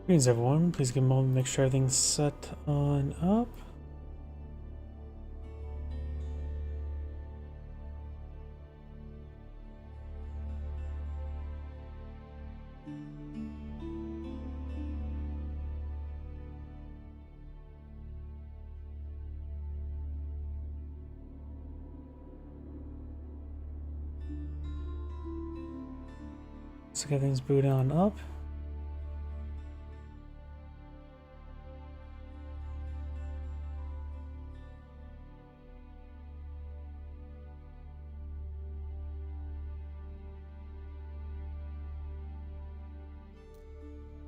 Greetings everyone, please give a moment to make sure everything's set on up. So everything's booted on up.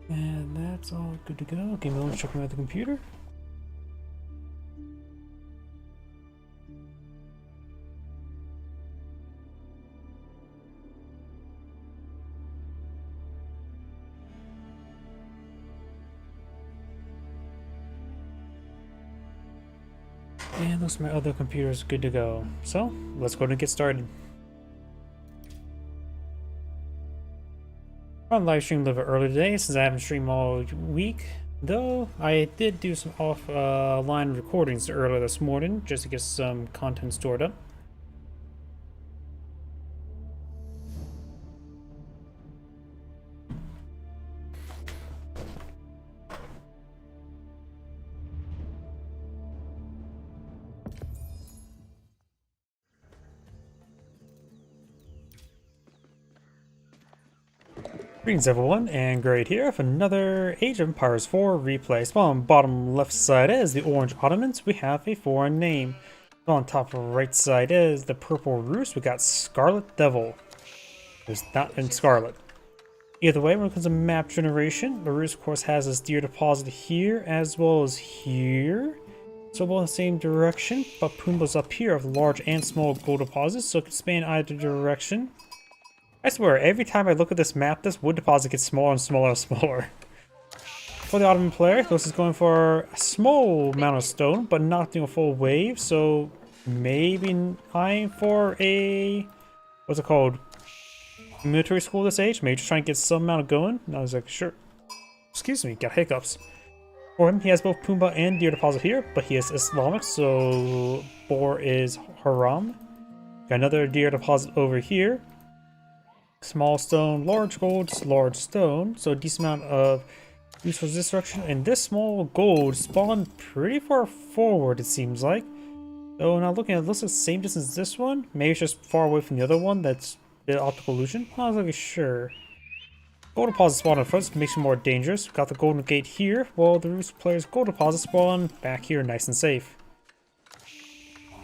And that's all good to go. Okay, we'll check out the computer. And looks like my other computer is good to go. So, let's go and get started. On live stream a little bit early today since I haven't streamed all week. Though I did do some offline recordings earlier this morning just to get some content stored up. Greetings everyone, and Great here with another Age of Empires 4 replay. So on bottom left side is the orange Ottomans, we have a foreign name. So on top right side is the purple Rus, we got Scarlet Devil. It's not in Scarlet. Either way, when it comes to map generation, the Rus of course has this deer deposit here as well as here. So both in the same direction, but Pumbaa's up here with large and small gold deposits, so it can span either direction. I swear, every time I look at this map, this wood deposit gets smaller and smaller and smaller. For the Ottoman player, this is going for a small amount of stone, but not doing a full wave, so maybe eyeing for a... what's it called? Military school this age? Maybe just trying to get some amount of going? And I was like, sure. Excuse me, got hiccups. For him, he has both Pumbaa and deer deposit here, but he is Islamic, so Boar is Haram. Got another deer deposit over here. Small stone, large gold, large stone, so a decent amount of use for this direction. And this small gold spawned pretty far forward, it seems like. So now looking at it, looks like the same distance as this one. Maybe it's just far away from the other one that's the optical illusion. Not really sure. Gold deposit spawn in front makes it more dangerous. Got the golden gate here, while the Rus player's gold deposit spawn back here, nice and safe.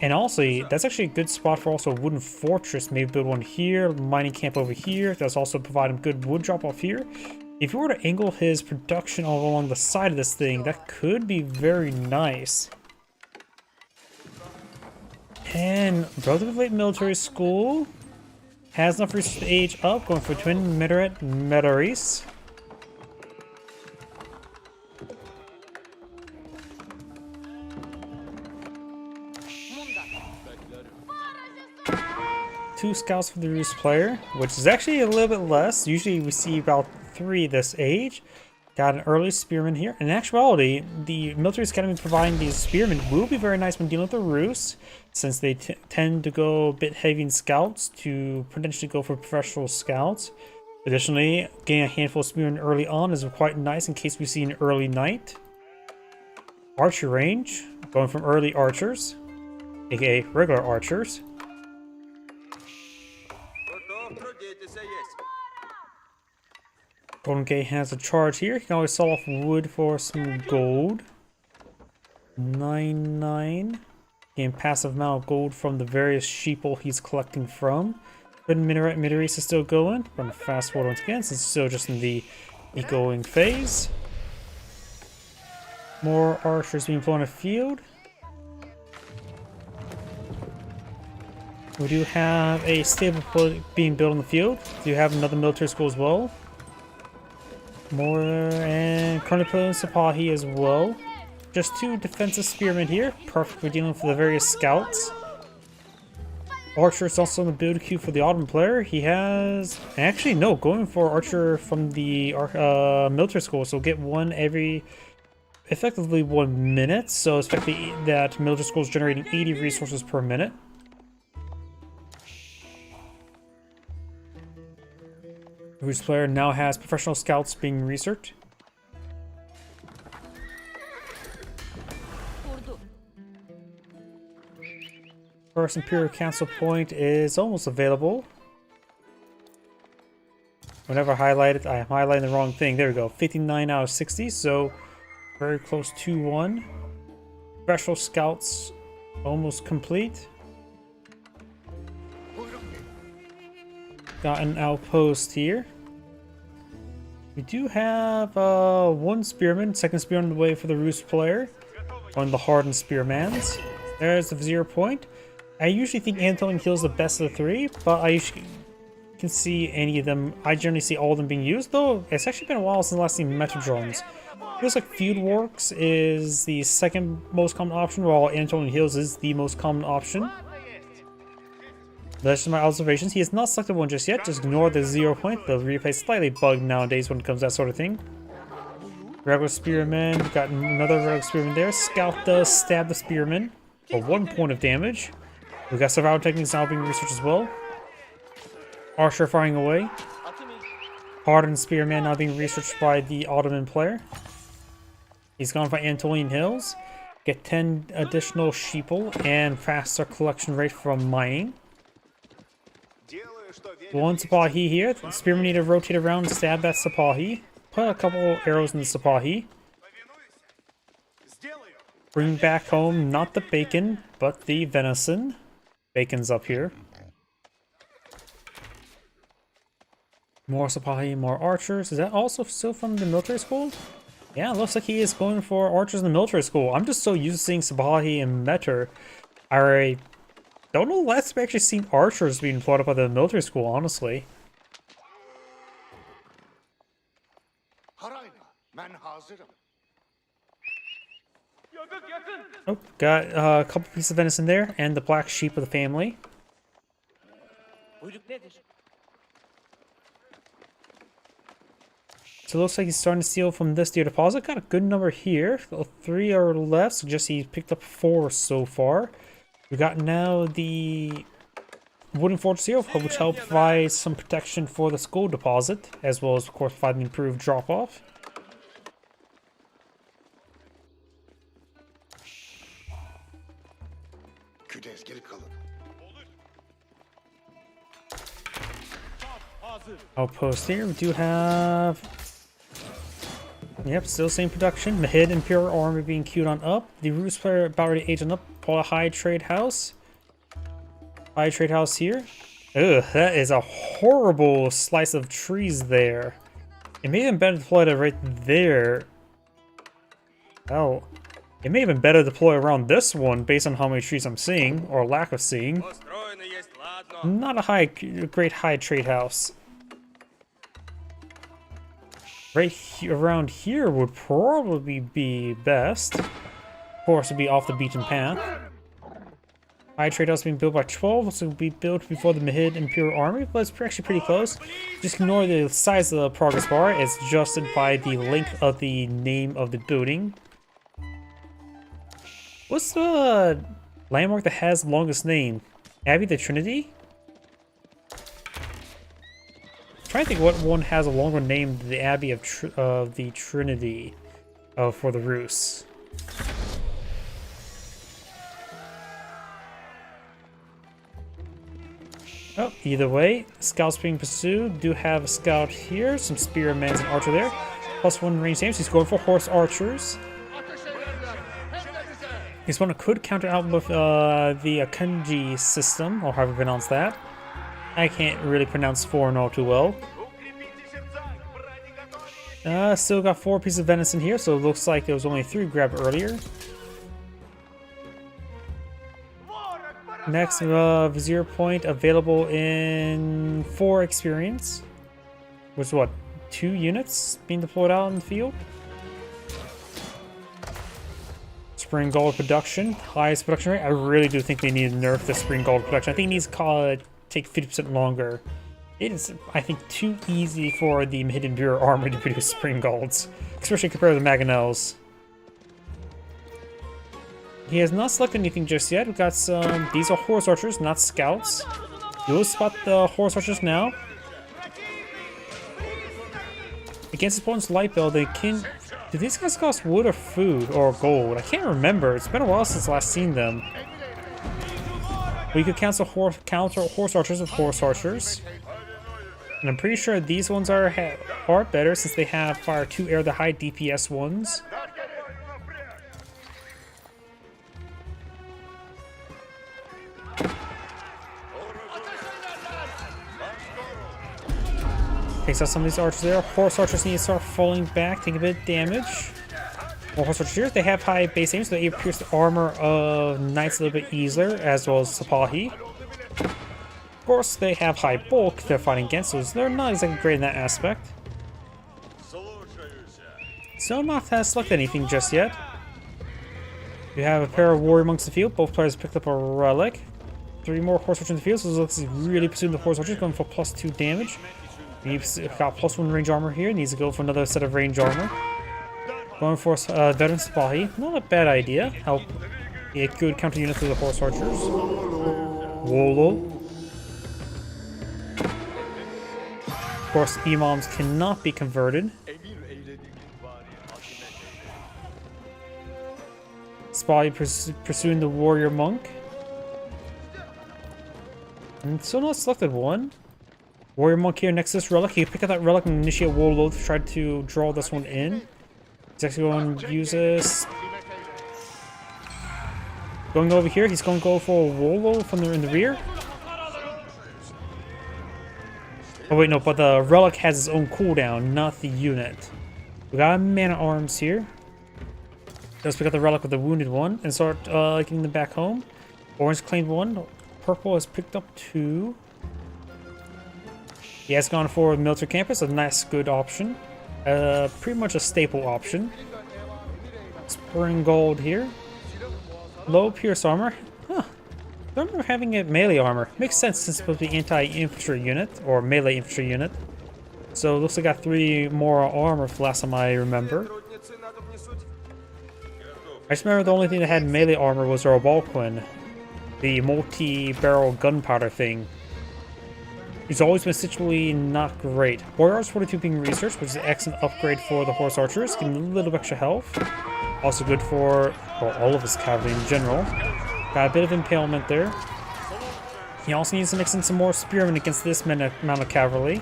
And also, that's actually a good spot for also a wooden fortress. Maybe build one here, mining camp over here. That's also provide him good wood drop off here. If you were to angle his production all along the side of this thing, that could be very nice. And relatively late military school. Has enough research to age up, going for twin Minaret Medaris. Two scouts for the Rus player, which is actually a little bit less. Usually we see about 3 this age. Got an early spearman here. In actuality, the military academy providing these spearmen will be very nice when dealing with the Rus, since they tend to go a bit heavy in scouts to potentially go for professional scouts. Additionally, getting a handful of spearmen early on is quite nice in case we see an early knight. Archer range, going from early archers, aka regular archers. Golden Gate has a charge here. You can always sell off wood for some gold. 9-9. Gain passive amount of gold from the various sheeple he's collecting from. But Minaret Midaris is still going. We're going to fast forward once again since it's still just in the ecoing phase. More archers being flown in the field. We do have a stable being built in the field. We do have another military school as well. More and Carnipil and Sipahi as well. Just 2 defensive spearmen here, perfect for dealing with the various scouts. Archer is also in the build queue for the Autumn player. He has... Actually, no, going for Archer from the military school. So get one every... effectively 1 minute. So it's effectively that military school is generating 80 resources per minute. Whose player now has professional scouts being researched. First Imperial Council point is almost available. Whenever I highlight it, I am highlighting the wrong thing. There we go. 59 out of 60, so very close to 1. Special Scouts almost complete. Got an outpost here. We do have one Spearman, second Spearman on the way for the Roost player. One of the hardened Spearmans. There's the 0 point. I usually think Antonian Hill is the best of the 3, but I usually can see any of them. I generally see all of them being used, though it's actually been a while since the last seen Metrodromes. Feels like Feud Works is the second most common option, while Antonian Hills is the most common option. That's just my observations. He has not selected one just yet. Just ignore the 0 point. The replay is slightly bugged nowadays when it comes to that sort of thing. Regular Spearman. Got another regular Spearman there. Scout does stab the Spearman for 1 point of damage. We got survival techniques now being researched as well. Archer firing away. Hardened Spearman now being researched by the Ottoman player. He's gone for Antonian Hills. Get 10 additional sheeple and faster collection rate from mining. One Sipahi here. The Spearman need to rotate around and stab that Sipahi. Put a couple arrows in the Sipahi. Bring back home not the bacon, but the venison. Bacon's up here. More Sipahi, more archers. Is that also still from the military school? Yeah, it looks like he is going for archers in the military school. I'm just so used to seeing Sipahi and Metter. I don't know last time I've actually seen archers being plotted by the military school, honestly. Oh, got a couple pieces of venison there, and the black sheep of the family. So it looks like he's starting to steal from this deer deposit. Got a good number here. 3 are left, suggests he's picked up 4 so far. We got now the wooden fortress here, which help provide some protection for the school deposit, as well as, of course, provide an improved drop-off. Outpost here, we do have... Yep, still same production. Mahid Imperial Army being queued on up. The Roost player about ready to age on up. Pull a high trade house. High trade house here. Ugh, that is a horrible slice of trees there. It may have been better to deploy it right there. Oh. It may have been better to deploy around this one based on how many trees I'm seeing, or lack of seeing. Not a great high trade house. Right around here would probably be best. Of course, it'd be off the beaten path. High trade house being built by 12, so it'll be built before the Mahid Imperial Army, but it's actually pretty close. Just ignore the size of the progress bar. It's adjusted by the length of the name of the building. What's the landmark that has the longest name? Abbey the Trinity? I'm trying to think what one has a longer name than the Abbey of the Trinity for the Rus. Oh, either way, scouts being pursued. Do have a scout here, some spearmen and archer there. +1 range aims. He's going for horse archers. This one could counter out with the Akunji system, or however you pronounce that. I can't really pronounce foreign all too well. Still got 4 pieces of venison here, so it looks like there was only 3 grabbed earlier. Next, 0 point available in 4 experience. Which is what, 2 units being deployed out in the field? Spring Gold production, highest production rate. I really do think they need to nerf the Spring Gold production. I think it needs to take 50% longer. It is, I think, too easy for the Hidden Bureau armor to produce Spring Golds, especially compared to the Mangonels. He has not selected anything just yet. We've got some... These are Horse Archers, not Scouts. You'll spot the Horse Archers now. Against his opponent's light build, they can... Do these guys cost wood or food or gold? I can't remember. It's been a while since last seen them. We could counter Horse Archers with Horse Archers. And I'm pretty sure these ones are better since they have Fire 2 Air, the high DPS ones. Takes out some of these archers there. Horse Archers need to start falling back, take a bit of damage. More Horse Archers here. They have high base aim, so they pierce the armor of Knights a little bit easier, as well as Sipahi. Of course, they have high bulk they're fighting against, so they're not exactly great in that aspect. So not has selected anything just yet. You have a pair of Warrior Monks in the field. Both players picked up a relic. 3 more Horse Archers in the field, so this looks really pursuing the Horse Archers, going for +2 damage. He's got +1 range armor here. Needs to go for another set of range armor. Going for Veteran Sipahi. Not a bad idea. Help a good counter unit to the Horse Archers. Wolo. Of course, Imams cannot be converted. Sipahi pursuing the Warrior Monk. And still not selected one. Warrior Monk here next to this relic. He picked up that relic and initiate Wolo to try to draw this one in. He's actually going to use this. Going over here, he's going to go for a Wolo from in the rear. Oh wait, no, but the relic has its own cooldown, not the unit. We got a Man at Arms here. Let's pick up the relic with the wounded one and start getting them back home. Orange claimed 1. Purple has picked up 2. He has gone for Military Campus, a nice, good option. Pretty much a staple option. Spring Gold here. Low Pierce Armor. Huh. I remember having a melee armor. Makes sense since it's supposed to be anti-infantry unit, or melee infantry unit. So it looks like I got 3 more armor for last time I remember. I just remember the only thing that had melee armor was our Balquin. The multi-barrel gunpowder thing. He's always been situationally not great. Warrior Arts 42 being researched, which is an excellent upgrade for the Horse Archers, giving a little extra health. Also good for all of his cavalry in general. Got a bit of impalement there. He also needs to mix in some more spearmen against this amount of cavalry.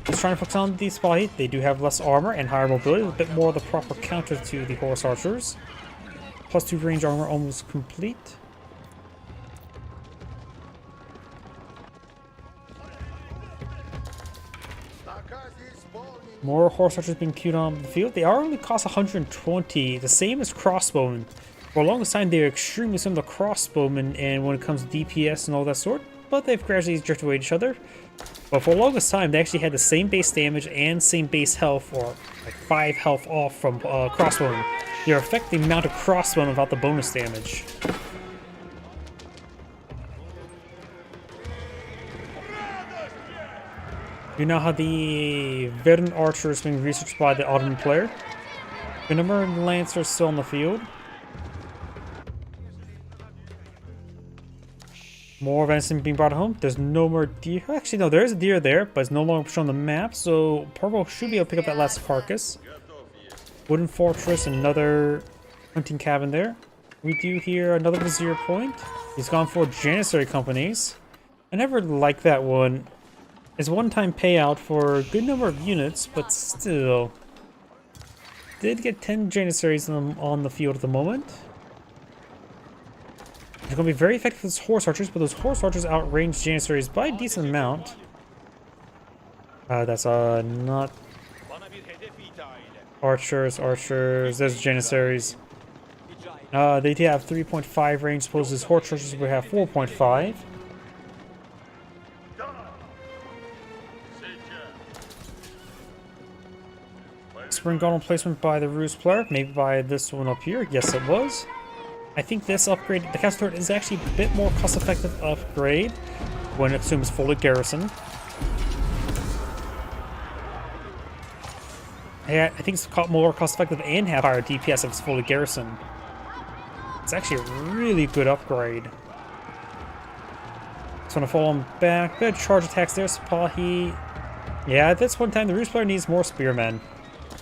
He's trying to focus on the Sipahi. They do have less armor and higher mobility, a bit more of the proper counter to the Horse Archers. +2 range armor almost complete. More Horse Archers being queued on the field. They are only cost 120, the same as Crossbowmen. For a longest time, they were extremely similar to Crossbowmen, and when it comes to DPS and all that sort, but they've gradually drifted away from each other. But for the longest time, they actually had the same base damage and same base health, or like 5 health off from Crossbowmen. They're effectively mounted Crossbowmen without the bonus damage. You now have the Veteran Archers being researched by the Ottoman player. The number of Lancers still in the field. More venison being brought home. There's no more deer. Actually, no, there is a deer there, but it's no longer shown on the map, so Purple should be able to pick up that last carcass. Wooden Fortress, another hunting cabin there. We do hear another Vizier point. He's gone for Janissary companies. I never liked that one. It's a one-time payout for a good number of units, but still. Did get 10 Janissaries on the field at the moment. They're going to be very effective with those Horse Archers, but those Horse Archers outrange Janissaries by a decent amount. That's not... Archers, there's Janissaries. They do have 3.5 range, opposed to Horse Archers we have 4.5. Spring Golem placement by the Ruse player, maybe by this one up here. Yes, it was. I think this upgrade, the castle turret, is actually a bit more cost-effective upgrade when it assumes fully garrison. Yeah, I think it's more cost-effective and have higher DPS if it's fully garrison. It's actually a really good upgrade. Just want to follow him back. Good charge attacks there, Spahi. Yeah, at this one time, the Roost player needs more spearmen.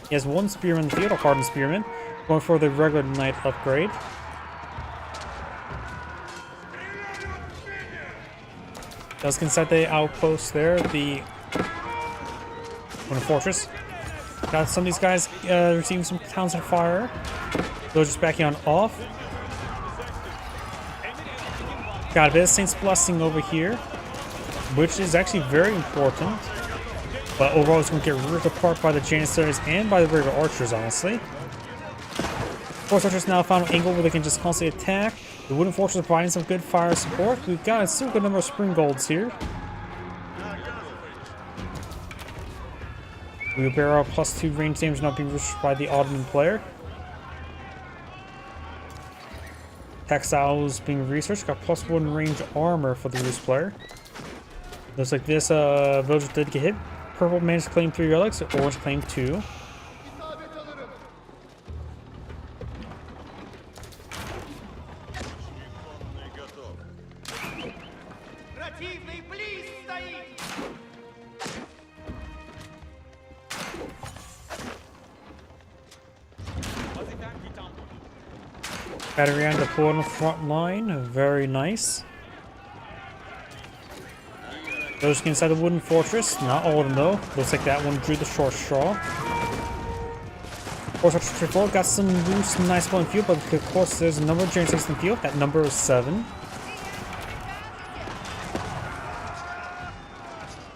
He has one spearman in the field, a hardened spearman, going for the regular knight upgrade. Does inside the outpost there, the fortress. Got some of these guys receiving some towns of fire. They're just backing on off. Got a bit of Saint's Blessing over here, which is actually very important. But overall, it's going to get ripped apart by the Janissaries and by the regular archers, honestly. Force archers now found an angle where they can just constantly attack. The wooden fortress is providing some good fire support. We've got a super good number of spring golds here. Wheelbarrow +2 range damage not being reached by the Ottoman player. Textiles being researched. Got +1 range armor for the Roost player. Looks like this villager did get hit. Purple managed to claim 3 relics. Orange claimed 2. Battery on deployed on the front line, very nice. Those inside the wooden fortress, not all of them though. Looks like that one drew the short straw. Force Archer 34 got some loose, nice one in field, but of course there's a number of Janissaries in field. That number is 7.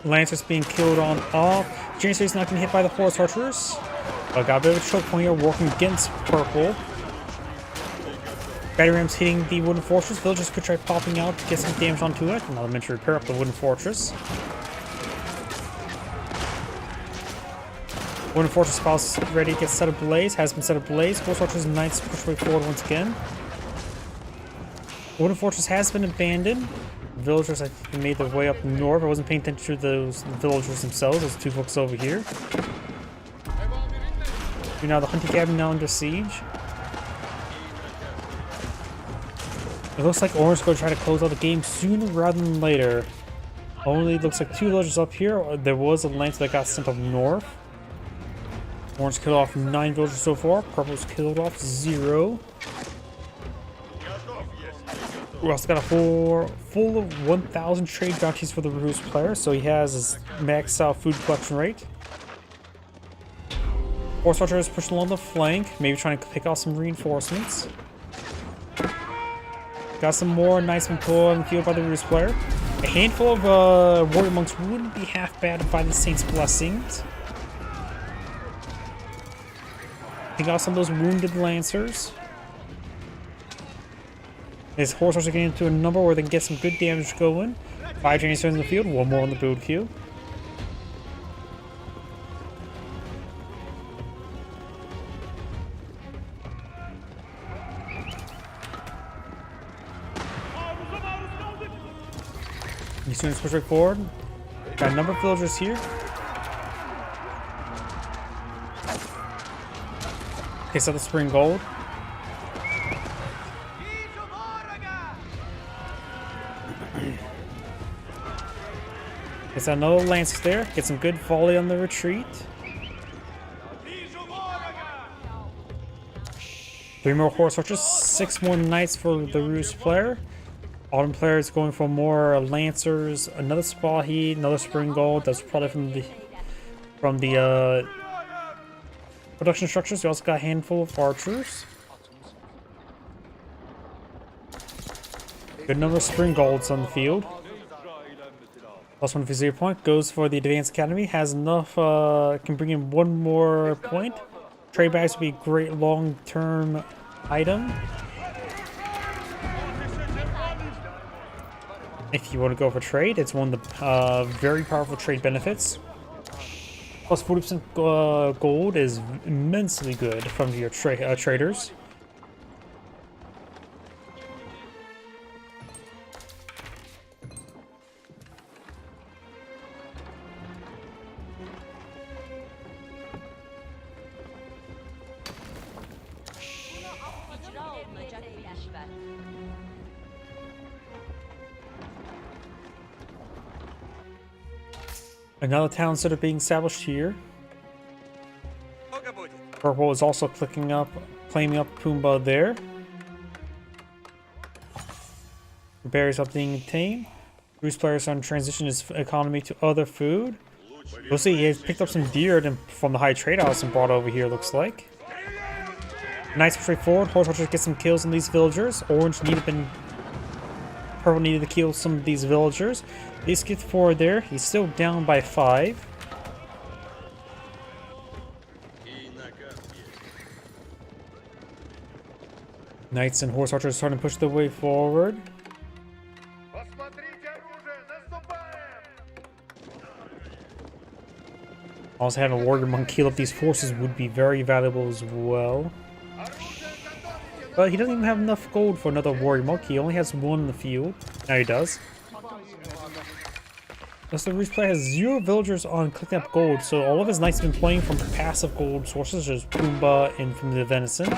Lancers being killed on off. Janissaries not getting hit by the Horse Archers. Got a bit of a choke point here, working against purple. Battery rams hitting the wooden fortress. Villagers could try popping out to get some damage onto it. Another meant to repair up the wooden fortress. Wooden fortress spouse ready to get set ablaze. Has been set ablaze. Horse archers and knights push way forward once again. Wooden fortress has been abandoned. Villagers, I think, made their way up north. I wasn't paying attention to those villagers themselves. Those 2 folks over here. Now the hunting cabin now under siege. It looks like Orange is going to try to close out the game sooner rather than later. Only looks like 2 villagers up here. There was a lancer that got sent up north. Orange killed off 9 villagers so far. Purple's killed off 0. We also got a full of 1,000 trade bounties for the Roost player, so he has his maxed out food collection rate. Horse Archer is pushing along the flank, maybe trying to pick off some reinforcements. Got some more nice and pull in the field by the Roost player. A handful of warrior monks wouldn't be half bad by the Saint's Blessings. He got some of those wounded lancers. His horse archers are getting into a number where they can get some good damage going. 5 Janissaries in the field, 1 more on the build queue. These units push right forward. Got a number of villagers here. Okay, so the spring gold. It's another lance there. Get some good volley on the retreat. 3 more horse archers, 6 more knights for the Roost player. Autumn player is going for more lancers, another Spahi, another spring gold. That's probably from the production structures. We also got a handful of archers. Good number of spring golds on the field. +1 Vizier point goes for the Advanced Academy. Has enough, can bring in 1 more point. Trade bags would be a great long-term item. If you want to go for trade, it's one of the very powerful trade benefits. Plus 40% gold is immensely good from your traders. Another town center being established here. Purple is also claiming up Pumbaa there. Berries are being obtained. Bruce players on transition his economy to other food. We'll see, he has picked up some deer from the high trade house and brought over here, looks like. Nice and straightforward. Horse archers get some kills on these villagers. Purple needed to kill some of these villagers. He skipped forward there. He's still down by 5. Knights and horse archers starting to push their way forward. Also having a warrior monk heal up these forces would be very valuable as well. But he doesn't even have enough gold for another warrior monk. He only has 1 in the field. Now he does. Thus the Roost player has 0 villagers on collecting up gold, so all of his knights have been playing from passive gold sources, such as Pumbaa and from the venison.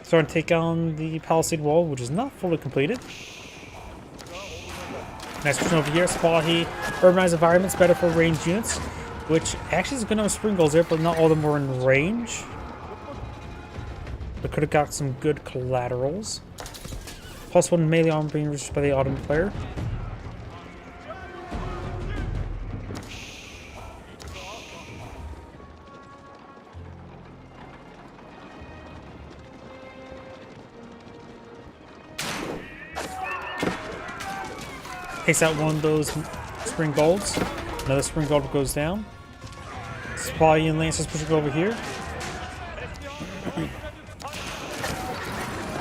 Starting to take on the palisade wall, which is not fully completed. Next question over here, Spahi. Urbanized environments better for ranged units, which actually is going to have spring goals there, but not all of them were in range. But could have got some good collaterals. +1 melee armor being reached by the Ottoman player. Takes out one of those spring golds. Another spring gold goes down. Supply and Lancers pushing over here.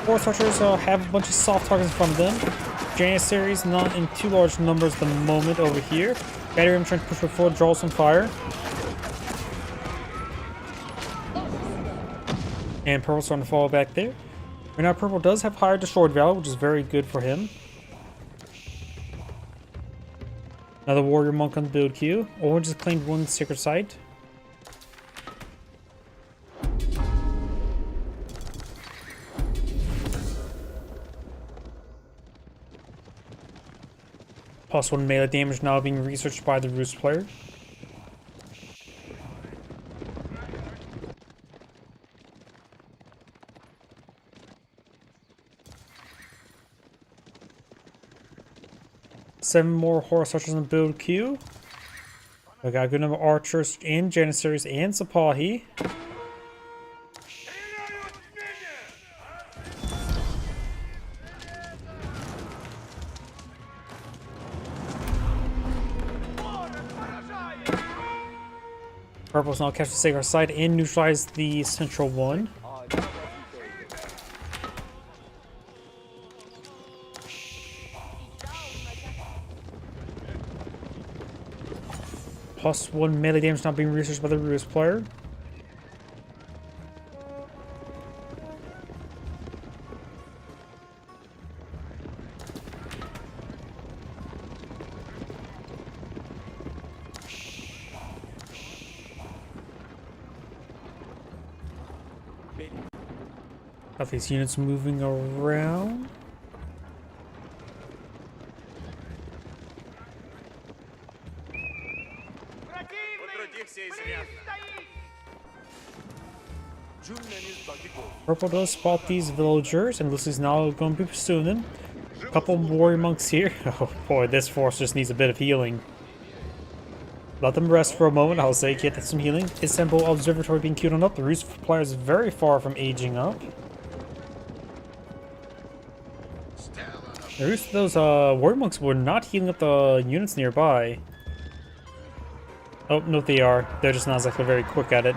Horse archers have a bunch of soft targets in front of them. Janissaries not in too large numbers at the moment over here. Battery trying to push forward, draw some fire. And Purple's starting to fall back there. Right now Purple does have higher destroyed value, which is very good for him. Another warrior monk on the build queue. Orange has claimed 1 sacred site. +1 melee damage now being researched by the Roost player. Seven more horse archers in the build queue. We got a good number of archers and janissaries and Sipahi. Purple's now captured the sacred site and neutralized the central one. +1 melee damage not being researched by the Roost player. Got these units moving around. Purple does spot these villagers, and this is now going to be pursuing them. A couple warrior monks here. Oh boy, this force just needs a bit of healing. Let them rest for a moment, I'll say, get some healing. Istanbul Observatory being queued on up. The Roost player is very far from aging up. The Roost, those warrior monks were not healing up the units nearby. Oh, no, they are. They're just not exactly very quick at it.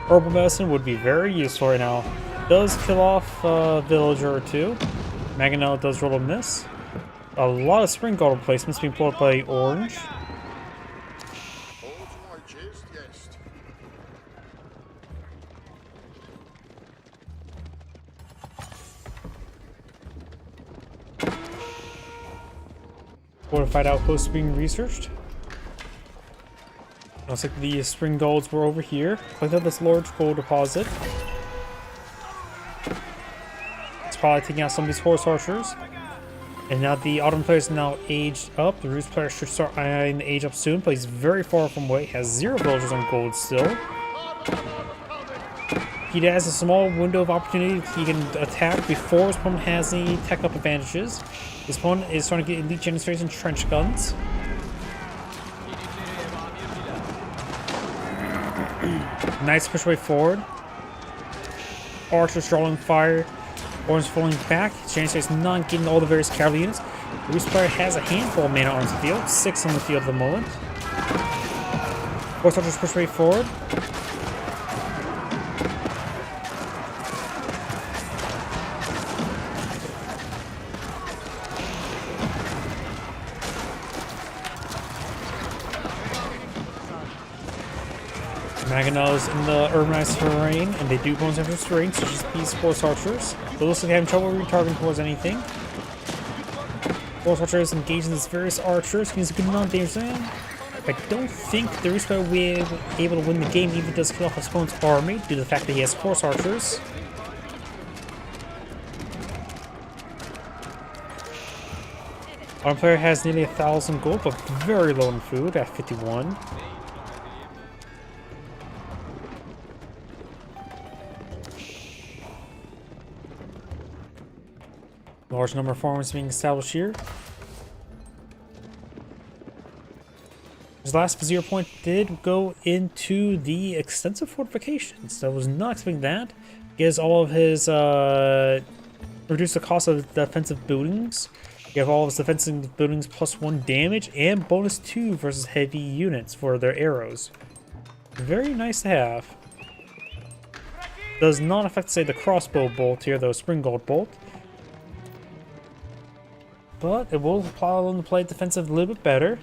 Herbal medicine would be very useful right now. Does kill off a villager or 2. Mangonel does roll a miss. A lot of spring gold replacements being pulled up by Orange. Fortified outposts being researched. Looks like the spring golds were over here. Click on this large gold deposit. It's probably taking out some of these horse archers. And now the Autumn player is now aged up. The Roost player should start eyeing the age up soon, but he's very far from away. He has 0 villagers on gold still. He has a small window of opportunity. He can attack before his opponent has any tech up advantages. His opponent is trying to get elite generators and trench guns. Nice push way forward. Archers drawing fire. Orange falling back. Janitors not getting all the various cavalry units. The Roost player has a handful of mana on the field. 6 on the field at the moment. Horse Archers push way forward. Maginot's in the urbanized terrain, and they do bonus after terrain, so just these Horse Archers. They looks like having trouble retargeting towards anything. Horse Archers engaging these various archers, he's a good amount of damage to them. I don't think the Roost player will be able to win the game, even if he does kill off his opponent's army, due to the fact that he has Horse Archers. Our player has nearly 1,000 gold, but very low in food at 51. Large number of farms being established here. His last 0 point did go into the extensive fortifications. I was not expecting that. He has all of his reduce the cost of defensive buildings. You have all of his defensive buildings +1 damage and bonus 2 versus heavy units for their arrows. Very nice to have. Does not affect, say, the crossbow bolt here, though, spring gold bolt. But it will allow them to play defensive a little bit better.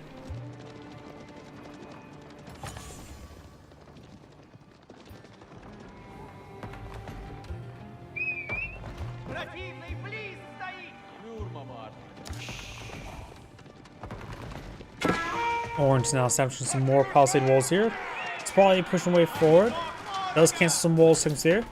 Orange now establishing some more palisade walls here. It's probably pushing way forward. Does cancel some wall sinks here.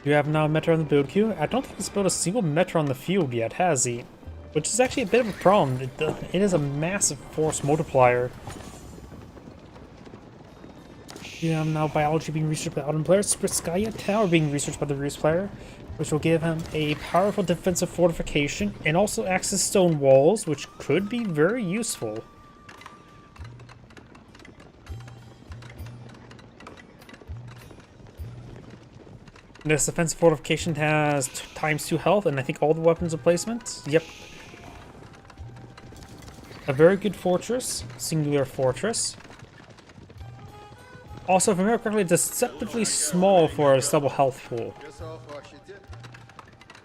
You have now a Metro on the build queue. I don't think he's built a single Metro on the field yet, has he? Which is actually a bit of a problem. It is a massive force multiplier. You have now Biology being researched by the Autumn player, Spritskaya Tower being researched by the Roost player, which will give him a powerful defensive fortification and also access stone walls, which could be very useful. This defensive fortification has ×2 health, and I think all the weapons replacements. Yep. A very good fortress, singular fortress. Also, if I remember correctly, deceptively small for a double health pool.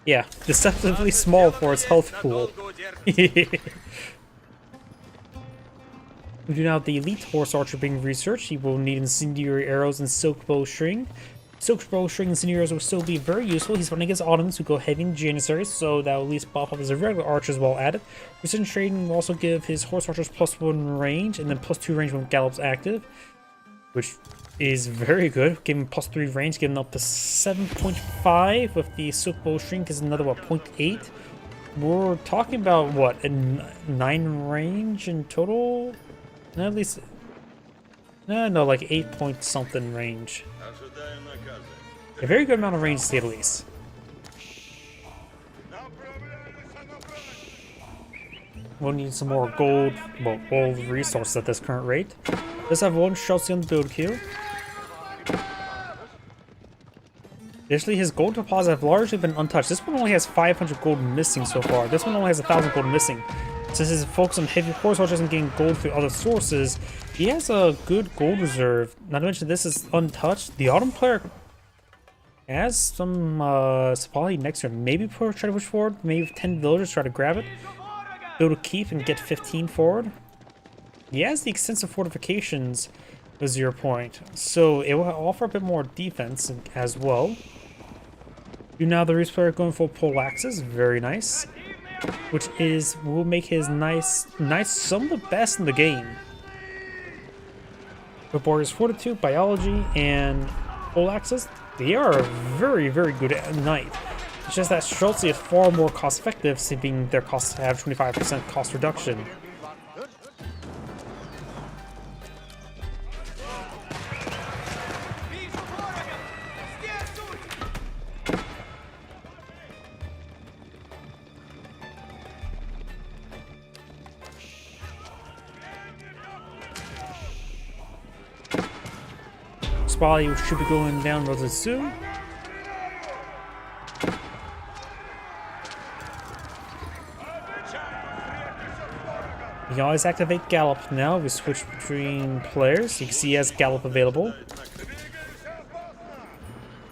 Yeah, deceptively small for its health pool. We do now have the elite horse archer being researched. He will need incendiary arrows and silk bowstring. Silk bowstring and incendiary arrows will still be very useful. He's running against Autumns who go heavy in Janissaries, so that will at least buff up his regular archers while at it. Precision trading will also give his horse archers +1 range and then +2 range when Gallop's active, which is very good. Giving +3 range, getting up to 7.5 with the silk bowstring is another, what, 0.8? We're talking about, what, a 9 range in total? No, at least, no, like 8 point something range. A very good amount of range to say the least. We'll need some more gold, well, gold resources at this current rate. Let's have one Chelsea on the build queue. Additionally, his gold deposits have largely been untouched. This one only has 500 gold missing so far. This one only has 1,000 gold missing. Since his focus on heavy horse archers and getting gold through other sources, he has a good gold reserve. Not to mention this is untouched. The Autumn player has some supply next turn. Maybe try to push forward. Maybe 10 villagers try to grab it. Build a keep and get 15 forward. He has the extensive fortifications with 0 point, so it will offer a bit more defense as well. You now the Reese player going for pole axes, very nice. Which will make his nice some of the best in the game. But Warriors Fortitude, Biology, and pole axes, they are very, very good at night. It's just that Schultz is far more cost effective, seeing their costs have 25% cost reduction. Spotty should be going down relatively soon. You can always activate Gallop now. We switch between players. You can see he has Gallop available.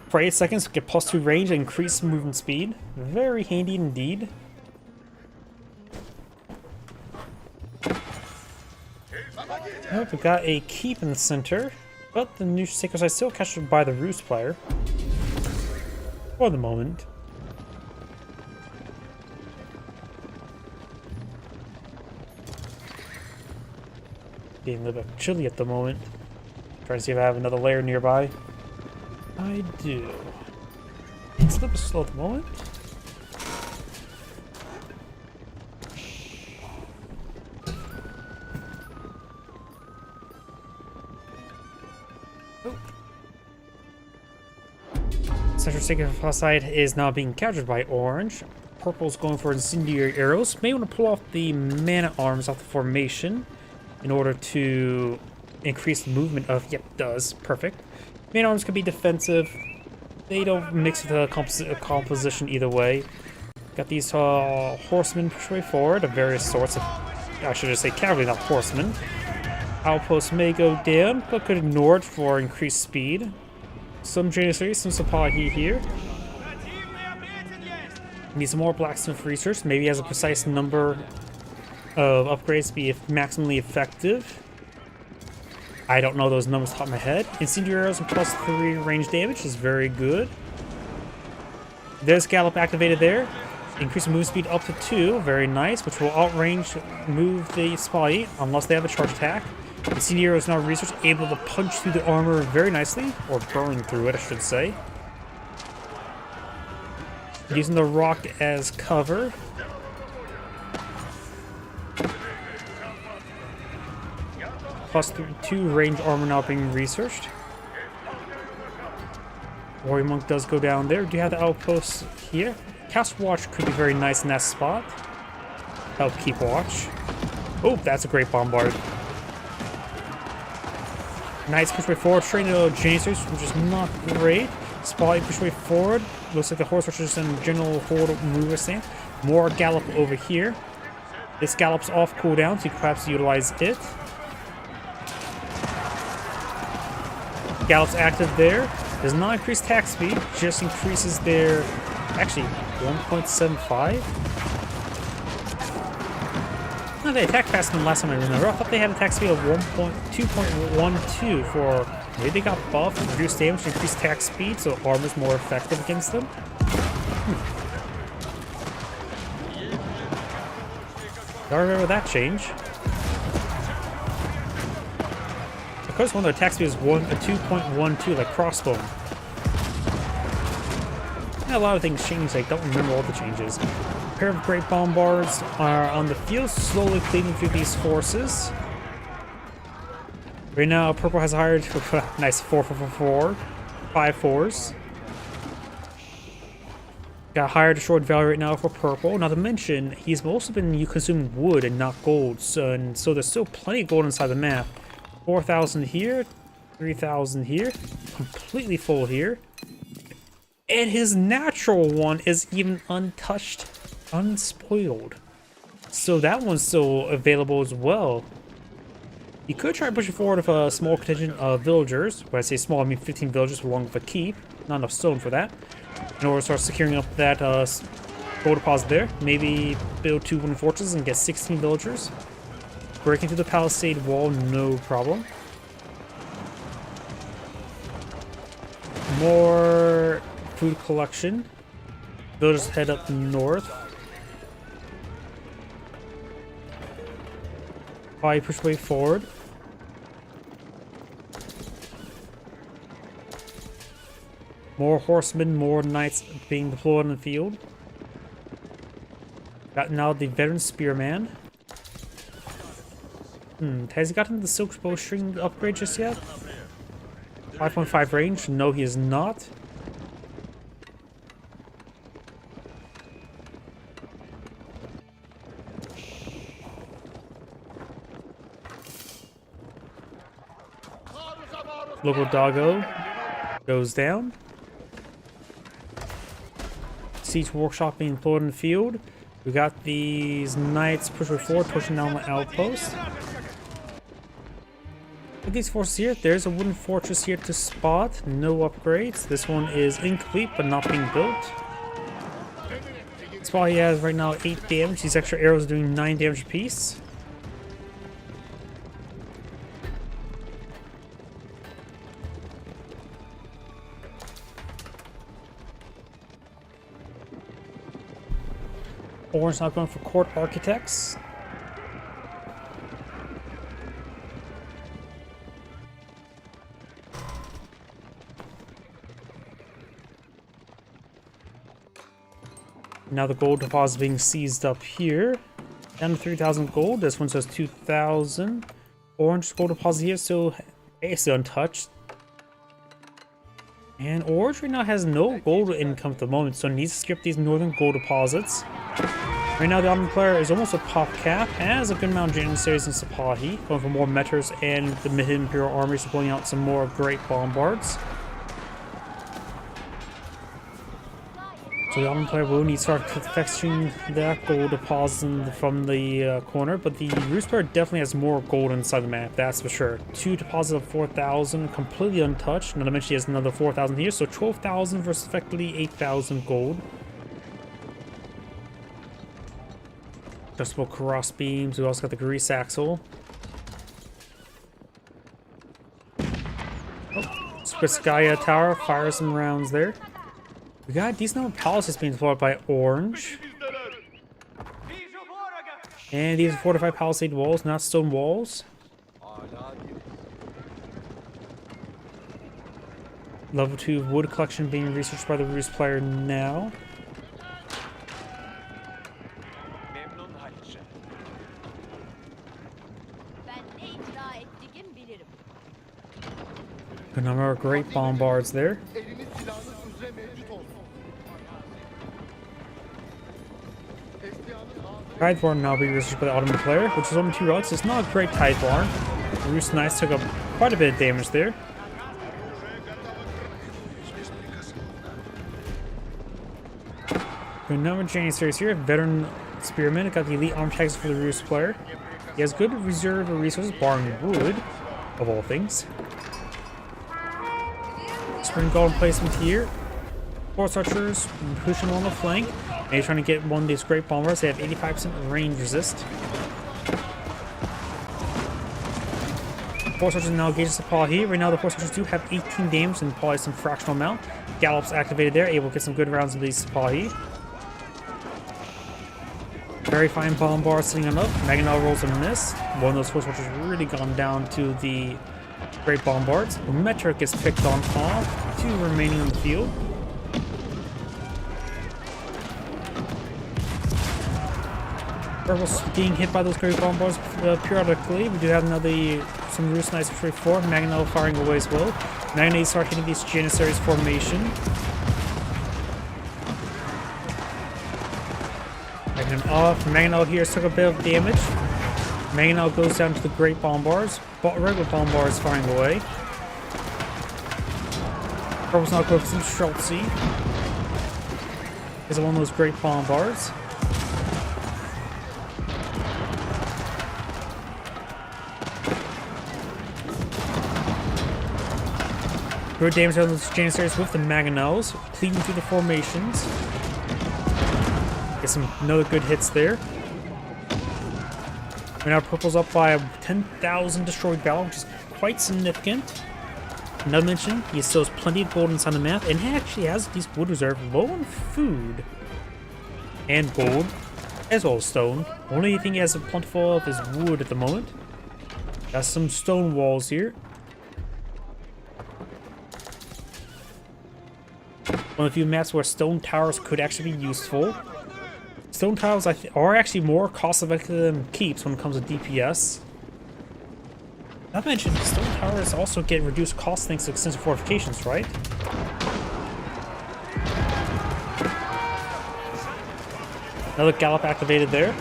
For 8 seconds, get +2 range and increase movement speed. Very handy indeed. Oh, we've got a keep in the center, but the new Sacred Side still captured by the Roost player. For the moment. Being a little bit chilly at the moment. Trying to see if I have another layer nearby. I do. It's a little bit slow at the moment. Central Sacred Side is now being captured by Orange. Purple's going for incendiary arrows. May want to pull off the Man-at-Arms off the formation in order to increase movement of... Yep, does. Perfect. Man-at-Arms can be defensive. They don't mix with the composition either way. Got these horsemen push way forward of various sorts of... I should just say cavalry, not horsemen. Outposts may go down, but could ignore it for increased speed. Some Janissaries, some supply heat here. Need some more blacksmith research. Maybe has a precise number of upgrades to be maximally effective. I don't know those numbers off the top of my head. Incendiary arrows and +3 range damage is very good. There's Gallop activated there. Increase movement speed up to 2. Very nice, which will outrange move the supply unless they have a charge attack. The Incendiary is now research able to punch through the armor very nicely, or burn through it, I should say. Using the rock as cover. +2 range armor now being researched. Warrior Monk does go down there. Do you have the outposts here? Cast Watch could be very nice in that spot. Help keep watch. Oh, that's a great bombard. Nice push way forward, straight into Janissaries, which is not great. Spotlight push way forward. Looks like the horse rushes in general forward mover stance. More Gallop over here. This Gallop's off cooldown, so you can perhaps utilize it. Gallop's active there. Does not increase attack speed, just increases their... Actually, 1.75? No, they attack faster than last time I remember. I thought they had an attack speed of 2.12 for... Maybe they got buffed, reduced damage, increased attack speed, so armor's more effective against them. I remember that change. Of course, one of their attack speed is 2.12, like crossbow. A lot of things change, I don't remember all the changes. A pair of great bombards are on the field, slowly cleaving through these forces. Right now, Purple has hired nice 4-4-4, 5-4s. Got hired a short value right now for Purple. Not to mention, he's also been consuming wood and not gold, so there's still plenty of gold inside the map. 4,000 here, 3,000 here, completely full here. And his natural one is even untouched, unspoiled. So that one's still available as well. You could try pushing forward with a small contingent of villagers. When I say small, I mean 15 villagers along with a keep. Not enough stone for that. In order to start securing up that gold deposit there. Maybe build 2 wooden fortresses and get 16 villagers. Breaking through the palisade wall, no problem. More food collection. They'll just head up north. Probably push way forward. More horsemen, more knights being deployed in the field. Got now the veteran spearman. Has he gotten the silk bowstring upgrade just yet? 5.5 range? No, he is not. Local doggo goes down. Siege workshop being deployed in the field. We got these knights pushing forward, pushing down the outpost. Look at these forces here. There's a wooden fortress here to spot. No upgrades. This one is incomplete but not being built. Spot he has right now 8 damage. These extra arrows are doing 9 damage apiece. Orange not going for court architects. Now the gold deposit being seized up here. Down to 3,000 gold. This one says 2,000. Orange gold deposit here, so basically untouched. And Orange right now has no gold income at the moment, so it needs to skip these northern gold deposits. Right now the Ottoman player is almost a pop cap, has a good amount of Janissaries and Sipahi, going for more meteors and the mid-imperial armies, pulling out some more great bombards. So the Ottoman player will need to start fetching that gold deposit from the corner, but the Rus player definitely has more gold inside the map, that's for sure. 2 deposits of 4,000, completely untouched. Not to mention he has another 4,000 here, so 12,000 versus effectively 8,000 gold. Adjustable cross beams. We also got the grease axle. Oh, Skaya Tower fires some rounds there. We got a decent number of palaces being deployed by Orange. And these are fortified palisade walls, not stone walls. Level 2 wood collection being researched by the Rus player now. A number of great bombards there. Tide Barn now being researched by the Ottoman player, which is only 2 relics. It's not a great Tide Barn. The Rus Knights took up quite a bit of damage there. A number of Janissaries here. Veteran Spearman got the elite arm tags for the Rus player. He has good reserve of resources, barring wood, of all things. Spring golden placement here. Horse archers pushing on the flank. And he's trying to get one of these great bombers. They have 85% range resist. Horse archers now engages the Sipahi. Right now the horse archers do have 18 damage and probably some fractional amount. Gallops activated there, able to get some good rounds of these Sipahi. Very fine bombard sitting on up. Maganel rolls a miss. One of those horse archers really gone down to the great bombards. Metric is picked on off. 2 remaining on the field. Purple's being hit by those great bombards periodically. We do have some Rus Knights for 4. Maganel firing away as well. Maganel start hitting these Janissaries formation. Maganel off. Maganel here took a bit of damage. Maganel goes down to the great bombards. Regular bombards firing away. Purple's not going for some Schultze. Is one of those great bombards. Good damage on those Janissaries with the Maganels, pleading through the formations. Get some another good hits there. Right now Purple's up by 10,000 destroyed battle, which is quite significant. Not to mention, he still has plenty of gold inside the map, and he actually has these wood reserve low on food. and gold, as well as stone. Only thing he has plentiful of is wood at the moment. Got some stone walls here. One of the few maps where stone towers could actually be useful. Stone towers are actually more cost-effective than keeps when it comes to DPS. Not to mention, stone towers also get reduced cost thanks to extensive fortifications, right? Another gallop activated there.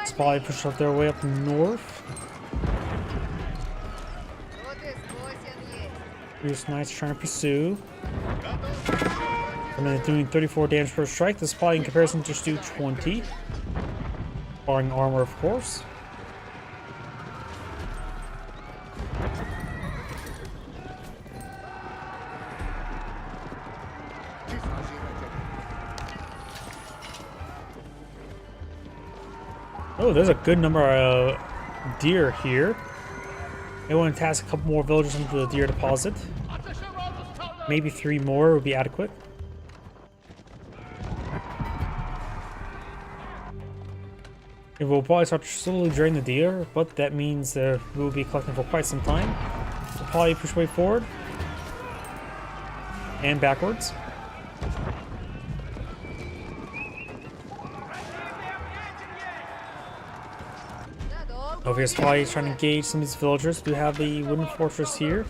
Spy pushed up their way up north. Here's Knights trying to pursue. And then doing 34 damage per strike. The Spy in comparison just do 20. Barring armor, of course. Oh, there's a good number of deer here. They want to task a couple more villagers into the deer deposit. Maybe 3 more would be adequate. It will probably start slowly draining the deer, but that means we will be collecting for quite some time. We'll probably push way forward and backwards. Over here's probably trying to engage some of these villagers. We do have the wooden fortress here.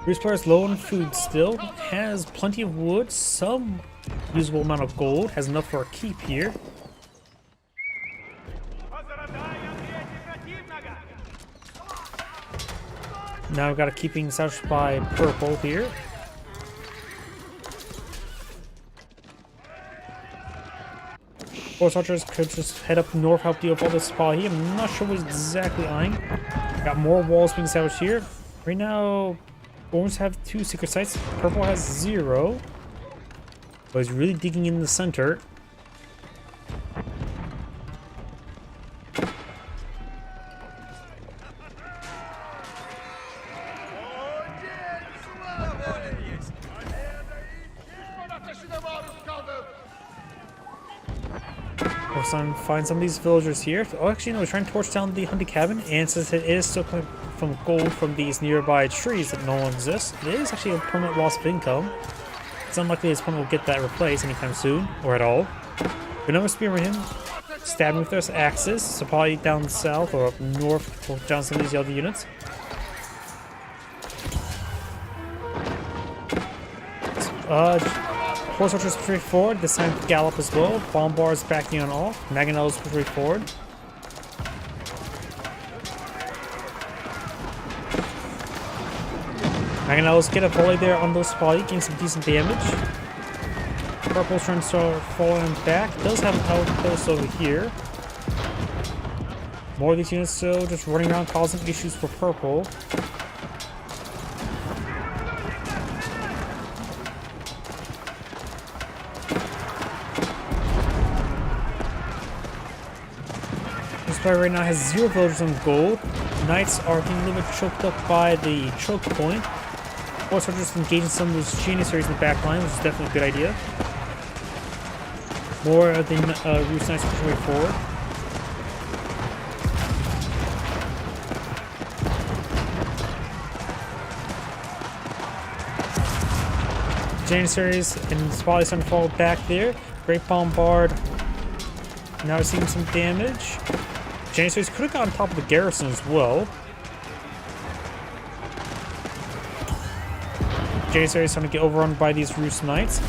Bruce player is low on food still. Has plenty of wood, some usable amount of gold. Has enough for a keep here. Now we've got a keeping established by purple here. Force archers could just head up north, help deal with all this spot here. I'm not sure what he's exactly eyeing. Got more walls being established here. Right now, orange have 2 secret sites. Purple has 0. But he's really digging in the center. Find some of these villagers here. Oh, actually, no, we're trying to torch down the hunting cabin, and since it is still coming from gold from these nearby trees that no longer exist, it is actually a permanent loss of income. It's unlikely his opponent will get that replaced anytime soon, or at all. But no spearman him, stab him with their axes, so probably down south or up north, torch down some of these other units. Horse archers push forward, this time gallop as well. Bombard's backing on off. Mangonels push forward. Mangonels get a volley there on those spotty, getting some decent damage. Purple's trying to start falling back. Does have an outpost over here. More of these units still just running around causing issues for purple. Right now has 0 villagers on gold. Knights are getting a little bit choked up by the choke point. Also just engaging some of those Janissaries in the back line, which is definitely a good idea. More of the Roost Knights pushing way forward. Janissaries and Spotty starting to fall back there. Great Bombard. Now seeing some damage. Janissaries could have got on top of the garrison as well. Janissaries trying to get overrun by these Roost Knights.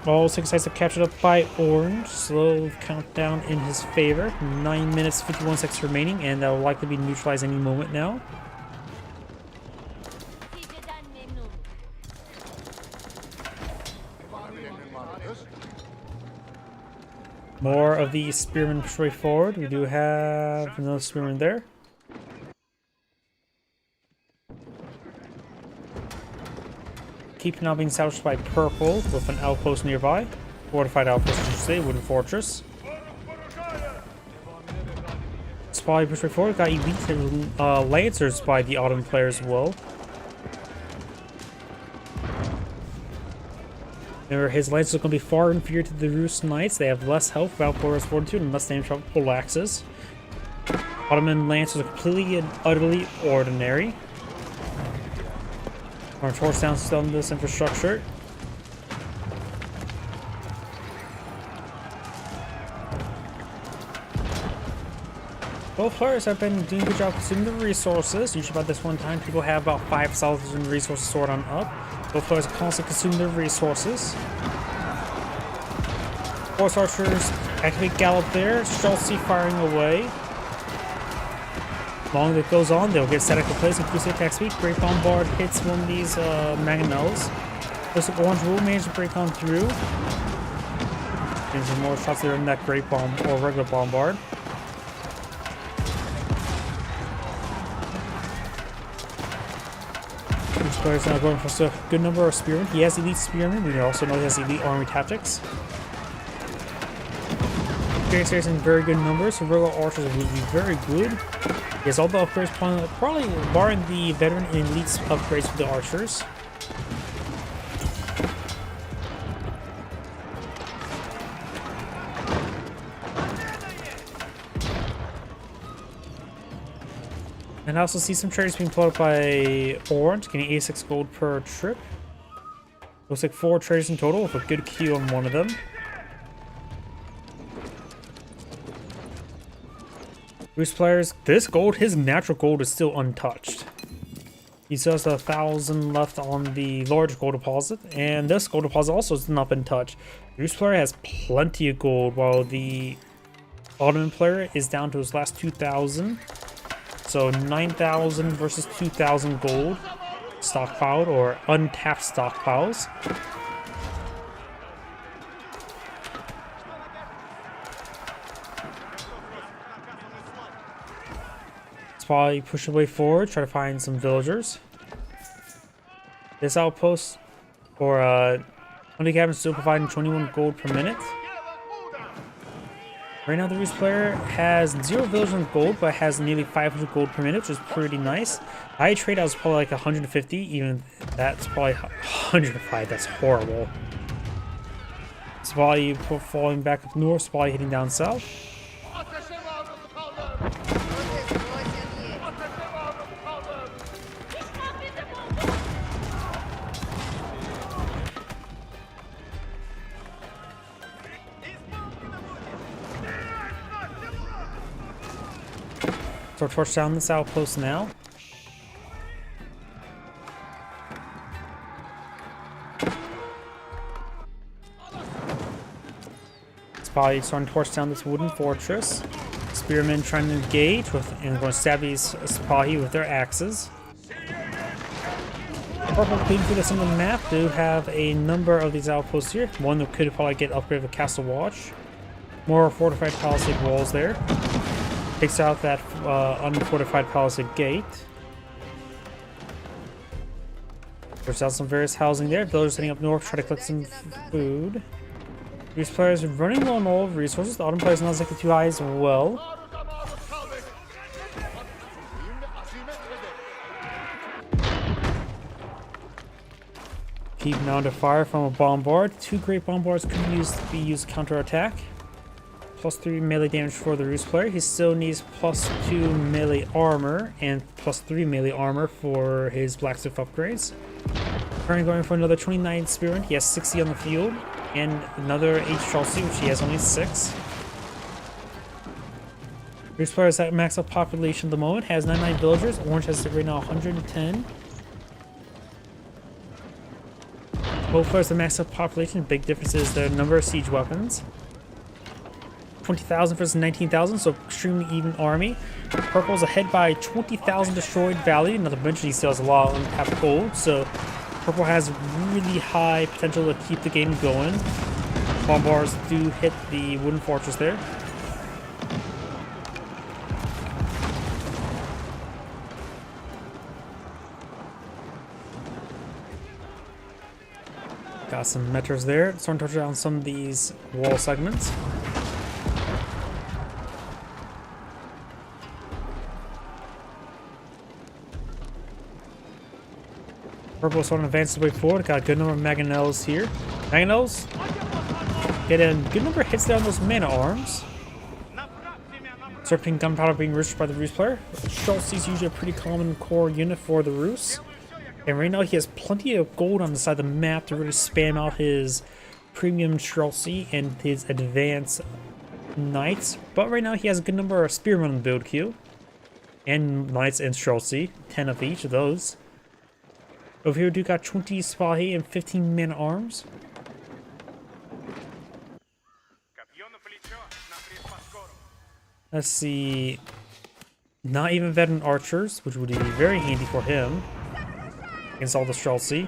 All 6 sites are captured up by Orange. Slow countdown in his favor. 9 minutes, 51 seconds remaining, and that will likely be neutralized any moment now. More of the spearmen push way forward. We do have another spearman there. Keep now being established by purple with an outpost nearby. Fortified outpost, I should say, wooden fortress. Spy push right forward. Got elite lancers by the Ottoman player as well. Remember, his lancers are going to be far inferior to the Rus Knights. They have less health, without Boris Fortitude, and less damage from pole axes. Ottoman lancers are completely and utterly ordinary. Our torch down on this infrastructure. Both players have been doing a good job consuming the resources. Usually about this one time, people have about 5,000 resources stored on up. Both players are constantly consuming their resources. Horse archers activate gallop there. Schultzy firing away. Long as it goes on, they'll get static replaced, increase their attack speed. Great Bombard hits one of these mangonels. Looks like Orange will manage to break on through. Getting some more shots there in that Great Bomb or regular Bombard. This player's now going for a good number of Spearmen. He has elite Spearmen. We also know he has elite army tactics. Players in very good numbers, so regular archers will be very good. He has all the upgrades, probably barring the veteran and elite upgrades for the archers. And I also see some traders being pulled up by Orange, getting 86 gold per trip. Looks like 4 traders in total with a good queue on one of them. Rus players, this gold, his natural gold is still untouched. He still has 1,000 left on the large gold deposit, and this gold deposit also has not been touched. Rus player has plenty of gold, while the Ottoman player is down to his last 2,000. So 9,000 versus 2,000 gold stockpiled, or untapped stockpiles. Probably push away forward, try to find some villagers. This outpost, or 20 cabins, still providing 21 gold per minute. Right now, the Rus player has 0 villagers in gold, but has nearly 500 gold per minute, which is pretty nice. I trade out was probably like 150, even that's probably 105. That's horrible. It's probably falling back up north, it's probably hitting down south. So torch down this outpost now. Spy starting to torch down this wooden fortress. Spearmen trying to engage with and going to stab these Spahi with their axes. Purple clean through the center of the map do have a number of these outposts here. One that could probably get upgraded with Castle Watch. More fortified palisade walls there. Takes out that unfortified palisade gate. There's out some various housing there. Villagers heading up north, try to collect some food. These players are running low on all resources. The Ottoman players are not exactly too high as well. Keep mounted fire from a bombard. 2 great bombards could be used to counterattack. +3 melee damage for the Rus player. He still needs +2 melee armor and +3 melee armor for his blacksmith upgrades. Currently going for another 29 Spearmen. He has 60 on the field, and another H Chelsea, which he has only 6. Rus player is at max up population at the moment, has 99 villagers. Orange has right now 110. Both players have max up population. Big difference is the number of siege weapons. 20,000 versus 19,000, so extremely even army. Purple's ahead by 20,000 destroyed value. Not to mention he still has a lot of untapped gold, so Purple has really high potential to keep the game going. Bombards do hit the wooden fortress there. Got some meters there. Starting to touch down some of these wall segments. Purple starting to advance the way forward. Got a good number of mangonels here. Mangonels get a good number of hits there on those mana arms. Serpentine gunpowder being roosted by the Roost player. Schultz is usually a pretty common core unit for the Roost. And right now he has plenty of gold on the side of the map to really spam out his premium Schultzy and his advanced knights. But right now he has a good number of spearmen on the build queue. And knights and Schultzy. 10 of each of those. Over here we do got 20 Spahi and 15 men arms. Let's see. Not even veteran archers, which would be very handy for him against all the Schultzy.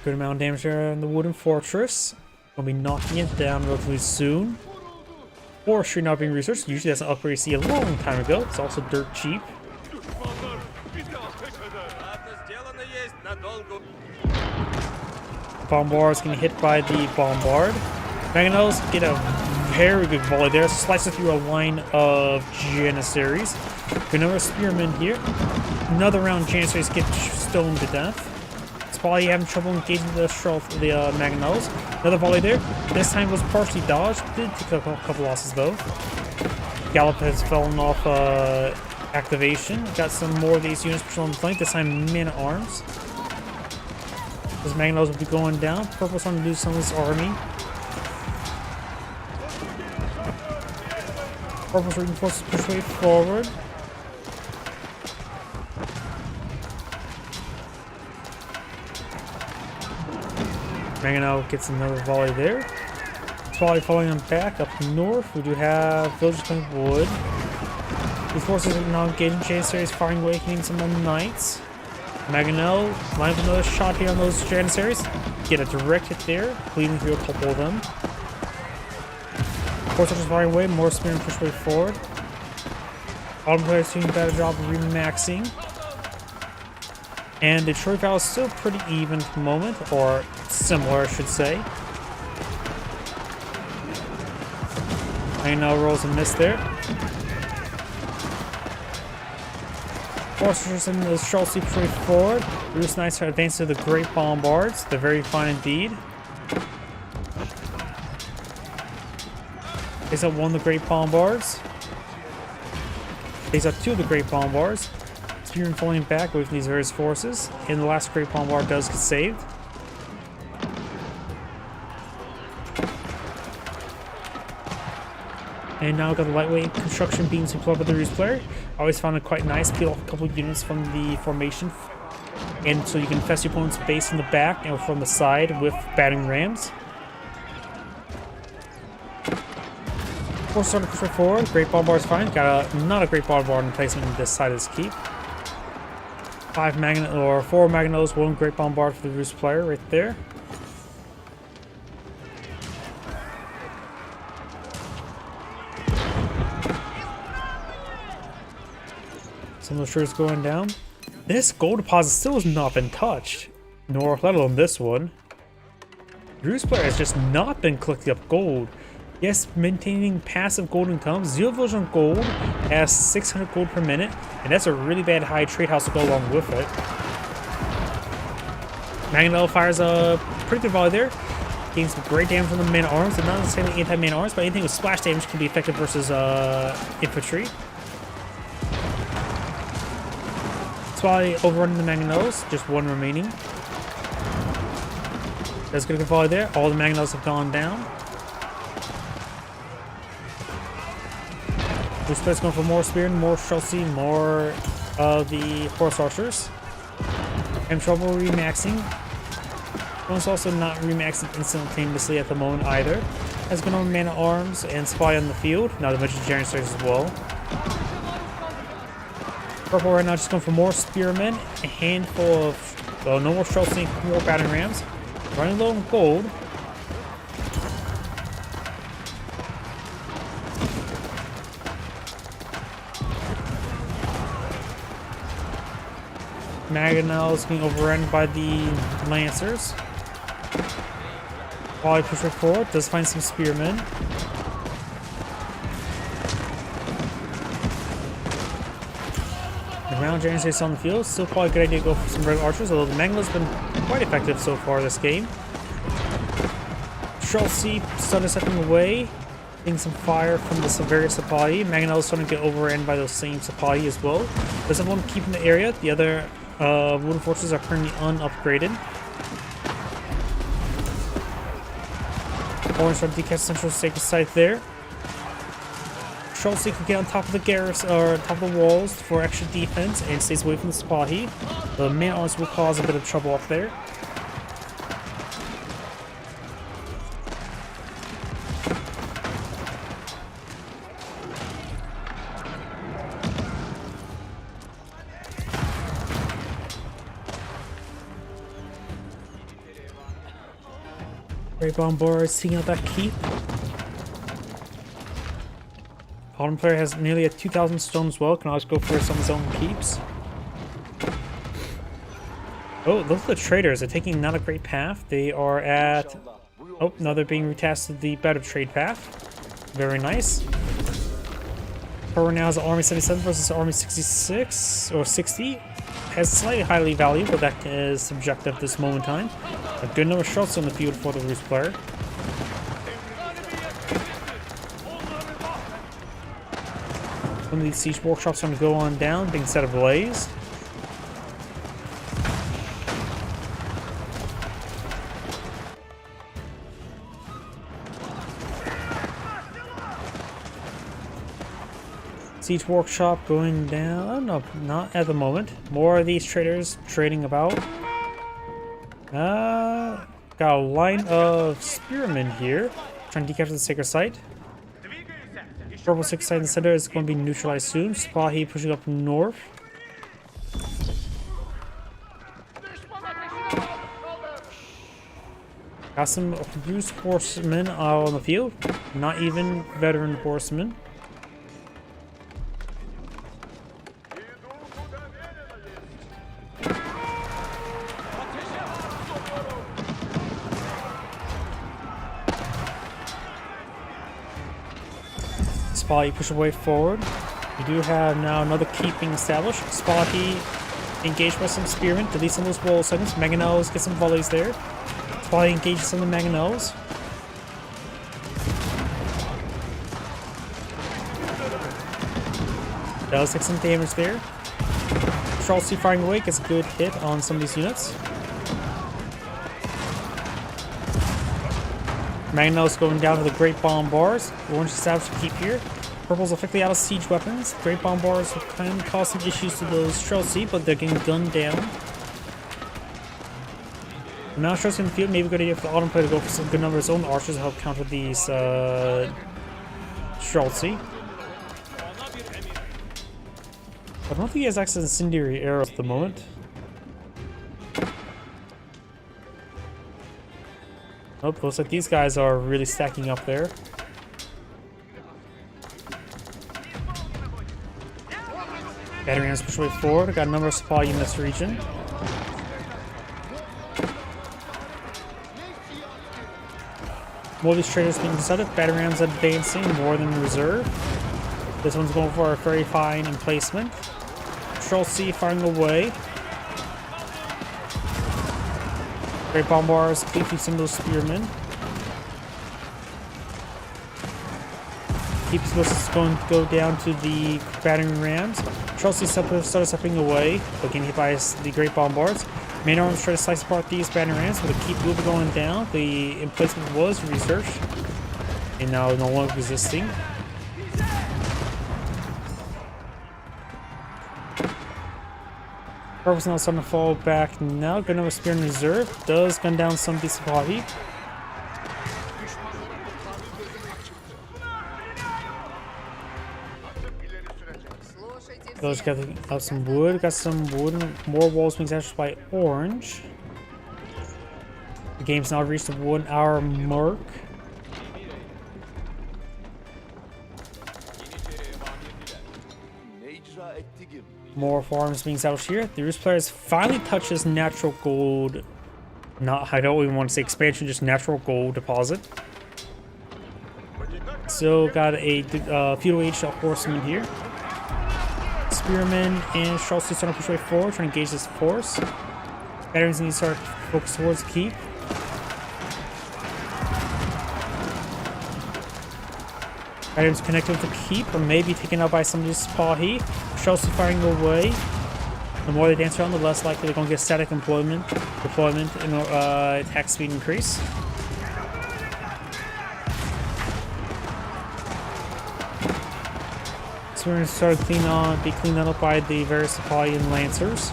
Good amount of damage there in the wooden fortress. We'll be knocking it down relatively soon. Forestry not being researched. Usually that's an upgrade you see a long time ago. It's also dirt cheap. Bombard is getting hit by the bombard. Mangonels get a very good volley there. Slices through a line of Janissaries. Good number of spearmen here. Another round Janissaries get stoned to death. Spally having trouble engaging the Mangonels. Another volley there. This time was partially dodged. Did take a couple losses though. Gallop has fallen off activation. Got some more of these units patrolling the flank. This time men at arms. Those Mangonels will be going down. Purple's trying to lose some of this army. Purple's reinforced to push way forward. Mangonel gets another volley there. Volley falling on back up north. We do have villagers coming wood. These forces are now engaging Janissaries, firing away, hitting some of the knights. Mangonel lines another shot here on those Janissaries. Get a direct hit there, bleeding through a couple of them. Forces are firing away, more spearmen push way forward. Bottom players doing a better job of remaxing. And the Detroit Val is still pretty even at the moment, or similar, I should say. Mangonel rolls a miss there. Forces in the Schultzy push way forward. Roost Knights are advancing to the Great Bombards. They're very fine indeed. Takes out one of the Great Bombards. Takes out two of the Great Bombards. Spearmen falling back with these various forces. And the last Great Bombard does get saved. And now we've got the lightweight construction beams employed by the Roost player. I always found it quite nice. Peel off a couple of units from the formation. And so you can infest your opponent's base from the back and from the side with battering rams. Force starting to push forward. Great Bombard's fine. Got not a Great Bombard in placement on this side of this keep. 4 Mangonels, 1 Great Bombard for the Roost player right there. Some of the shirts going down. This gold deposit still has not been touched, nor let alone this one. Roost player has just not been collecting up gold. Yes, maintaining passive gold income. 0 village on gold has 600 gold per minute, and that's a really bad high trade house to go along with it. Mangonel fires a pretty good volley there. Getting some great damage from the man arms, and not necessarily anti-man arms, but anything with splash damage can be effective versus infantry. Spally overrunning the Mangonels, just 1 remaining. That's good volley there. All the Mangonels have gone down. Roost player's going for more spearmen, more Schultzy, more of the horse archers. Having trouble remaxing. One's also not remaxing instantaneously at the moment either. Has been on mana arms and spy on the field. Now the bunch of Janissaries as well. Purple right now just going for more spearmen, a handful of, well, no more Schultzy, more battering rams. Running low on gold. Mangonels being overrun by the Lancers. While I push it forward, does find some spearmen. The round James is on the field. Still probably a good idea to go for some regular archers, although the Mangonel's been quite effective so far this game. Chelsea started stepping away, getting some fire from the various supply. Mangonel is starting to get overrun by those same supply as well. There's everyone keeping the area. The other wooden forces are currently unupgraded. Orange trying to decast central sacred site there. Chelsea could get on top of the garrison or top of the walls for extra defense and stays away from the Spahi. The man arms will cause a bit of trouble up there. Great Bombard seeking out that keep. Bottom player has nearly a 2,000 stone as well. Can always go for some of his own keeps. Oh, those are the traders. They're taking not a great path. They are at... Oh, now they're being retasked to the better trade path. Very nice. Power now is Army 77 versus Army 66 or 60. Has slightly highly value, but that is subjective at this moment in time. A good number of shots on the field for the Rus player. Some of these siege workshops are going to go on down, being set ablaze. Siege workshop going down. No, not at the moment. More of these traders trading about. Got a line of spearmen here trying to decapture the sacred site. Purple 6 site in the center is going to be neutralized soon. Spahi pushing up north. Got some Rus horsemen on the field. Not even veteran horsemen. Spahi push away forward. We do have now another keep being established. Spahi engaged by some spearmen, delete some of those wall seconds. Mangonels get some volleys there. Spahi engages some of the Mangonels. Does take some damage there. Chelsea firing away gets a good hit on some of these units. Mangonels going down to the Great Bombards. Orange established to keep here. Purple's effectively out of siege weapons. Great Bombards will kind of cause some issues to those Chelsea, but they're getting gunned down. Now Chelsea in the field, maybe a good idea for the Autumn player to go for some good number of his own archers to help counter these Chelsea. I don't think he has access to incendiary arrows at the moment. Oh, looks like these guys are really stacking up there. Battery rams push way forward. Got a number of supply in this region. More of these traders being decided. Battery rams advancing more than reserve. This one's going for a very fine emplacement. Chelsea firing away. Great Bombards keeping some of those spearmen. Keeps forces going to go down to the battering rams. Chelsea started stepping away, but getting hit by the Great Bombards. Main arms try to slice apart these battering rams, but the keep will be going down. The emplacement was researched, and now no longer resisting. Purple's now starting to fall back now. Good number of spear in reserve. Does gun down some of these supply. Those got some wood. Got some wood. More walls being established by Orange. The game's now reached the 1 hour mark. More farms being established here. The Roost player has finally touched his natural gold. I don't even want to say expansion, just natural gold deposit. So got a feudal age horseman here. Spearmen and Charles starting to push way forward, trying to engage this force. Veterans need to start focus towards the keep. Veterans connected with the keep, or maybe taken out by some of this Pahi. Charles firing away. The more they dance around, the less likely they're going to get static deployment and attack speed increase. So we're going to start be cleaned up by the various Pahi Lancers.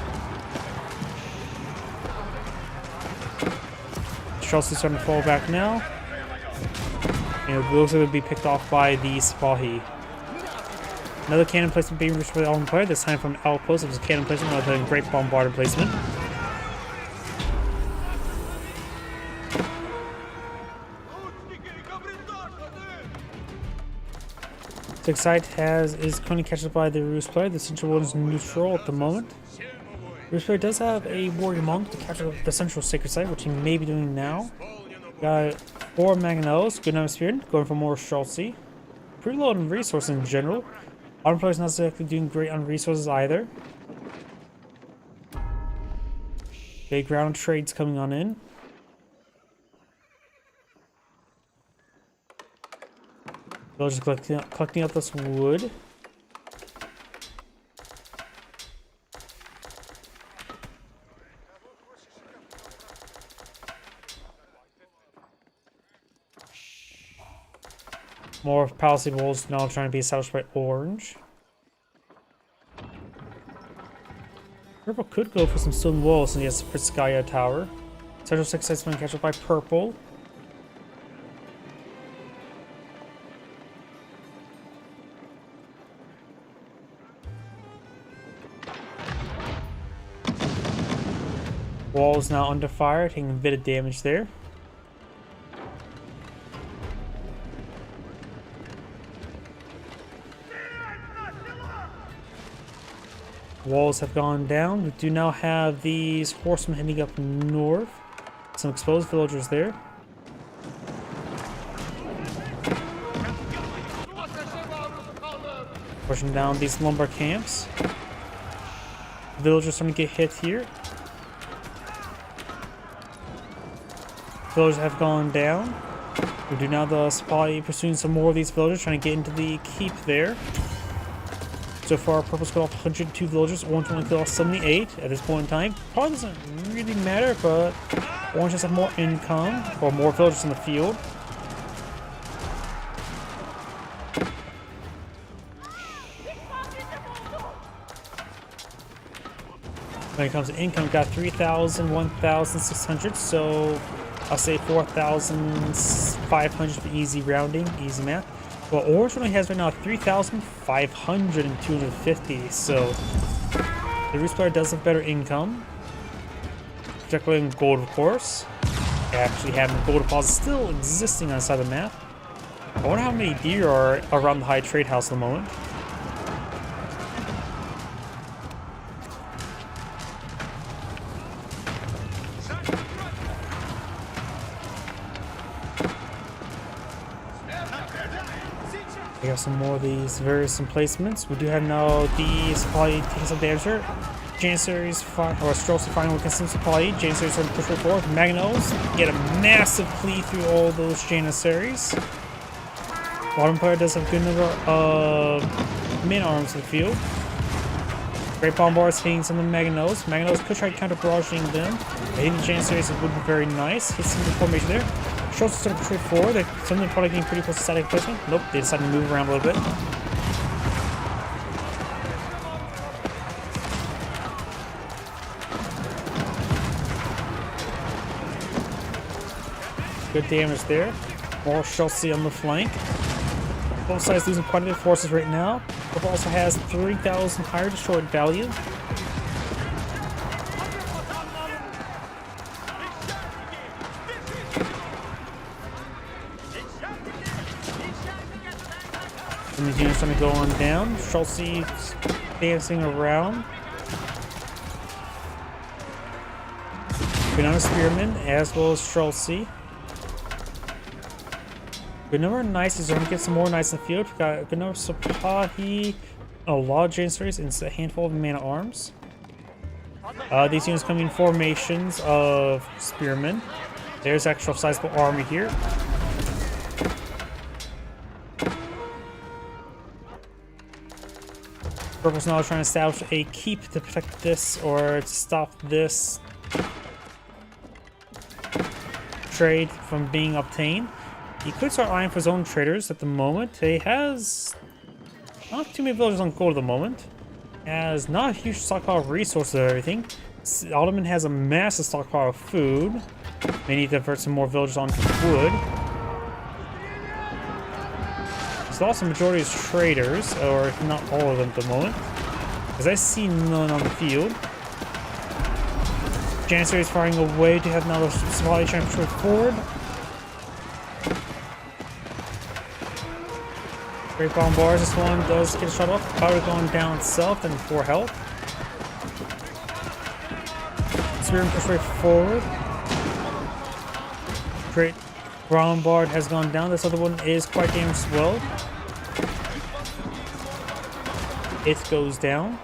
Charles is starting to fall back now. And those are going to be picked off by the Sipahi. Another cannon placement being reached by the Alden player, this time from outpost. It was a cannon placement rather than great bombarder placement. Six side is currently catched up by the Roost player. The central one is neutral at the moment. Roost player does have a warrior monk to capture the central sacred site, which he may be doing now. Got 4 Mangonels, good number spirit, going for more Schultzy. Pretty low on resources in general. Autumn player's not exactly doing great on resources either. Big ground trades coming on in. Villagers collecting up this wood. More palisade walls now trying to be established by orange. Purple could go for some stone walls since he has the Priskaya Tower. Central 6 sites being catch up by purple. Wall is now under fire, taking a bit of damage there. Walls have gone down. We do now have these horsemen heading up north. Some exposed villagers there. Pushing down these lumber camps. Villagers starting to get hit here. Villagers have gone down. We do now the spy pursuing some more of these villagers, trying to get into the keep there. So far, purple's killed off 102 villagers. Orange only killed off 78 at this point in time. Probably doesn't really matter, but orange has more income or more villagers in the field. When it comes to income, got 3,000, 1,600, so I'll say 4,500 for easy rounding, easy math. Well, orange only has right now 3,500 and 250, so the Roost player does have better income, particularly in gold, of course. Actually having gold deposits still existing on the side of the map. I wonder how many deer are around the high trade house at the moment. We have some more of these various emplacements. We do have now these probably taking some damage here. Janissaries or Strokes final against some supply. Janissaries are push forward. Magnos get a massive plea through all those Janissaries. Bottom player does have a good number of main arms in the field. Great Bombards hitting some of the Magnos. Magnos could try counter barraging them. Hitting the Janissaries would be very nice. Hit some of the formation there. Schultz is starting to push forward. Some of them probably getting pretty close to static placement. Nope, they decided to move around a little bit. Good damage there. More Schultz on the flank. Both sides losing quite a bit of forces right now. Purple also has 3,000 higher destroyed value. And the units starting to go on down. Schultz dancing around. Good number of spearmen as well as Chelsea. Good number of knights. He's going to get some more knights in the field. We got a good number of Sapahi, a lot of Janissaries, and a handful of man at arms. These units come in formations of spearmen. There's actual sizable army here. Purple's now trying to establish a keep to protect this or to stop this trade from being obtained. He could start eyeing for his own traders at the moment. He has not too many villagers on gold at the moment. Has not a huge stockpile of resources or everything. Ottoman has a massive stockpile of food. May need to divert some more villagers onto wood. He's lost the majority of his traders, or if not all of them at the moment. Because I see none on the field. Janissary is firing away to have now the supply trying to push forward. Great bombars, this one does get a shot off. Power going down south and 4 health. Spearman push right forward. Great bombard has gone down. This other one is quite damaged as well. It goes down.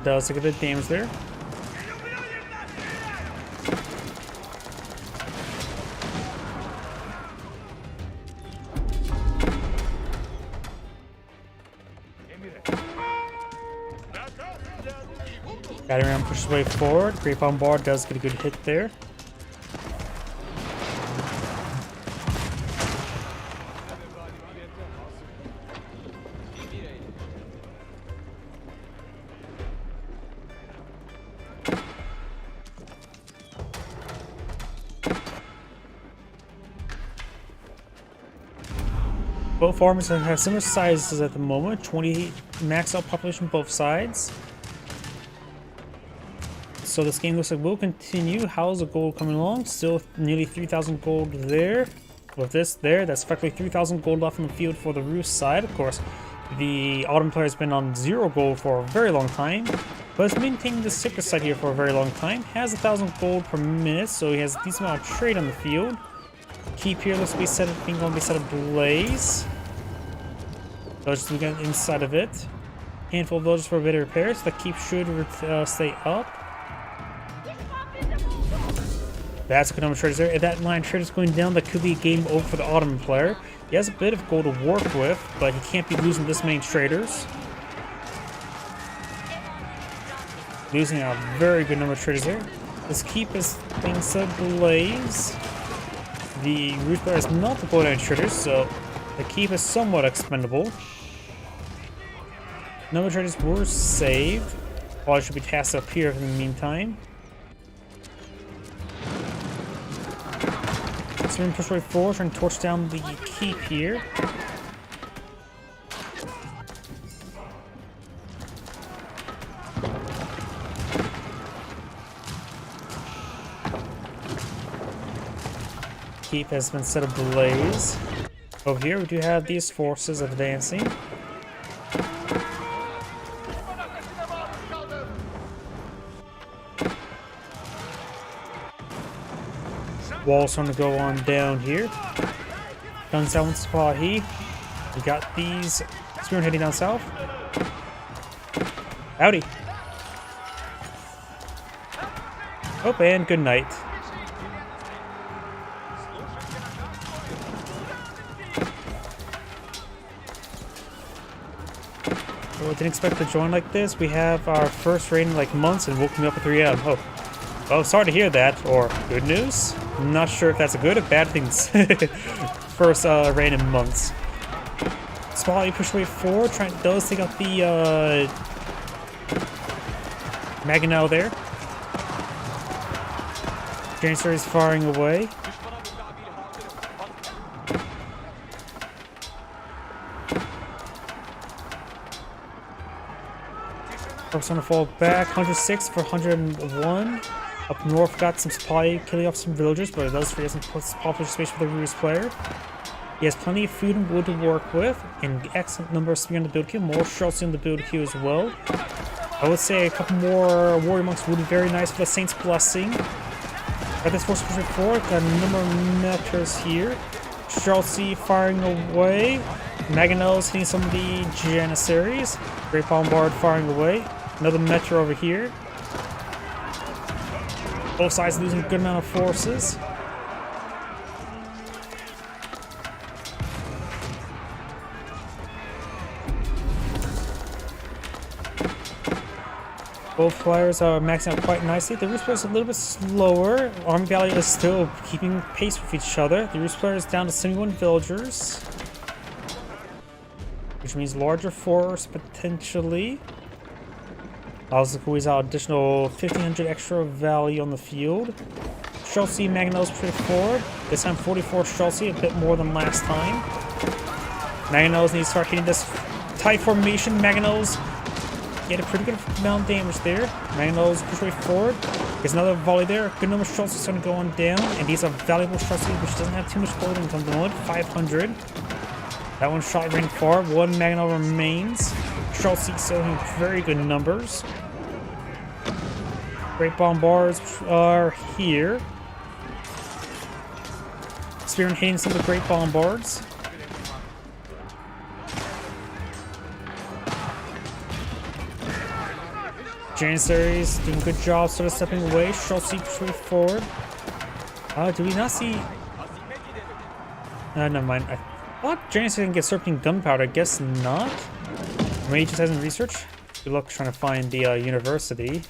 Does take a bit of damage there. Battering ram pushes way forward. Great bombard does get a good hit there. Both armies have similar sizes at the moment. 20 max out population both sides. So this game looks like we'll continue. How's the gold coming along? Still nearly 3,000 gold there. With this there, that's effectively 3,000 gold left on the field for the Rus side. Of course, the Ottoman player has been on 0 gold for a very long time, but has maintained the Cyprus side here for a very long time. Has 1,000 gold per minute, so he has a decent amount of trade on the field. Keep here looks to be going to be set ablaze. Villagers will get inside of it. Handful of villagers for a bit of repairs. The keep should stay up. That's a good number of traders there. If that line of traders going down, that could be a game over for the Ottoman player. He has a bit of gold to work with, but he can't be losing this many traders. Losing a very good number of traders there. This keep is being set ablaze. The Rus player has multiple traders, so the keep is somewhat expendable. Number of traders were saved. Probably should be tasked up here in the meantime. So we're going to push right forward, trying to torch down the keep here. Keep has been set ablaze. Over here we do have these forces advancing. Wall's starting to go on down here. Guns down with Spahi. We got these spearmen heading down south. Howdy. Oh, and good night. I didn't expect to join like this. We have our first raid in like months and woke me up at 3 a.m. Oh, well, sorry to hear that. Or good news? I'm not sure if that's a good or bad thing. First raid in months. Spotlight push way forward. Does take out the Maganel there. Janissary is firing away. Trucks gonna fall back. 106 for 101. Up north, got some supply, killing off some villagers, but it does free up some popular space for the Ruse player. He has plenty of food and wood to work with, and excellent number of spear on the build queue. More Streltsy on the build queue as well. I would say a couple more Warrior Monks would be very nice for the Saint's Blessing. Got this force pushing forward, got a number of meters here. Streltsy firing away. Mangonels hitting some of the Janissaries. Great Bombard firing away. Another Metro over here. Both sides losing a good amount of forces. Both players are maxing out quite nicely. The Ruse player is a little bit slower. Army Valley is still keeping pace with each other. The Ruse player is down to 71 villagers, which means larger force potentially. Also squeeze out additional 1,500 extra value on the field. Streltsy Mangonels pretty forward. This time 44 Streltsy, a bit more than last time. Mangonels need to start hitting this tight formation. Mangonels get a pretty good amount of damage there. Mangonels push way forward. There's another volley there. Good number of Streltsy is going to go on down. And these are valuable Streltsy, which doesn't have too much gold income. The moment 500. That one shot ran far. One Mangonel remains. Streltsy still in very good numbers. Great Bombards are here. Spearman hitting some of the Great Bombards. Janissaries doing a good job sort of stepping away. Streltsy pushing forward. Do we not see... never mind. I thought Janissary can get Serpentine Gunpowder. I guess not. Maybe he just hasn't researched. Good luck trying to find the university.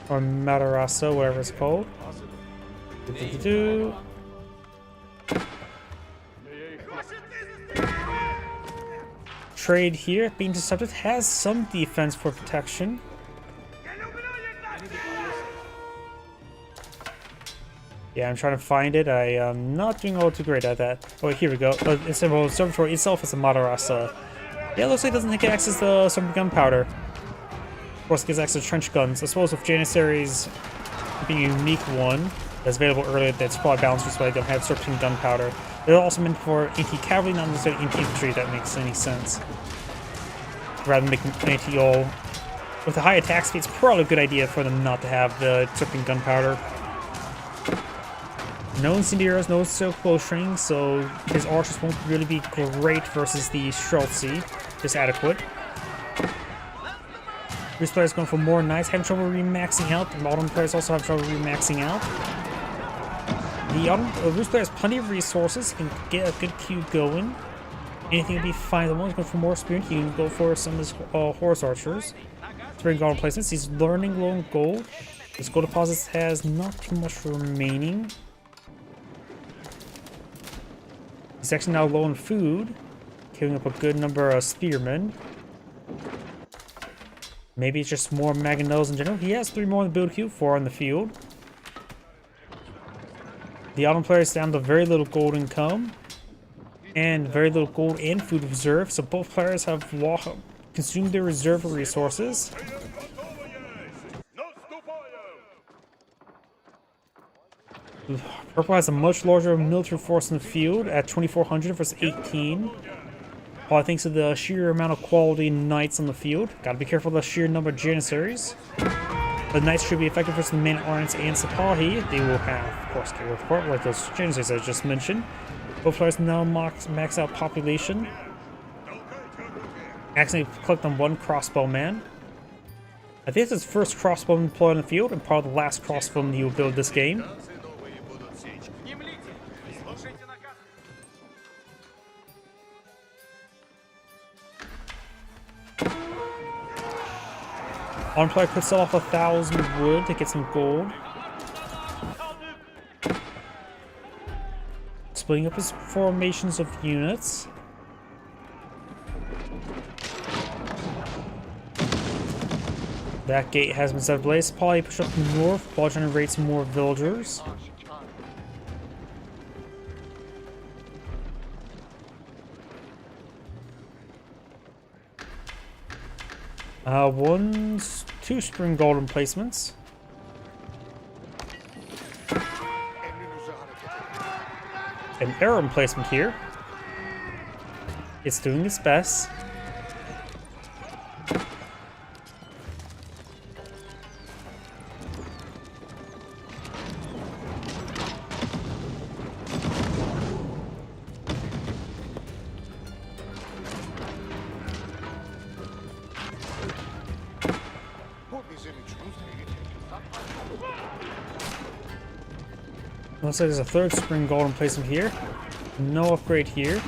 Or Madarasa, whatever it's called. Trade here, being intercepted, has some defense for protection. Yeah, I'm trying to find it. I am not doing all too great at that. Oh, here we go. It's a observatory itself is a Madarasa. Yeah, it looks like it doesn't get access to some gunpowder. Of course, it gets access to trench guns. I suppose with Janissaries being a unique one that's available earlier, that's probably balanced this way. They don't have Serpentine Gunpowder. They're also meant for anti-cavalry, not necessarily anti-infantry, if that makes any sense. Rather than making anti-all. With a high attack speed, it's probably a good idea for them not to have the Serpentine Gunpowder. No incendiaries, no silk bowstring, so his archers won't really be great versus the Streltsy. Just adequate. Ruse players going for more knights, having trouble remaxing out. The modern players also have trouble remaxing out. The Ruse player has plenty of resources, can get a good queue going. Anything will be fine. The one's going for more spear, he can go for some of his horse archers. Spring gold replacements. He's learning low on gold. His gold deposits has not too much remaining. He's actually now low on food, killing up a good number of spearmen. Maybe it's just more Mangonels in general. He has 3 more in the build queue, 4 on the field. The Autumn player is down to very little gold income and very little gold and food reserve, so both players have consumed their reserve resources. Purple has a much larger military force in the field at 2,400 versus 18. Probably thanks to the sheer amount of quality knights on the field. Gotta be careful of the sheer number of Janissaries. The knights should be effective versus the main Arns and Sipahi. They will have, of course, get report like those Janissaries I just mentioned. Both players now max out population. Accidentally clicked on one crossbowman. I think it's his first crossbowman deployed on the field and probably the last crossbowman he will build this game. One player could sell off 1,000 wood to get some gold. Splitting up his formations of units. That gate has been set ablaze. Probably push up north while trying to raid some more villagers. Two spring golden placements. An arrow emplacement here. It's doing its best. Looks like there's a third spring golden placement here. No upgrade here.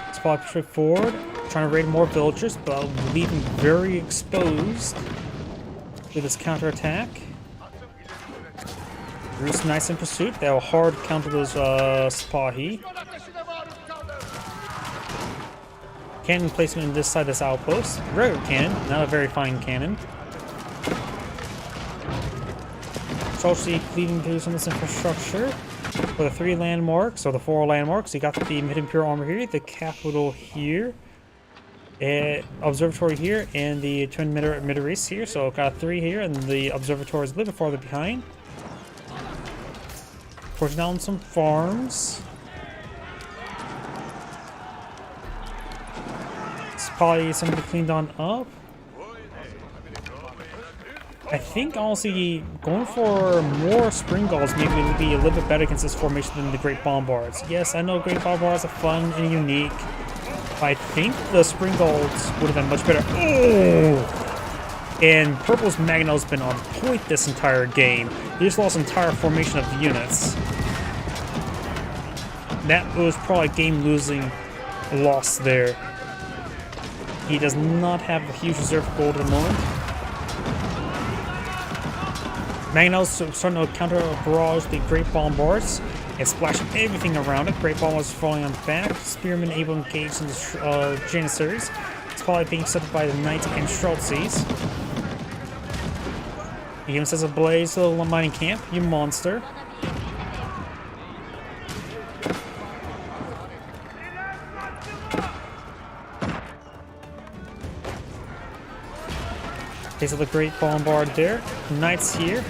It's probably straightforward. Trying to raid more villagers, but leaving very exposed with this counterattack. Roost nice in pursuit. They will hard counter those Spahi. Cannon placement in this side of this outpost. Regular cannon, not a very fine cannon. Actually leading through some of this infrastructure for the 3 landmarks, or the 4 landmarks. You got the mid-imperial armor here, the capital here, observatory here, and the twin mid-race here. So got 3 here, and the observatory is a little bit farther behind. Pushing down some farms. It's probably something cleaned on up. I think honestly going for more spring galls maybe would be a little bit better against this formation than the Great Bombards. Yes, I know Great Bombards are fun and unique, but I think the spring galls would have been much better. Oh! And Purple's Magno's been on point this entire game. He just lost an entire formation of units. That was probably a game-losing loss there. He does not have a huge reserve of gold at the moment. Magnus starting to counter barrage the Great Bombards and splashing everything around it. Great Bombards falling on the back. Spearmen able to engage in the Janissaries. It's probably being set up by the Knights and Streltsies. He even says a blaze to the mining camp, you monster. Takes out the Great Bombard there. Knights here.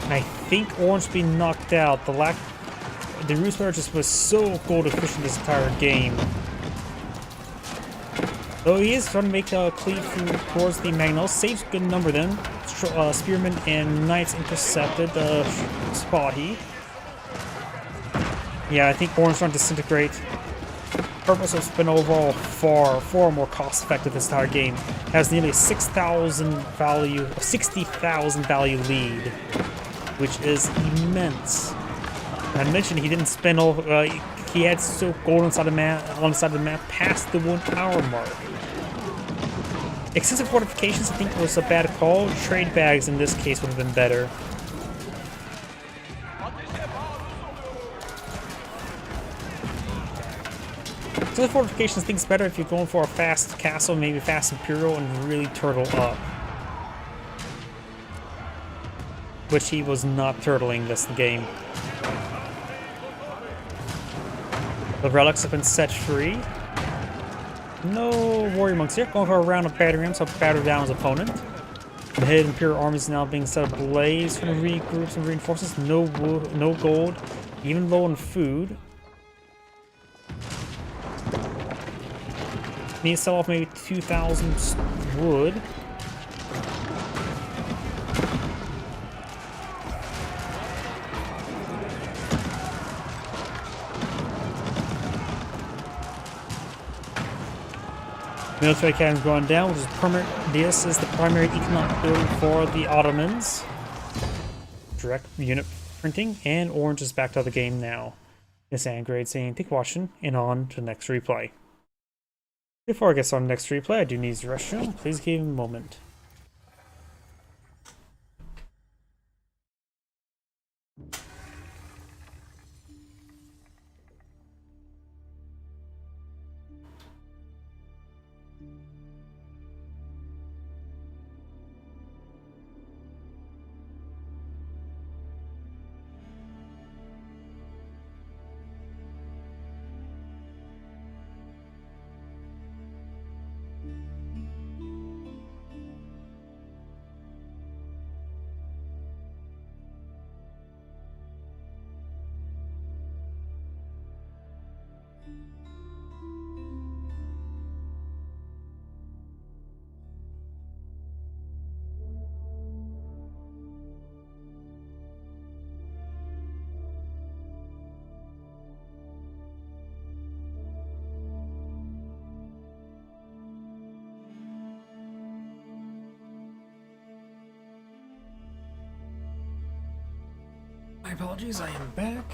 I think Orange being knocked out. The Roost Bearer just was so gold efficient this entire game. Though he is trying to make a cleave towards the Magnos. Saves a good number then. Spearmen and Knights intercepted the Spahi. Yeah, I think Orange trying to disintegrate. Purpose has been overall far more cost effective this entire game. Has nearly a 60,000 value lead, which is immense. And I mentioned he didn't spend all. He had so gold on the side of the map past the 1 hour mark. Extensive fortifications, I think, was a bad call. Trade bags in this case would have been better. So the fortifications, I think it's better if you're going for a fast castle, maybe fast imperial, and really turtle up. Which he was not turtling this game. The relics have been set free. No warrior monks here. Going for a round of battering rams, so batter down his opponent. The head imperial army is now being set ablaze from regroups and reinforcements. No wood, no gold, even low on food. Need to sell off maybe 2,000 wood. Military cannons going down, which is permanent. This is the primary economic building for the Ottomans. Direct unit printing, and Orange is back to the game now. This is Grade saying, thank you for watching, and on to the next replay. Before I get started on the next replay, I do need the restroom. Please give me a moment. My apologies, I am back.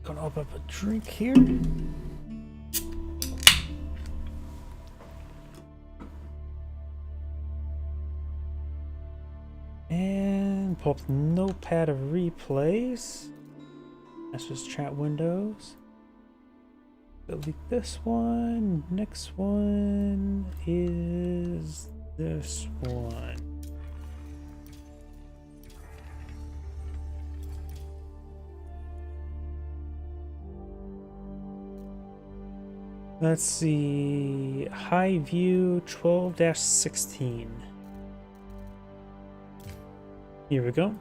Gonna open up a drink here. And pull up the notepad of replays. That's just chat windows. Delete this one. Next one is this one. Let's see. High view 12-16. Here we go.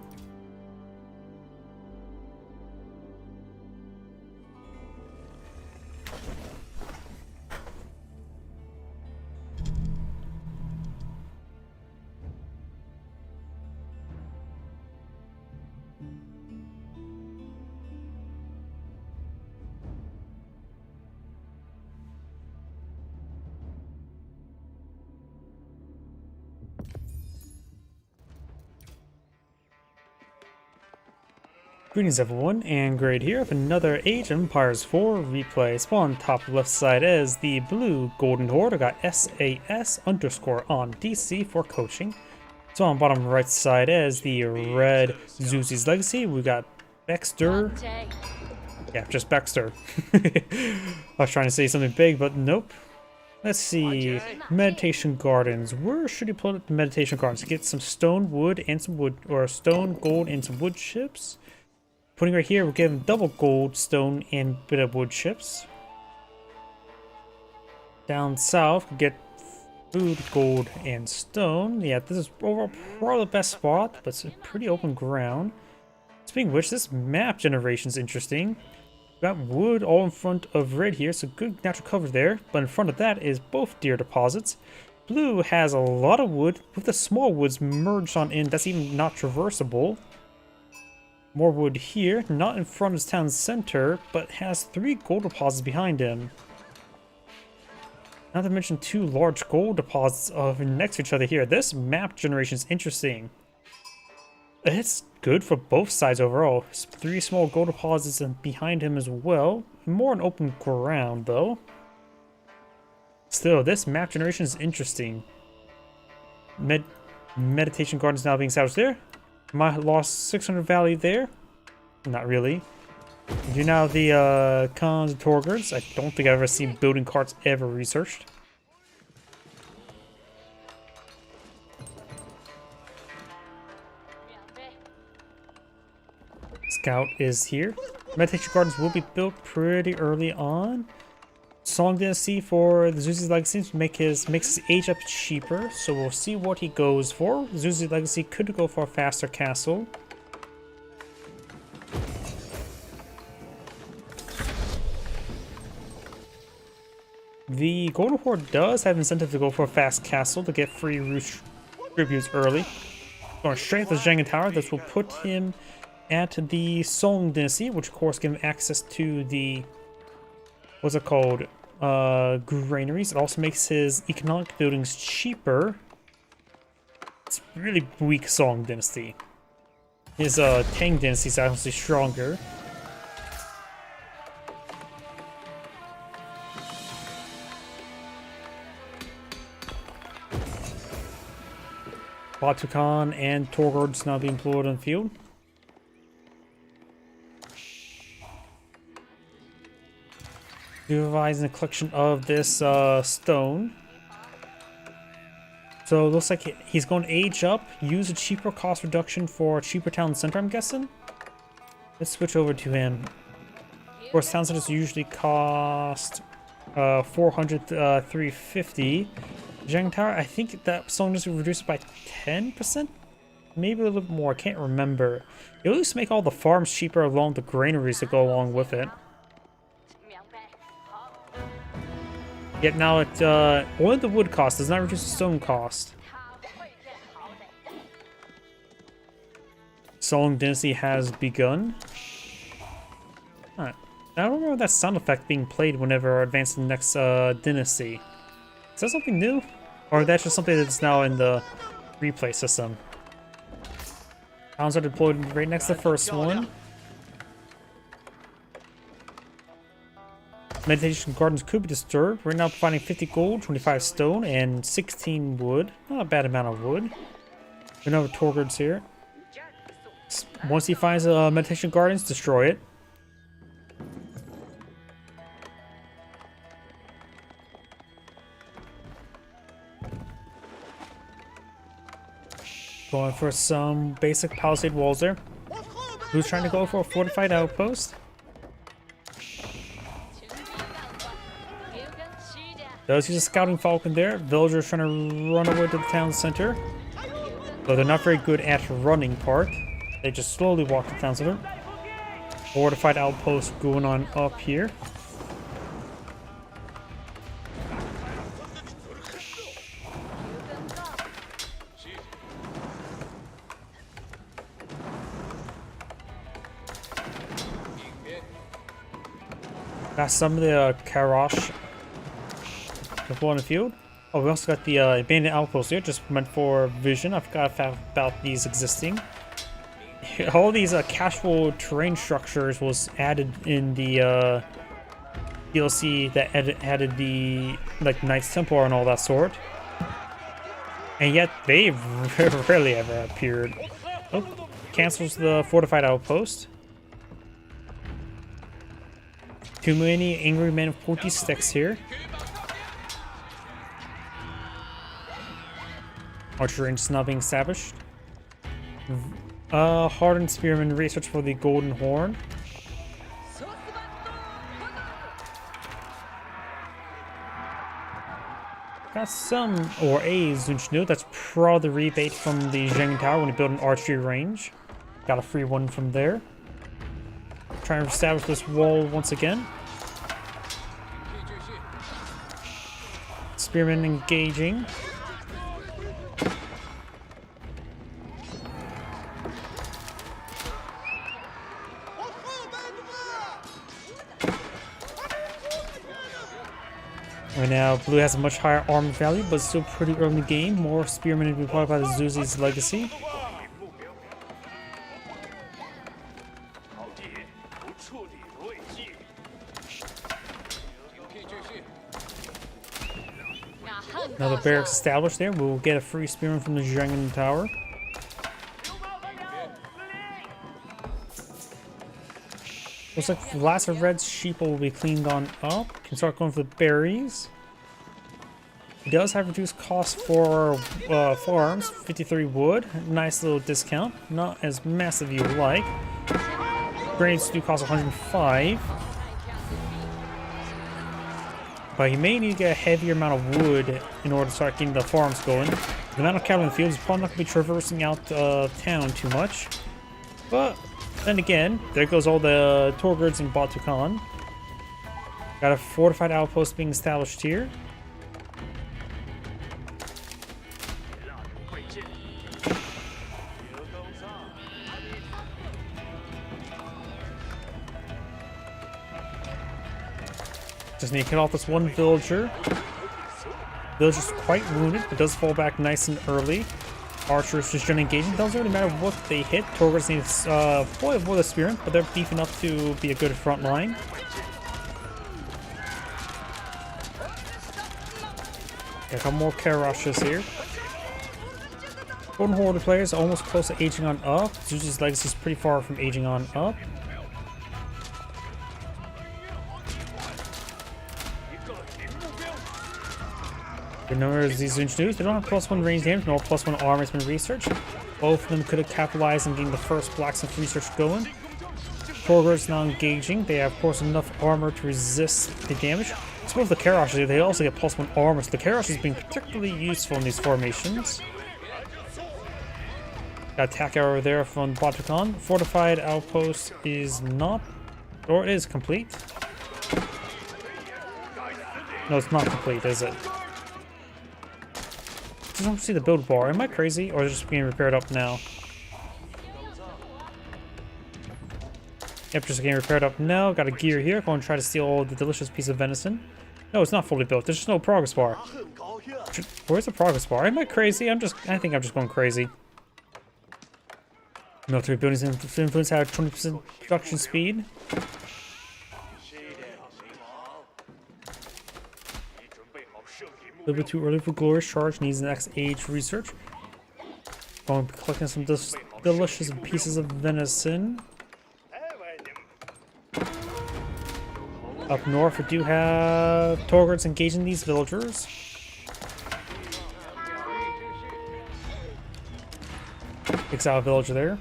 Greetings everyone, and Grade here with another Age of Empires 4 replay. Spawn top left side is the blue Golden Horde. I got SAS underscore on DC for coaching. So on bottom right side is the red Zuzi's Legacy. We got Baxter. Yeah, just Baxter. I was trying to say something big, but nope. Let's see. Meditation Gardens. Where should you put the Meditation Gardens? Get some stone, wood, and some wood, or stone, gold, and some wood chips. Putting right here, we're getting double gold, stone, and bit of wood chips. Down south, we get food, gold, and stone. Yeah, this is overall probably the best spot, but it's pretty open ground. Speaking of which, this map generation is interesting. We got wood all in front of red here, so good natural cover there. But in front of that is both deer deposits. Blue has a lot of wood with the small woods merged on in. That's even not traversable. More wood here, not in front of his town center, but has 3 gold deposits behind him. Not to mention 2 large gold deposits next to each other here. This map generation is interesting. It's good for both sides overall. 3 small gold deposits behind him as well. More on open ground though. Still, this map generation is interesting. Meditation Gardens now being established there. Might have lost 600 value there. Not really. Do now the cons and Torgards. I don't think I've ever seen building carts ever researched. Scout is here. Meditation Gardens will be built pretty early on. Song Dynasty for the Zuzi's Legacy makes his age up cheaper, so we'll see what he goes for. Zuzi's Legacy could go for a faster castle. The Golden Horde does have incentive to go for a fast castle to get free roost tributes early. Going straight to the Zhang Tower, this will put him at the Song Dynasty, which of course gives him access to the what's it called? Granaries. It also makes his economic buildings cheaper. It's really weak Song Dynasty. His Tang Dynasty is actually stronger. Batukan and Torgards now being deployed on the field. Devising a collection of this stone. So it looks like he's going to age up, use a cheaper cost reduction for a cheaper town center, I'm guessing. Let's switch over to him. Of course, town centers usually cost 400, 350. Zhang Tower, I think that stone is reduced by 10%? Maybe a little bit more, I can't remember. It will just make all the farms cheaper along the granaries that go along with it. Yet now it only the wood cost does not reduce the stone cost. Song Dynasty has begun. Huh. I don't remember that sound effect being played whenever advancing the next dynasty. Is that something new? Or that's just something that's now in the replay system? Towns are deployed right next to the first one. Meditation gardens could be disturbed. We're now providing 50 gold, 25 stone, and 16 wood. Not a bad amount of wood. We know Torgard's here. Once he finds a meditation gardens, destroy it. Going for some basic palisade walls there. Who's trying to go for a fortified outpost? Does use a scouting falcon there. Villagers trying to run away to the town center. Though they're not very good at running part. They just slowly walk to the town center. Fortified outpost going on up here. Got some of the Karash deployed in the field. Oh, we also got the abandoned outpost here, just meant for vision. I forgot about these existing. All these casual terrain structures was added in the DLC that added the like Knights Templar and all that sort. And yet they rarely ever appeared. Oh, cancels the fortified outpost. Too many angry men with pointy sticks here. Archer range is not being established. Hardened spearman research for the golden horn. Got some or a Zunchnu. That's probably the rebate from the Zheng Tower when you build an archery range. Got a free one from there. Trying to establish this wall once again. Spearman engaging. Right now, blue has a much higher armor value, but still pretty early in the game. More spearmen to be part by the Zuzi's legacy. Another barracks established there. We'll get a free spearman from the Zhengen Tower. Looks like the last of Red's sheep will be cleaned on up. Can start going for the berries. He does have reduced cost for farms, 53 wood. Nice little discount. Not as massive as you would like. Grains do cost 105. But he may need to get a heavier amount of wood in order to start getting the farms going. The amount of cattle in the field is probably not going to be traversing out town too much. But then again, there goes all the Torgards in Batukan. Got a fortified outpost being established here. Just need to cut off this one villager. Villager's quite wounded, but does fall back nice and early. Archers just trying to engage. It doesn't really matter what they hit. Torgards need to probably avoid the spearmen, but they're beefing up to be a good front line. Got a couple more Karashes here. Golden Horde players are almost close to aging on up. Zuzi's legacy is pretty far from aging on up. The number of these Zunchus, they don't have +1 range damage nor +1 armor has been researched. Both of them could have capitalized on getting the first blacksmith research going. Torgards not engaging. They have, of course, enough armor to resist the damage. Some of the Karashes, they also get +1 armor, so the Karash is being particularly useful in these formations. Got attack arrow there from Batukan. Fortified outpost is not, or it is complete. No, it's not complete, is it? I just don't see the build bar. Am I crazy, or is it just being repaired up now? Yep, just getting repaired up now. Got a gear here. Going to try to steal the delicious piece of venison. No, it's not fully built. There's just no progress bar. Where's the progress bar? Am I crazy? I think I'm just going crazy. Military buildings influence have 20% production speed. A little bit too early for glorious charge, needs the next age research. Going to be collecting some delicious pieces of venison. Up north, we do have Torgards engaging these villagers. Exile villager there.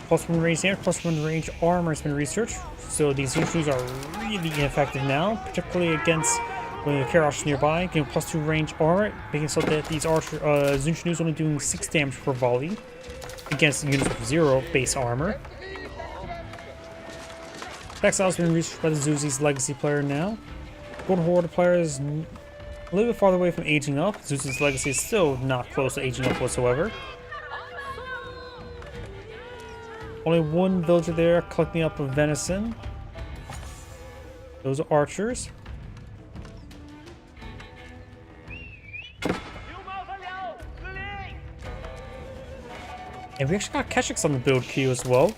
+1 range damage, +1 range armor has been researched. So these Zunchus are really ineffective now, particularly against when the Karash is nearby, getting +2 range armor, making so that these Zunchus only doing 6 damage per volley against units with 0 base armor. Exile has been reached by the Zuzi's legacy player now. Golden Horde player is a little bit farther away from aging up. Zuzi's legacy is still not close to aging up whatsoever. Only one villager there collecting up a venison. Those are archers. And we actually got Keshiks on the build queue as well.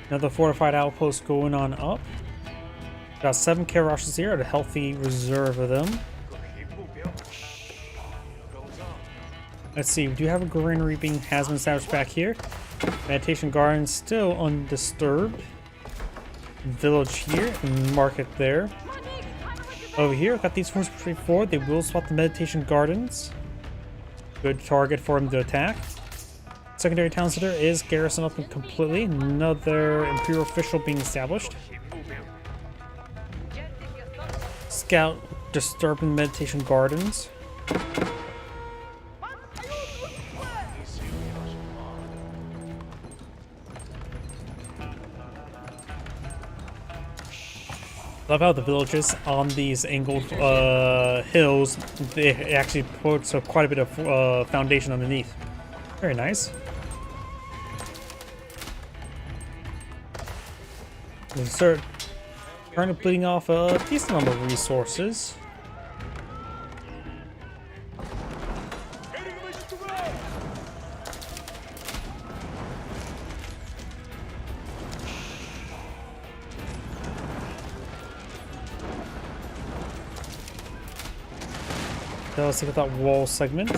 Another fortified outpost going on up. Got 7 Karashes here, a healthy reserve of them. Let's see, we do have a granary being has been established back here. Meditation garden still undisturbed. Village here and market there. Over here, got these forms before. They will swap the meditation gardens. Good target for him to attack. Secondary town center is garrison up completely. Another imperial official being established. Scout disturbing meditation gardens. Love how the villages on these angled hills, they actually put quite a bit of foundation underneath. Very nice. We start currently bleeding off a decent number of resources. So let's look at that wall segment.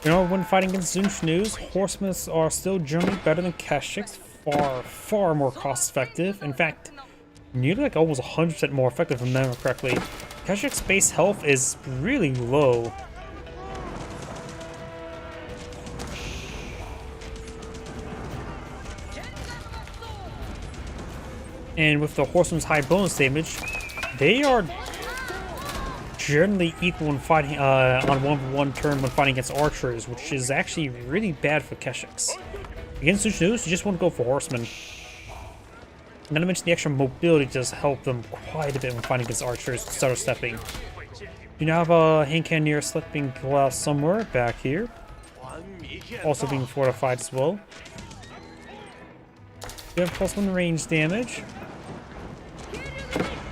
You know, when fighting against Zunchus, horsemen are still generally better than Keshiks. Far more cost effective. In fact, nearly like almost 100% more effective if I remember correctly. Keshik's base health is really low. And with the horseman's high bonus damage, they are generally equal when fighting on 1v1 turn when fighting against archers, which is actually really bad for Keshiks. Against Zunchus, you just want to go for horsemen. Not to mention the extra mobility does help them quite a bit when fighting against archers to start stepping. You now have a hand cannon near slipping glass somewhere back here. Also being fortified as well. You have +1 range damage.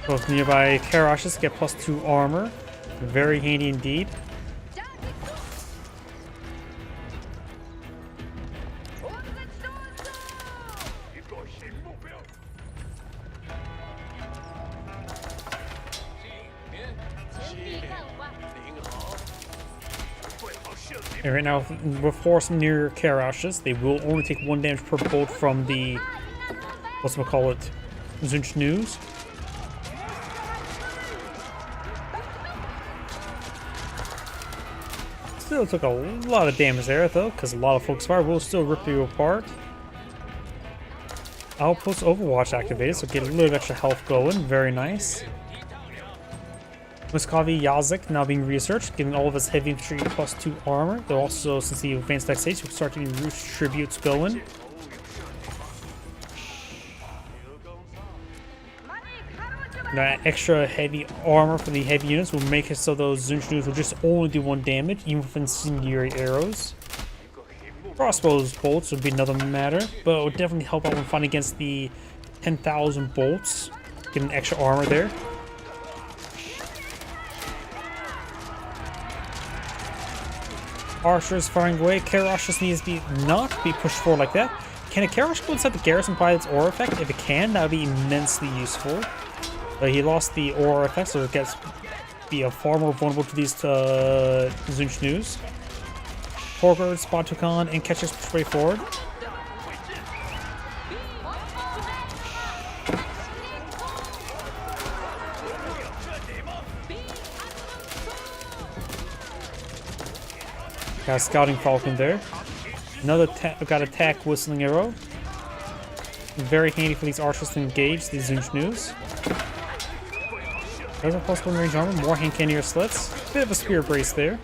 Both nearby Karashes get +2 armor. Very handy indeed. And right now, with horsemen near Karashes, they will only take 1 damage per bolt from the, Zunchus. Still took a lot of damage there, though, because a lot of focus fire will still rip you apart. Outpost Overwatch activated, so get a little extra health going. Very nice. Muscovi Yazik now being researched, giving all of his heavy infantry +2 armor. Though also, since he advanced that stage, we'll start getting Roost tributes going. That extra heavy armor for the heavy units will make it so those Zunchus will just only do 1 damage, even with incendiary arrows. Crossbows bolts would be another matter, but it would definitely help out when fighting against the 10,000 bolts. Getting extra armor there. Archers firing away. Karash just needs to not be pushed forward like that. Can a Karash go inside the garrison by its aura effect? If it can, that would be immensely useful. But he lost the aura effect, so it gets far more vulnerable to these Zunchus. Torgard, Spotukon, and Ketchers push way forward. Got a Scouting Falcon there. Another got attack Whistling Arrow. Very handy for these archers to engage these Zunchus. Does have +1 range armor, more hand cannoneer slits. Bit of a spear brace there.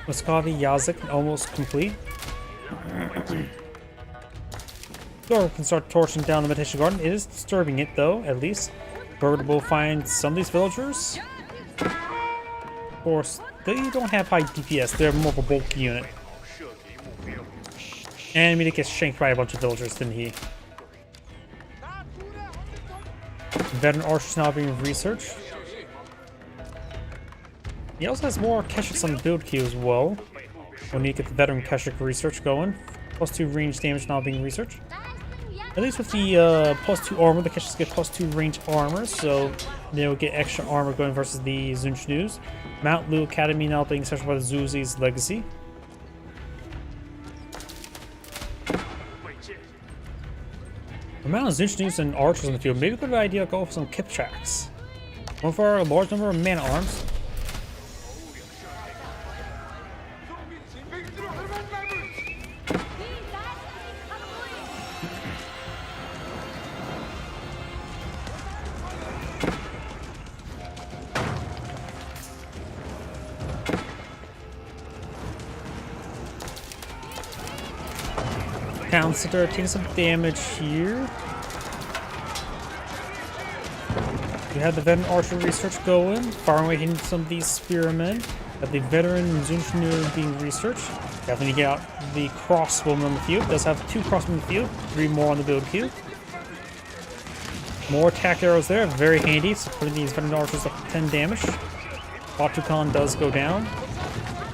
Muscovi Yazik almost complete. Thor can start torching down the Meditation Garden. It is disturbing it though, at least. Bird will find some of these villagers. Of course, they don't have high DPS, they're more of a bulky unit. And Minik gets shanked by a bunch of villagers, didn't he? Veteran archers now being researched. He also has more Keshiks on the build queue as well. We'll need to get the veteran Keshik research going. +2 range damage now being researched. At least with the +2 armor, the Keshiks get +2 range armor, so they'll get extra armor going versus the Zunchus. Mount Lu Academy now being searched by the Zuzi's Legacy. The amount of Zunchus and archers in the field, maybe a good idea to go for some Kipchaks. One for a large number of man-at-arms. Town center taking some damage here. We have the veteran archer research going, far away hitting some of these spearmen. Got the veteran Zunchnu being researched. Definitely get out the crossbowmen on the field. Does have 2 crossbowmen in the field, 3 more on the build queue. More attack arrows there, very handy. So putting these veteran archers up to 10 damage. Batukan does go down.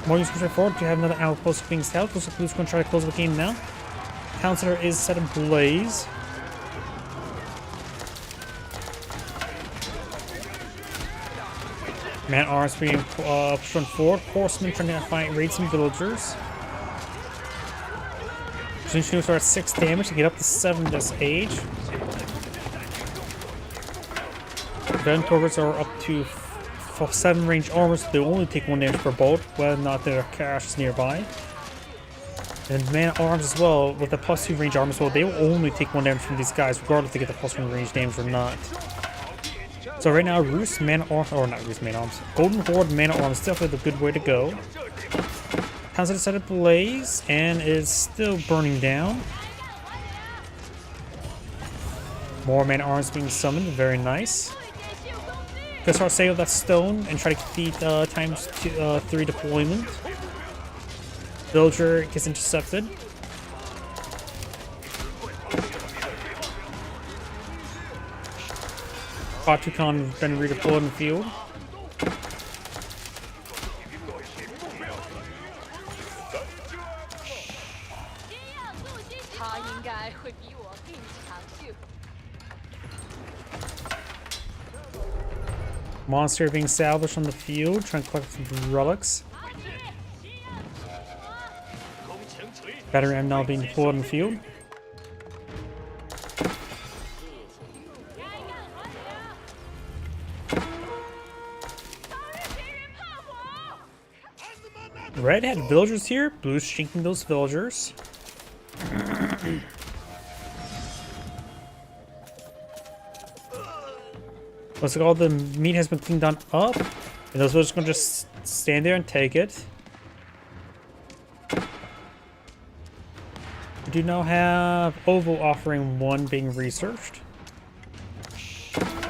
More units push forward. We have another outpost being scouted. Looks like Blue's going to try to close the game now. Town center is set ablaze. Man arms being pushed on forward. Horsemen trying to find raid some villagers. Zunchus are at 6 damage to get up to 7 this age. Veteran Torvards are up to 7 range armor, so they only take 1 damage per bolt, whether or not there are caches nearby. And man-at-arms as well, with the +2 range armor as well, they will only take 1 damage from these guys, regardless if they get the +1 range damage or not. So right now, Roost man-at-arms, or not Roost man-at-arms, Golden Horde man-at-arms is definitely the good way to go. Townsend is set ablaze, and is still burning down. More man-at-arms being summoned, very nice. Gonna start save that stone and try to defeat ×3 deployment. Villager gets intercepted. Batukan been redeployed in the field. Monster being salvaged on the field, trying to collect some relics. Battery ram now being deployed in the field. Red had villagers here. Blue's shinking those villagers. Looks like all the meat has been cleaned on up. And those villagers are going to just stand there and take it. We do now have Ovo offering 1 being researched.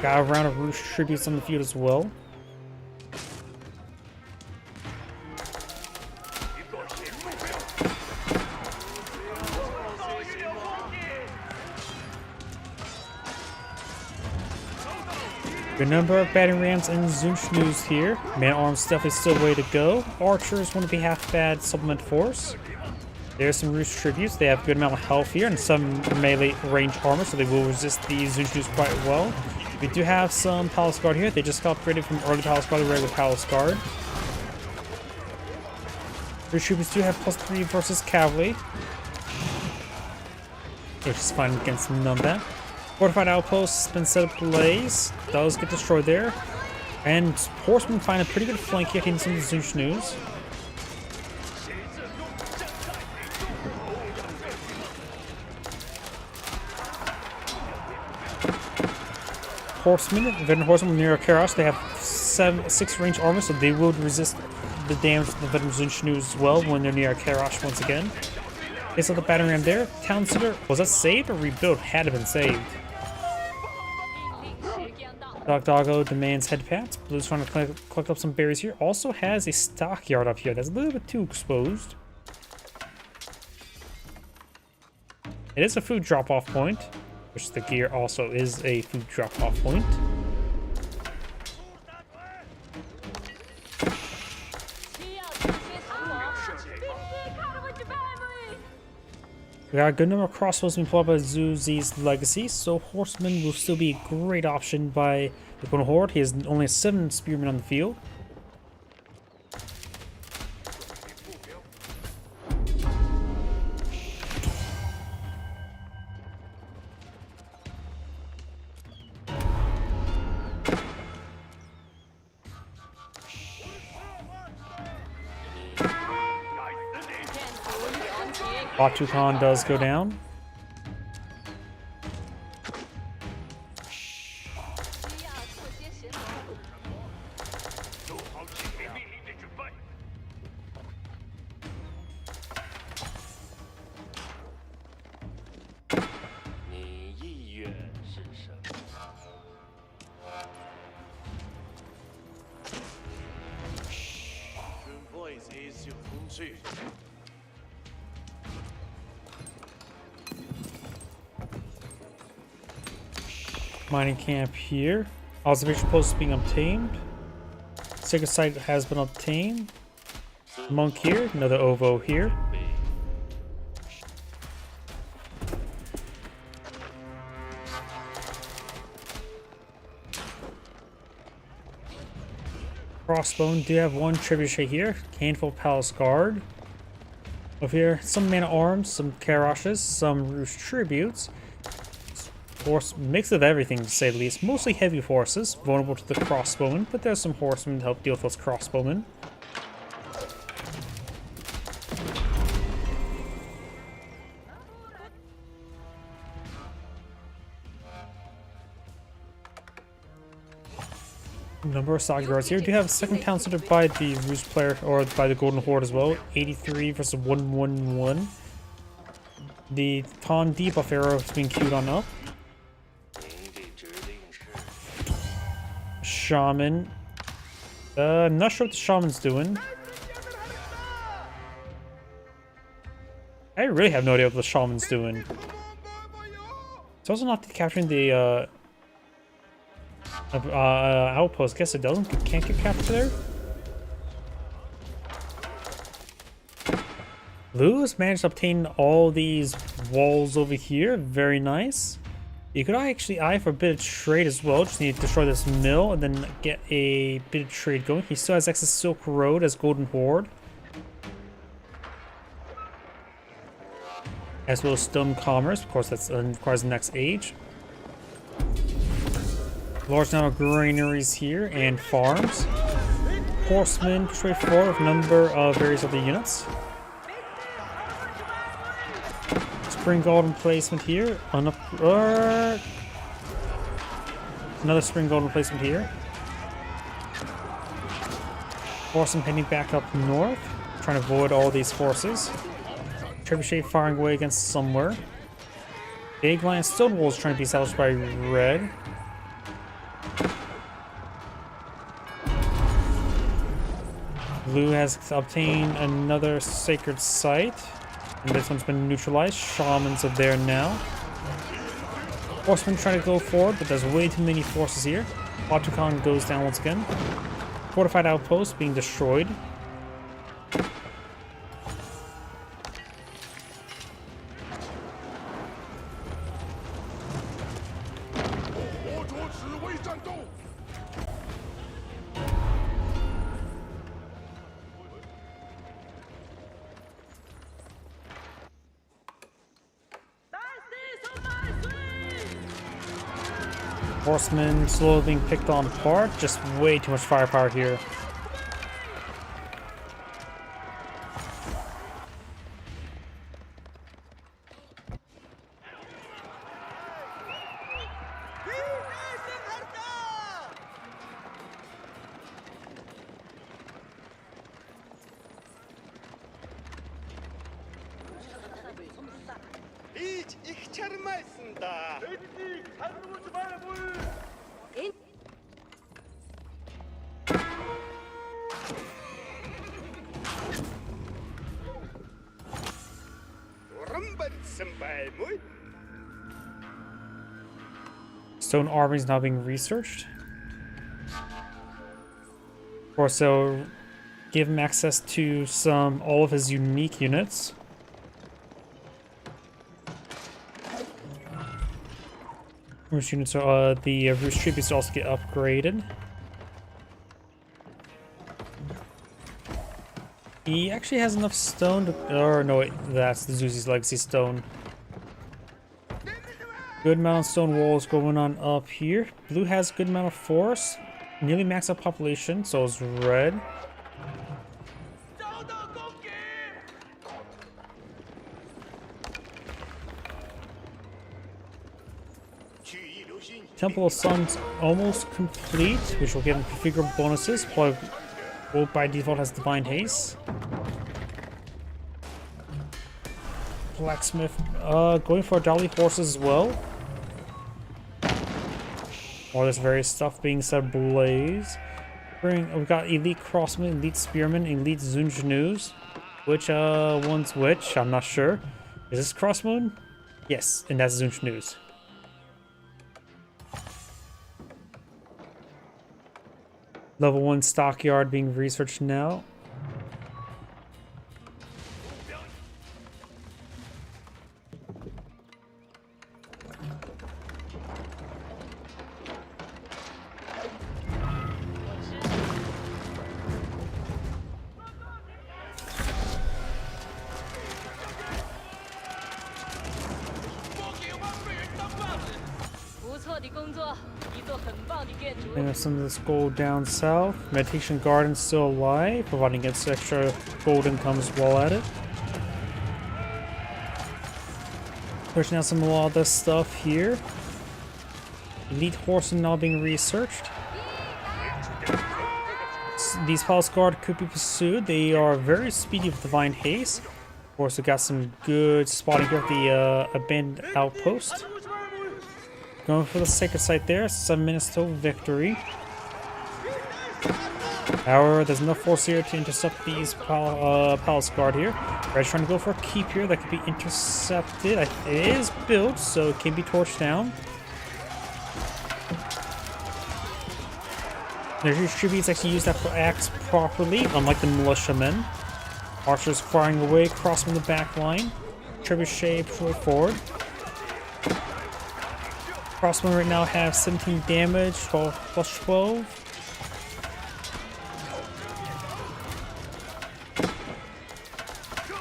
Got a round of roost tributes on the field as well. Good number of batting rams and Zunschnoos here. Man-at-arms stuff is still way to go. Archers won't be half bad supplement force. There's some roost tributes. They have a good amount of health here and some melee range armor, so they will resist the Zunschnoos quite well. We do have some Palace Guard here. They just got upgraded from early Palace Guard to regular Palace Guard. Roost tributes do have +3 versus cavalry. Which is fine against none of that. Fortified outposts has been set ablaze. Those get destroyed there. And horsemen find a pretty good flank here hitting some of the Zunschnoos. Horsemen, veteran horsemen near Karash, they have 6 range armor, so they will resist the damage of the veteran Zunschnoos as well when they're near Karash once again. They saw the battering ram there. Town center, was that saved or rebuilt? Had it been saved. Doggo demands head pats. Blue's trying to collect up some berries here. Also has a stockyard up here that's a little bit too exposed. It is a food drop-off point, which the gear also is a food drop-off point. We got a good number of crossbows being pulled up by Zuzi's legacy, so horsemen will still be a great option by the Golden Horde. He has only 7 spearmen on the field. Batu Khan does go down. Mining camp here. Observation post being obtained. Sacred site has been obtained. Monk here. Another Ovo here. Crossbone do have 1 trebuchet here. Handful Palace Guard. Over here, some man-at-arms, some Karashes, some Roost tributes. Force mix of everything to say the least. Mostly heavy forces, vulnerable to the crossbowmen, but there's some horsemen to help deal with those crossbowmen. Number of Sagi guards here. We do have a second town center by the Roost player, or by the Golden Horde as well. 83 versus 111. The Ton debuff arrow is being queued on up. Shaman. Not sure what the shaman's doing. I really have no idea what the shaman's doing. It's also not capturing the outpost. Guess it can't get captured there. Blue has managed to obtain all these walls over here. Very nice. You could actually eye for a bit of trade as well. Just need to destroy this mill and then get a bit of trade going. He still has access to Silk Road as Golden Horde, as well as Stone Commerce. Of course, that requires the next age. Large number of granaries here and farms. Horsemen push forward with a number of various other units. Spring golden placement here. Another spring golden placement here. Horsemen heading back up north, trying to avoid all these forces. Trebuchet firing away against somewhere. Big line stone walls trying to be established by red. Blue has obtained another sacred site, and this one's been neutralized. Shamans are there now. Horsemen trying to go forward, but there's way too many forces here. Autocon goes down once again. Fortified outpost being destroyed. Horsemen slowly being picked on apart. Just way too much firepower here. Stone army is now being researched. Of course, they'll give him access to all of his unique units. Roost units are the Roost tributes also get upgraded. He actually has enough stone to, or no, wait, that's the Zuzi's legacy stone. Good amount of stone walls going on up here. Blue has good amount of force. Nearly maxed out population, so is red. Temple of Sun's almost complete, which will give him configurable bonuses. Both by default has Divine Haste. Blacksmith, going for Dolly horses as well. All this various stuff being set ablaze. We've got Elite Crossmen, Elite Spearmen, Elite Zunjanus. Which one's which? I'm not sure. Is this Crossmoon? Yes, and that's Zunjanus. Level 1 stockyard being researched now. And some of this gold down south. Meditation Garden's still alive, providing its extra gold income as well at it. Pushing out some of all this stuff here. Elite Horsemen now being researched. These Palace Guard could be pursued. They are very speedy with Divine Haste. Of course, we got some good spotting here at the abandoned outpost. Going for the sacred site there. 7 minutes till victory. However, there's enough force here to intercept these Palace Guard here. Red's trying to go for a keep here that could be intercepted. It is built, so it can be torched down. Their tributes actually use that axe properly, unlike the militiamen. Archers firing away, crossing the back line. Trebuchet forward. Crossmen right now have 17 damage, 12 plus 12.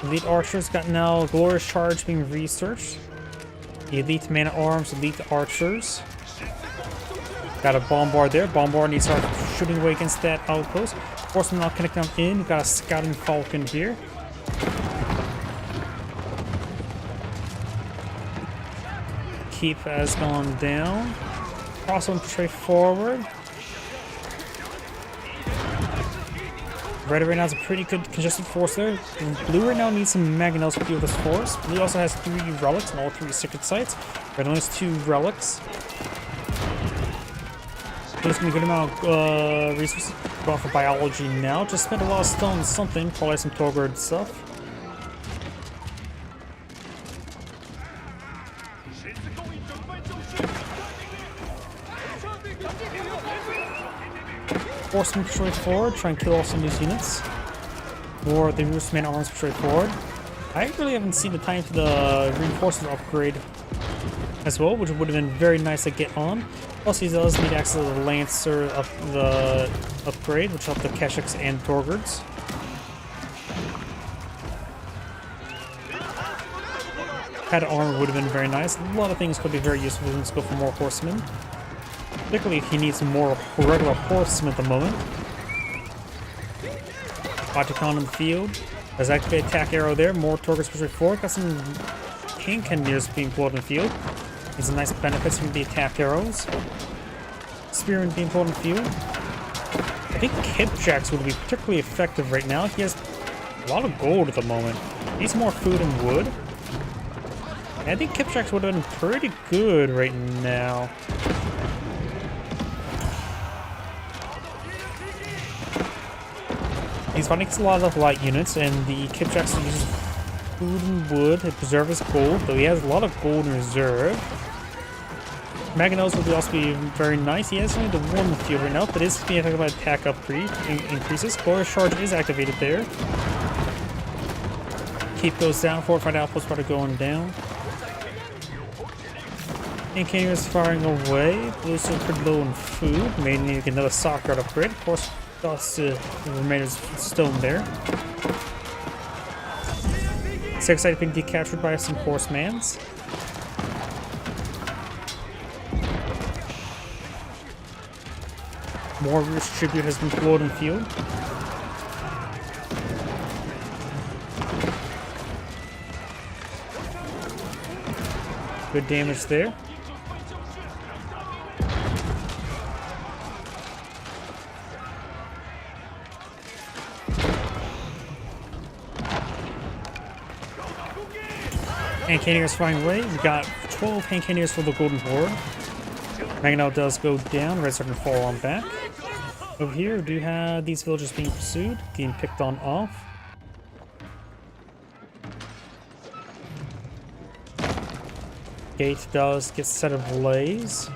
Elite Archers got now Glorious Charge being researched. Elite Man at Arms, Elite Archers. Got a Bombard there. Bombard needs to start shooting away against that outpost. Horsemen now connecting on in. We've got a scouting falcon here. Keep has gone down. Crossbow straight forward. Red right now is a pretty good congested force there. Blue right now needs some mangonels to fuel this force. Blue also has 3 relics and all 3 secret sites. Red only has 2 relics. There's gonna be a good amount of resources going for biology now. Just spent a lot of stone on something, probably some Togard stuff. Horsemen straight forward, try and kill off some of these units. Or the Roosterman arms straight forward. I really haven't seen the time for the reinforcement upgrade as well, which would have been very nice to get on. Plus, he does need access to the Lancer of the upgrade, which helps the Keshiks and Torgards. Had armor would have been very nice. A lot of things could be very useful. Let's go for more horsemen. Particularly if he needs more regular horsemen at the moment. Batikon in the field. There's activate attack arrow there. More Torgards pushing forward. Got some King Cannoneers being pulled in the field. These are nice benefits from the attack arrows. Spearmen being pulled in the field. I think Kipjacks would be particularly effective right now. He has a lot of gold at the moment. Needs more food and wood. And I think Kipjacks would have been pretty good right now. He's fighting a lot of light units, and the Kipjacks uses food and wood to preserve his gold, though he has a lot of gold in reserve. Mangonels would also be very nice. He has only the 1 field right now, but is being affected by attack upgrade increases. Glorious Charge is activated there. Keep goes down, fortified outposts are going down. And Canyon is firing away. Blue's still pretty low in food. May need another Stockyard upgrade. Of course, that's the remainders of stone there. Six side being decaptured by some horsemans. More Roost Tribute has been flowed in the field. Good damage there. Hand Cannoneers flying away. We got 12 Hand Cannoneers for the Golden Horde. Mangonel does go down. Red's starting to fall on back. Over here, we do have these villagers being pursued, getting picked on off. Gate does get set ablaze.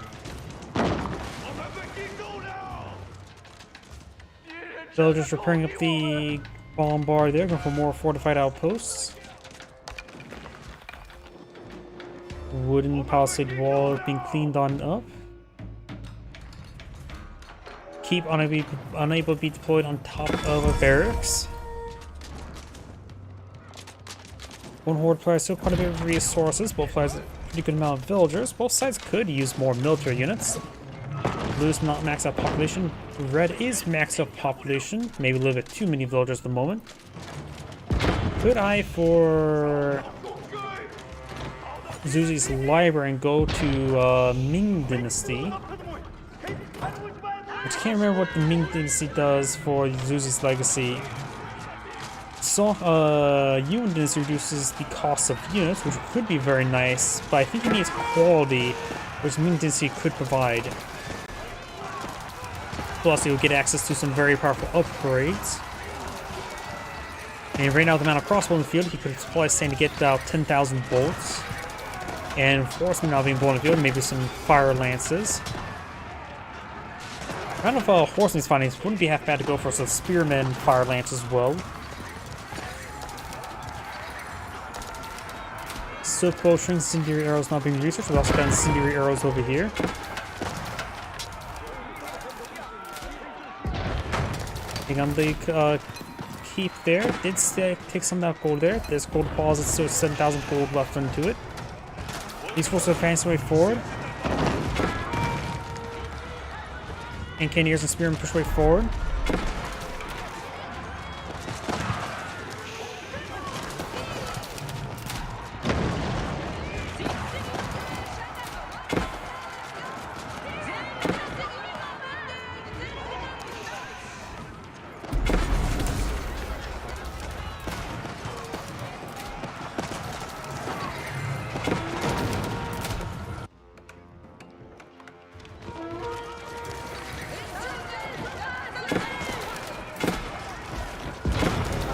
Villagers repairing up the bomb bar there, going for more fortified outposts. Wooden palisade wall being cleaned on up. Keep unable to be deployed on top of a barracks. One horde player still quite a bit of resources. Both players have a pretty good amount of villagers. Both sides could use more military units. Blue's not maxed out population. Red is maxed out population. Maybe a little bit too many villagers at the moment. Good eye for Zuzi's library and go to Ming Dynasty. I can't remember what the Ming Dynasty does for Zuzi's legacy. So, Yuan Dynasty reduces the cost of units, which could be very nice, but I think he needs quality, which Ming Dynasty could provide. Plus, he'll get access to some very powerful upgrades. And right now, the amount of crossbow in the field, he could supply saying to get about 10,000 bolts. And horsemen now being blown in the field, maybe some fire lances. I don't know if horsemen's finding it wouldn't be half bad to go for some spearmen fire lance as well. Silk bowstring, incendiary arrows not being researched. We've also got incendiary arrows over here. Hang on the keep there. Did take some of that gold there. There's gold deposits, so 7,000 gold left into it. These forces are advancing way forward. And Cannoneers and Spearmen push way forward.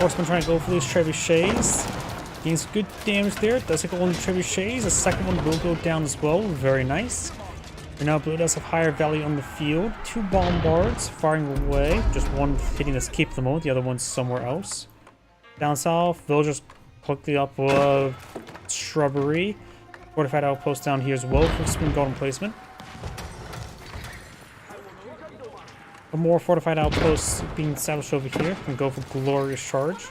Horseman trying to go for these trebuchets. Gains good damage there. Does take one of the trebuchets. The second one will go down as well. Very nice. And now blue does have higher value on the field. 2 bombards firing away. Just one hitting this keep at the moment. The other one's somewhere else. Down south, villagers quickly up shrubbery. Fortified outpost down here as well for spin golden placement. More fortified outposts being established over here. Can go for glorious charge.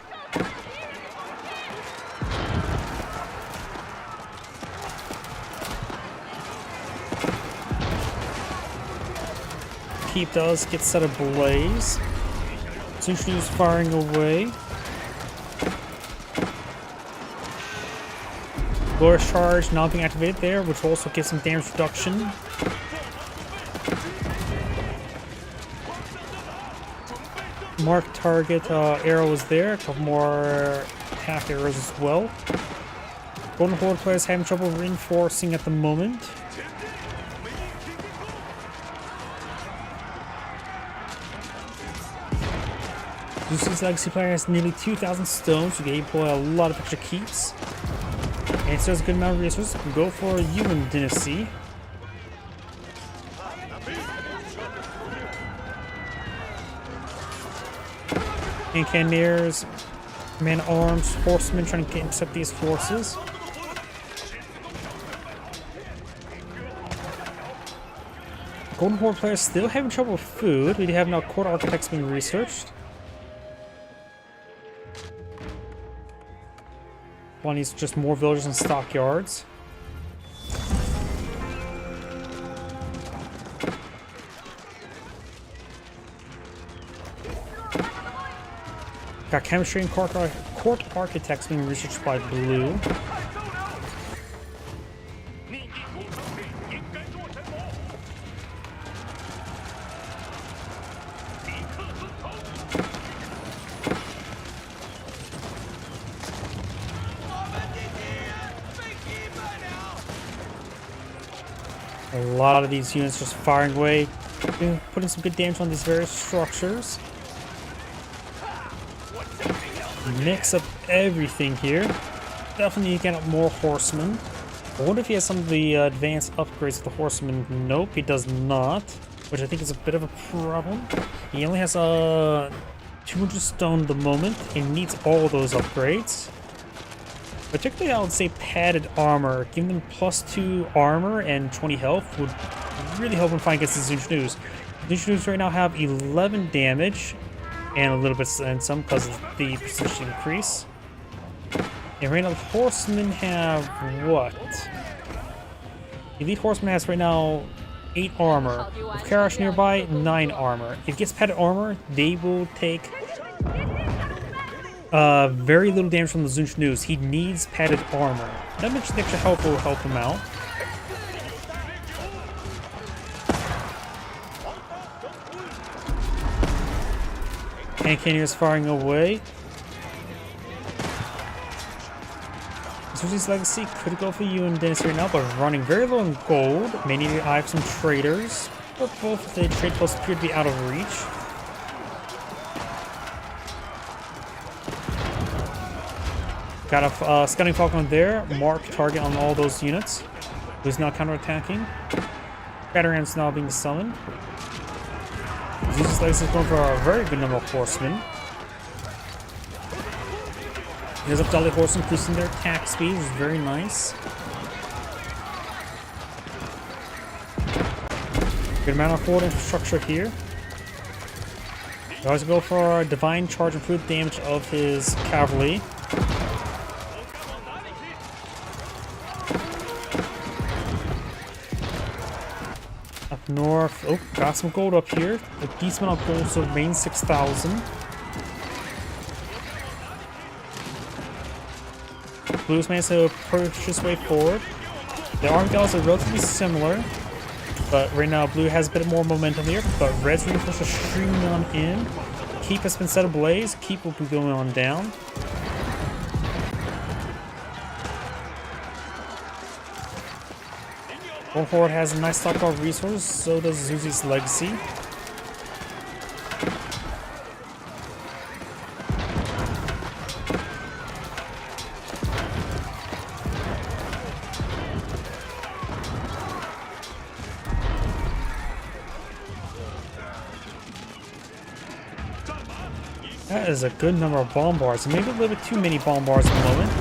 Keep does get set ablaze. Essentially is firing away. Glorious charge now being activated there, which will also get some damage reduction. Mark target arrow is there. A couple more half arrows as well. Golden Horde players having trouble reinforcing at the moment. Zeus's Legacy player has nearly 2,000 stones, so they deploy a lot of extra keeps. And so there's a good amount of resources. We can go for a Yuan Dynasty. And Cannoneers, man-at-arms, horsemen trying to intercept these forces. Golden Horde players still having trouble with food. We have now court architects being researched. One needs just more villagers and stockyards. Got chemistry and court architects being researched by blue. A lot of these units just firing away, putting some good damage on these various structures. Mix up everything here. Definitely get up more horsemen. I wonder if he has some of the advanced upgrades of the horsemen. Nope, he does not, which I think is a bit of a problem. He only has 200 stone at the moment and needs all those upgrades. Particularly, I would say padded armor. Giving them +2 armor and 20 health would really help him fight against the Zunchnoos. The Zunchnoos right now have 11 damage and a little bit and some because of the precision increase. And right now, the horsemen have what? Elite horseman has right now 8 armor. With Karash nearby, 9 armor. If it gets padded armor, they will take very little damage from the Zunchnoos. He needs padded armor. Not mention the extra health will help him out. And Cannoneers firing away. Zeus's Legacy could go for you and Dennis right now, but running very low in gold. May need to eye some traders, but both of the trade posts appear to be out of reach. Got a Scouting Falcon there. Mark target on all those units. Who's now counterattacking. Bataran's now being summoned. Zeus's Legacy is going for a very good number of horsemen. Here's up Dolly Horse increasing their attack speed, which is very nice. Good amount of forward infrastructure here. He always go for a divine charge, improved damage of his cavalry. Up north, oh, got some gold up here. A decent amount of gold, so remains 6,000. Blue's managed to push his way forward. The army battles are relatively similar, but right now blue has a bit more momentum here. But red's reinforcements are streaming on in. Keep has been set ablaze. Keep will be going on down. Golden Horde has a nice stockpile of resources, so does Zeus's Legacy. That is a good number of bomb bars. Maybe a little bit too many bomb bars at the moment.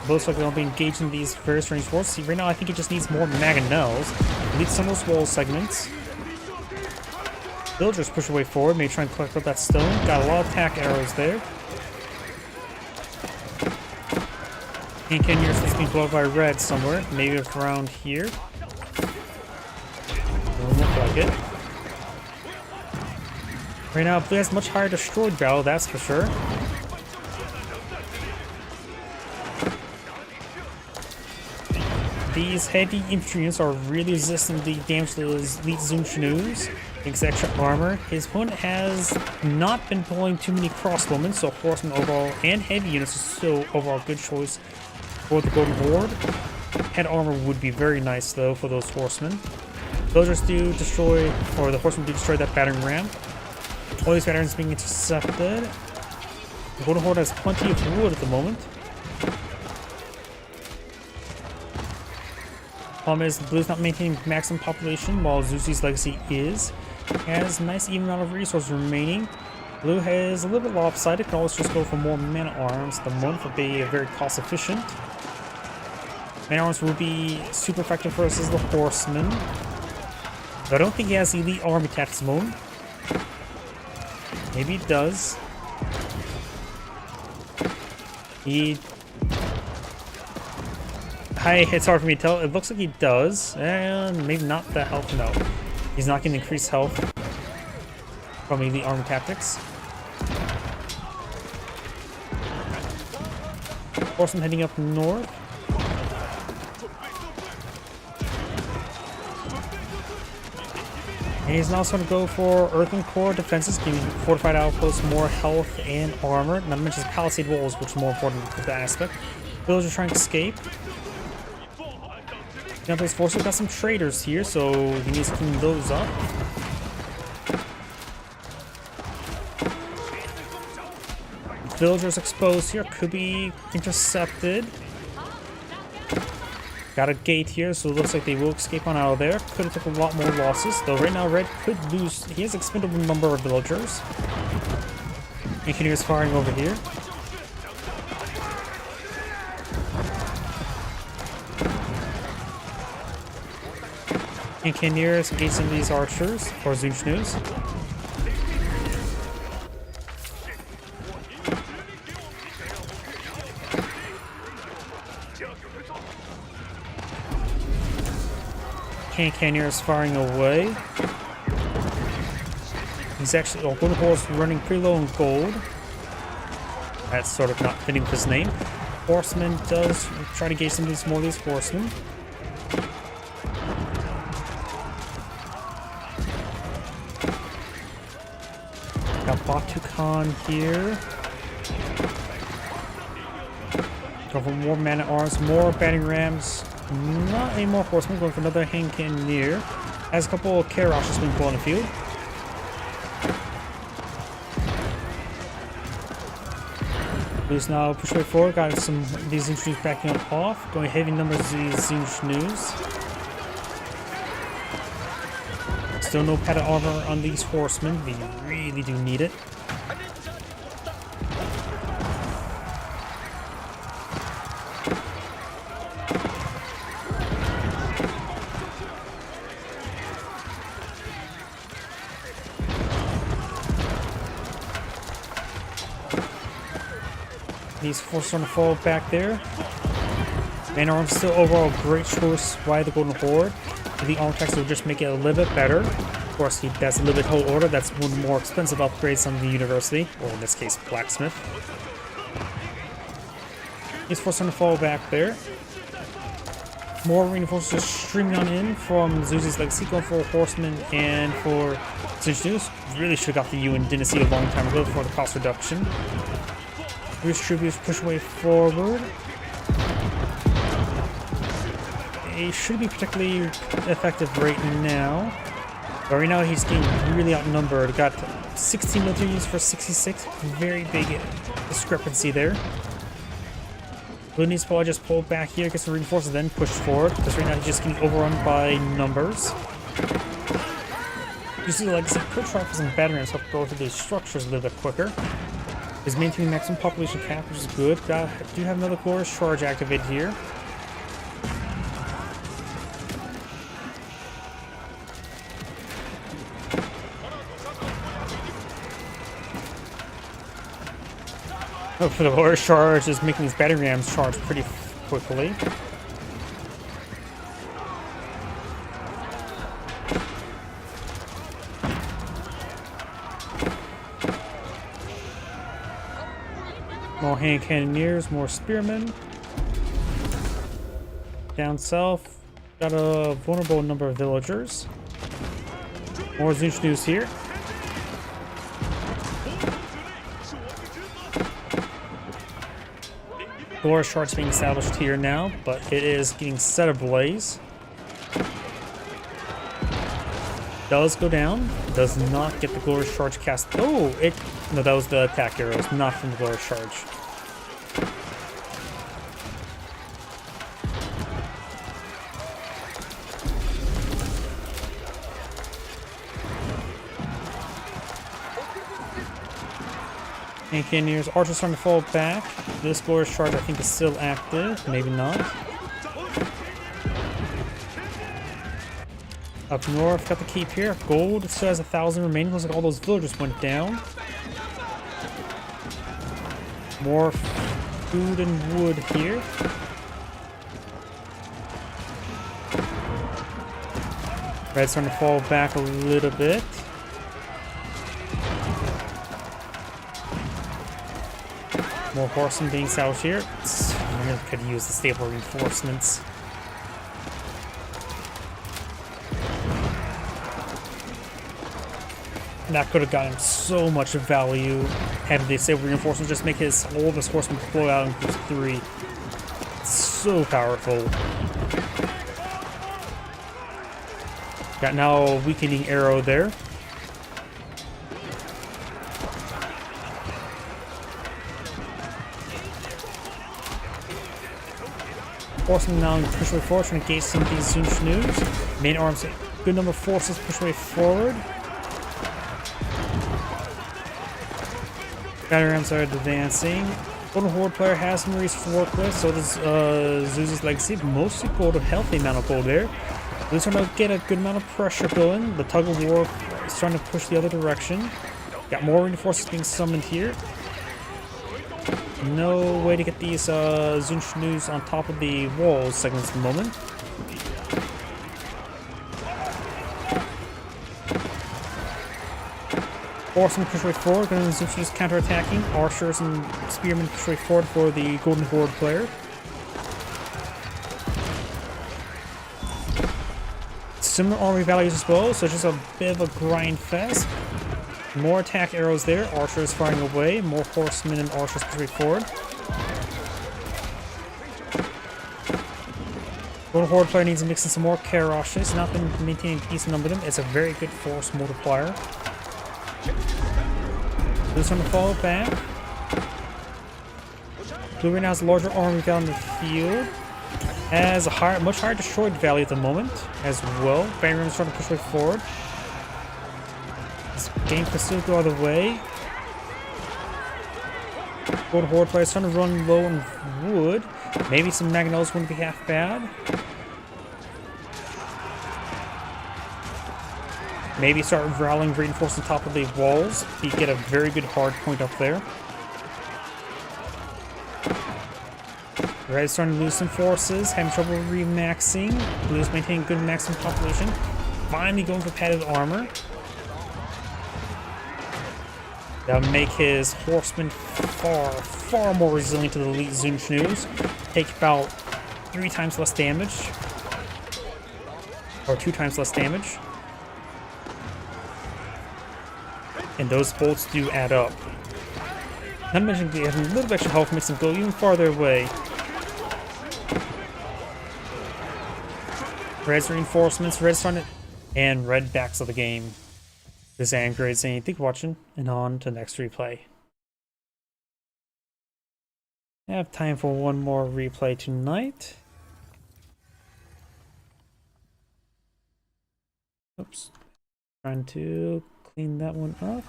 Looks like they'll be engaged in these very strange forces. See, right now I think it just needs more mangonels. Delete some of those wall segments. Villagers push away forward. Maybe try and collect up that stone. Got a lot of attack arrows there. And Kenyon is being blown by red somewhere. Maybe around here. Doesn't look like it. Right now, blue has much higher destroyed value, that's for sure. These heavy infantry units are really resistant to the damage to those elite Zunchnoos. Thanks to extra armor. His opponent has not been pulling too many crossbowmen, so horsemen overall and heavy units is still overall good choice for the Golden Horde. Head armor would be very nice though for those horsemen. Villagers do destroy, or the horsemen do destroy that battering ram. All these batterings being intercepted. The Golden Horde has plenty of wood at the moment. Problem is, the blue's not maintaining maximum population, while Zuzi's legacy is. Has a nice even amount of resources remaining. Blue has a little bit lopsided, can always just go for more mana arms. The moment would be very cost efficient. Mana arms will be super effective for us as the horseman. But I don't think he has elite army attacks at the moment. Maybe he does. It's hard for me to tell. It looks like he does. And maybe not the health. No. He's not getting increased health from elite army tactics. Horseman heading up north. And he's now going to go for earthen core defenses, giving fortified outposts more health and armor. Not to mention palisade walls, which is more important with that aspect. Villagers trying to escape. Now those forces got some traders here, so he needs to clean those up. Villagers exposed here, could be intercepted. Got a gate here, so it looks like they will escape on out of there. Could have took a lot more losses, though right now red could lose. He has an expendable number of villagers. And continues firing over here. And Canneers engage some of these archers, or Zunchnoos. Canneers firing away. He's actually, Golden Horde's running pretty low in gold. That's sort of not fitting with his name. Horseman does try to engage some of these more of these horsemen. Got Batukan here. Go for more mana arms, more batting rams. Not any more horsemen, going for another hand cannoneer. Has a couple of Karashas being put on the field. Blue's now push way forward, got some of these Zunchnoos backing up off. Going heavy numbers of these Zunchnoos. Still no padded armor on these horsemen. They really do need it. These forces are going to fall back there. Man arms still overall a great choice by the Golden Horde. The arm attacks will just make it a little bit better. Of course, that's a little bit whole order. That's one of the more expensive upgrades on the university, or in this case, blacksmith. These forces are going to fall back there. More reinforcements just streaming on in from Zuzi's legacy, going for horsemen and for Zunchnoos. Really should have got the UN dynasty a long time ago for the cost reduction. These tributes push way forward. They should be particularly effective right now. But right now he's getting really outnumbered. Got 16 military units for 66. Very big discrepancy there. Blue needs to probably just pull back here, get some reinforcements, then push forward. Because right now he's just getting overrun by numbers. You see, like I said, could try for some battery rams to help go through these structures a little bit quicker. Is maintaining maximum population cap, which is good. Do have another glorious charge activated here. Oh, for the glorious charge is making these battery rams charge pretty quickly. More hand cannoneers, more spearmen. Down south, got a vulnerable number of villagers. More Zunchnews here. Glorious charge being established here now, but it is getting set ablaze. Does go down. Does not get the glorious charge cast. Oh, no, that was the attack arrows, not from the glorious charge. And cannoneers, archers starting to fall back. This glorious charge I think is still active, maybe not. Up north, got the keep here. Gold still has 1,000 remaining. Looks like all those villagers went down. More food and wood here. Red's starting to fall back a little bit. More horsemen being salvaged here. I really could use the stable reinforcements. That could have gotten so much value had the stable reinforcements just make all of his horsemen deploy out in groups 3. It's so powerful. Got now a weakening arrow there. Horsemen now push way forward, trying to engage some of these Zunchnews. Main arms, a good number of forces push way forward. Battery rams are advancing. Golden Horde player has some fork with, so does Zeus's Legacy. Mostly gold, a healthy amount of gold there. They're trying to get a good amount of pressure going. The tug of war is trying to push the other direction. Got more reinforcements being summoned here. No way to get these Zunchnews on top of the walls segments at the moment. Horsemen push way forward, and Zunchnews counter-attacking. Archers and spearmen push way forward for the Golden Horde player. Similar army values as well, so just a bit of a grind fest. More attack arrows there, archers firing away, more horsemen and archers push way forward. Golden Horde player needs to mix in some more Karoshes, not been maintaining a decent number of them. It's a very good force multiplier. This one to fall back. Blue right now has a larger army down the field. Has a much higher destroyed value at the moment as well. Battery rams trying to push way forward. This game can still go either way. Golden Horde players trying to run low on wood. Maybe some Magnolias wouldn't be half bad. Maybe start rallying reinforcing the top of the walls. You get a very good hard point up there. Red's starting to lose some forces, having trouble remaxing. Blue's maintaining good maximum population. Finally going for padded armor. That'll make his horsemen far more resilient to the elite Zunchnews. Take about 3 times less damage. Or 2 times less damage. And those bolts do add up. Not to mention they have a little bit extra health, makes them go even farther away. Red's reinforcements, Red's starting to, and Red backs of the game. This is Android saying thank you for watching, and on to the next replay. I have time for one more replay tonight. Oops. Trying to clean that one up.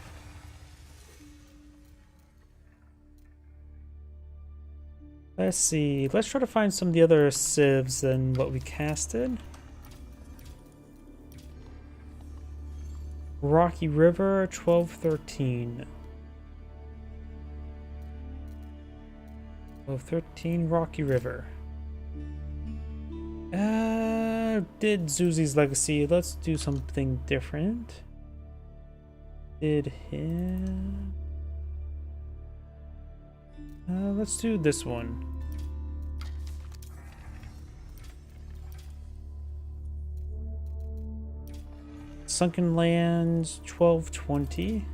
Let's see. Let's try to find some of the other civs than what we casted. Rocky River, 1213. 1213 Rocky River. Did Zuzi's Legacy. Let's do something different. Did him. Let's do this one. Sunken Lands 1220.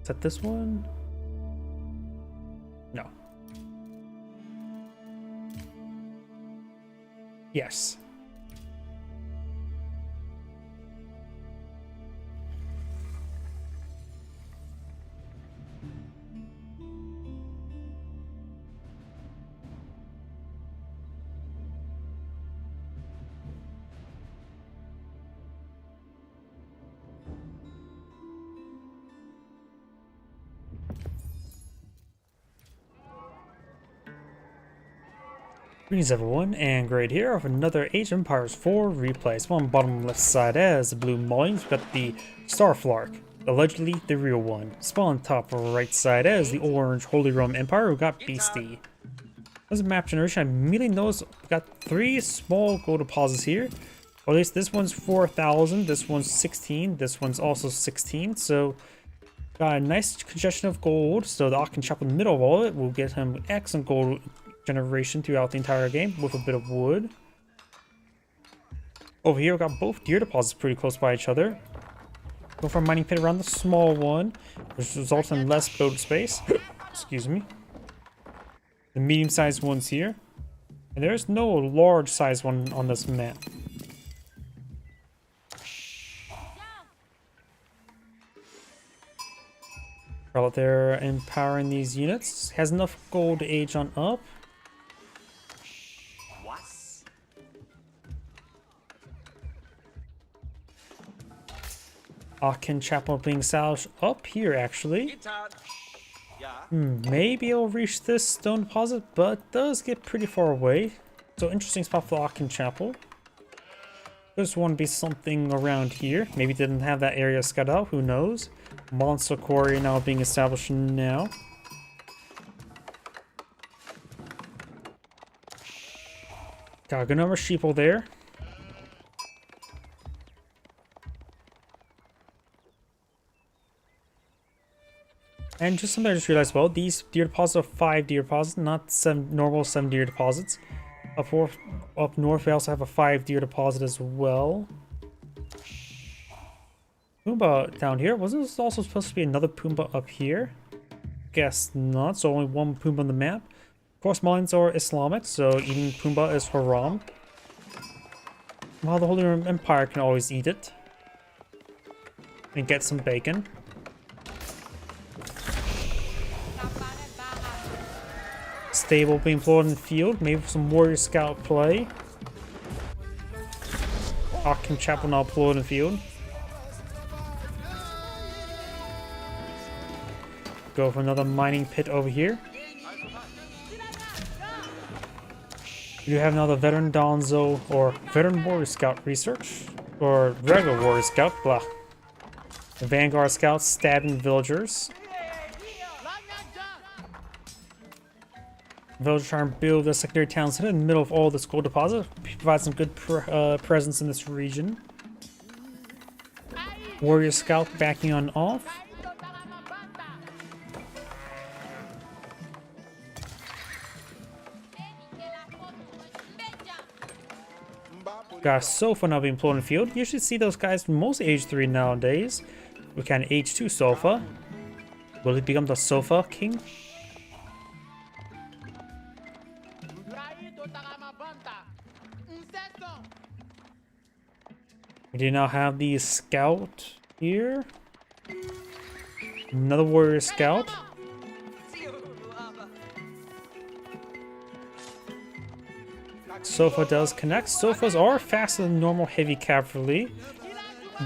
Is that this one? No. Yes. Greetings everyone, and Great here of another Age of Empires 4 replay. So on the bottom left side as the blue mullions, we've got the Starflark, allegedly the real one. Spawn top right side as the orange Holy Roman Empire, we got Beastie. As a map generation, I immediately noticed we got 3 small gold deposits here. Or at least this one's 4,000, this one's 16, this one's also 16, so got a nice congestion of gold. So the Agion Chapel in the middle of all of it will get him excellent gold generation throughout the entire game with a bit of wood. Over here we got both deer deposits pretty close by each other. Go for a mining pit around the small one, which results in less build space. Excuse me. The medium-sized ones here. And there's no large-sized one on this map. Out there empowering these units. Has enough gold to age on up. Agion Chapel being salvaged up here, actually. Maybe it'll reach this stone deposit, but it does get pretty far away. So interesting spot for Agion Chapel. Just want to be something around here. Maybe didn't have that area scouted out, who knows. Monster Quarry now being established now. Got a good number of sheeple there. And just something I just realized, well, these deer deposits are 5 deer deposits, not 7 normal 7 deer deposits. Up north, we also have a 5 deer deposit as well. Pumbaa down here. Wasn't this also supposed to be another Pumbaa up here? Guess not, so only one Pumbaa on the map. Of course, mines are Islamic, so eating Pumbaa is haram. While the Holy Roman Empire can always eat it. And get some bacon. Stable being floated in the field, maybe some warrior scout play. Agion Chapel now floated in the field. Go for another mining pit over here. You have now the veteran Donzo or veteran warrior scout research, or regular warrior scout, blah. The vanguard scouts stabbing villagers. Villagers trying to build a secondary town center in the middle of all this gold deposit. Provide some good presence in this region. Warrior scout backing on off. Got a Sofa now being employed in the field. You should see those guys from most age 3 nowadays. We can age 2 Sofa. Will he become the Sofa King? We do now have the scout here. Another warrior scout. Sofa does connect. Sofas are faster than normal heavy cavalry.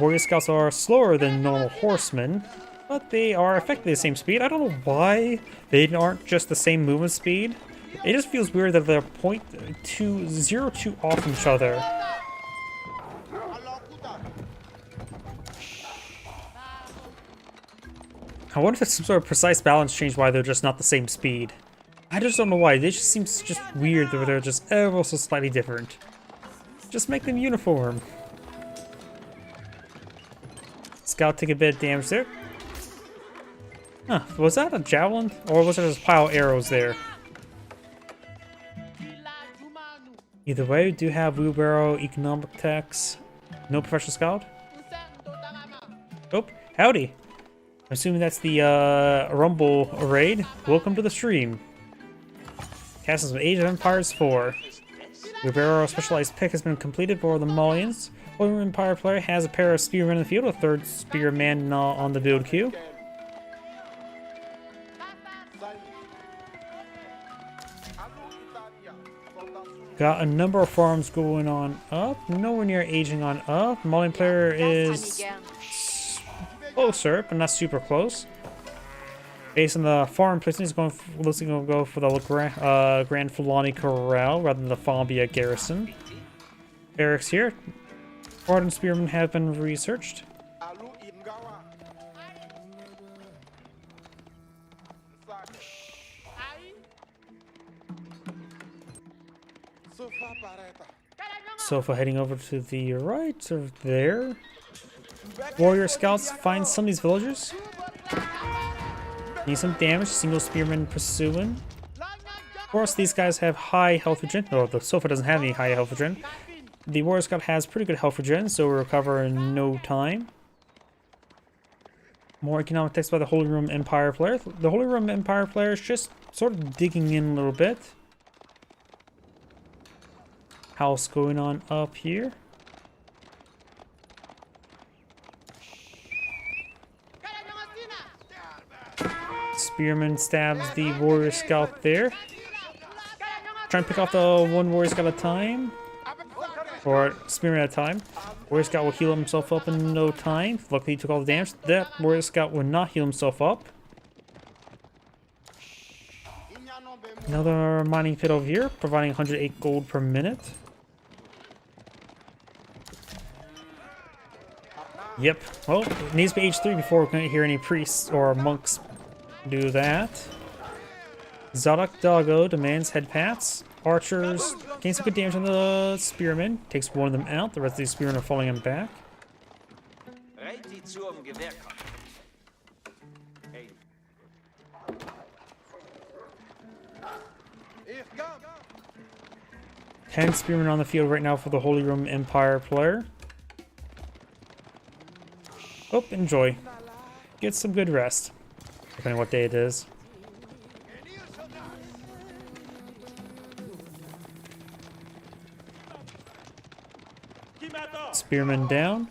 Warrior scouts are slower than normal horsemen. but they are effectively the same speed. I don't know why they aren't just the same movement speed. It just feels weird that they're 0.202 off each other. I wonder if it's some sort of precise balance change why they're just not the same speed. I just don't know why. They just seem just weird that they're just ever so slightly different. Just make them uniform. Scout take a bit of damage there. Huh, was that a javelin? Or was it just a pile of arrows there? Either way, we do have wheelbarrow, economic tax. No professional scout? Oh, howdy. I'm assuming that's the Rumble raid. Welcome to the stream. Castles of Age of Empires 4. Wheelbarrow specialized pick has been completed for the Mullions. Holy Empire player has a pair of spearmen in the field, a third spearman on the build queue. Got a number of farms going on up, nowhere near aging on up. Mullion player is closer, but not super close. Based on the farm placement, he's going to go for the Grand Fulani Corral rather than the Fombia Garrison. Barracks here. Ardent Spearmen have been researched. Sofa heading over to the right of there. Warrior scouts find some of these villagers. Need some damage. Single spearman pursuing. Of course, these guys have high health regen. Oh, the Sofa doesn't have any high health regen. The warrior scout has pretty good health regen, so we'll recover in no time. More economic text by the Holy Room Empire player. The Holy Room Empire player is just sort of digging in a little bit. House going on up here. Spearman stabs the warrior scout there. Try and pick off the one warrior scout at a time. Or spearman at a time. Warrior scout will heal himself up in no time. Luckily he took all the damage. That warrior scout will not heal himself up. Another mining pit over here, providing 108 gold per minute. Yep. Well, it needs to be H3 before we're going to hear any priests or monks do that. Zadok Doggo demands head pats. Archers gain some good damage on the spearmen. Takes one of them out. The rest of these spearmen are falling him back. Ten spearmen on the field right now for the Holy Room Empire player. Oh, enjoy. Get some good rest. Depending on what day it is. Spearman down.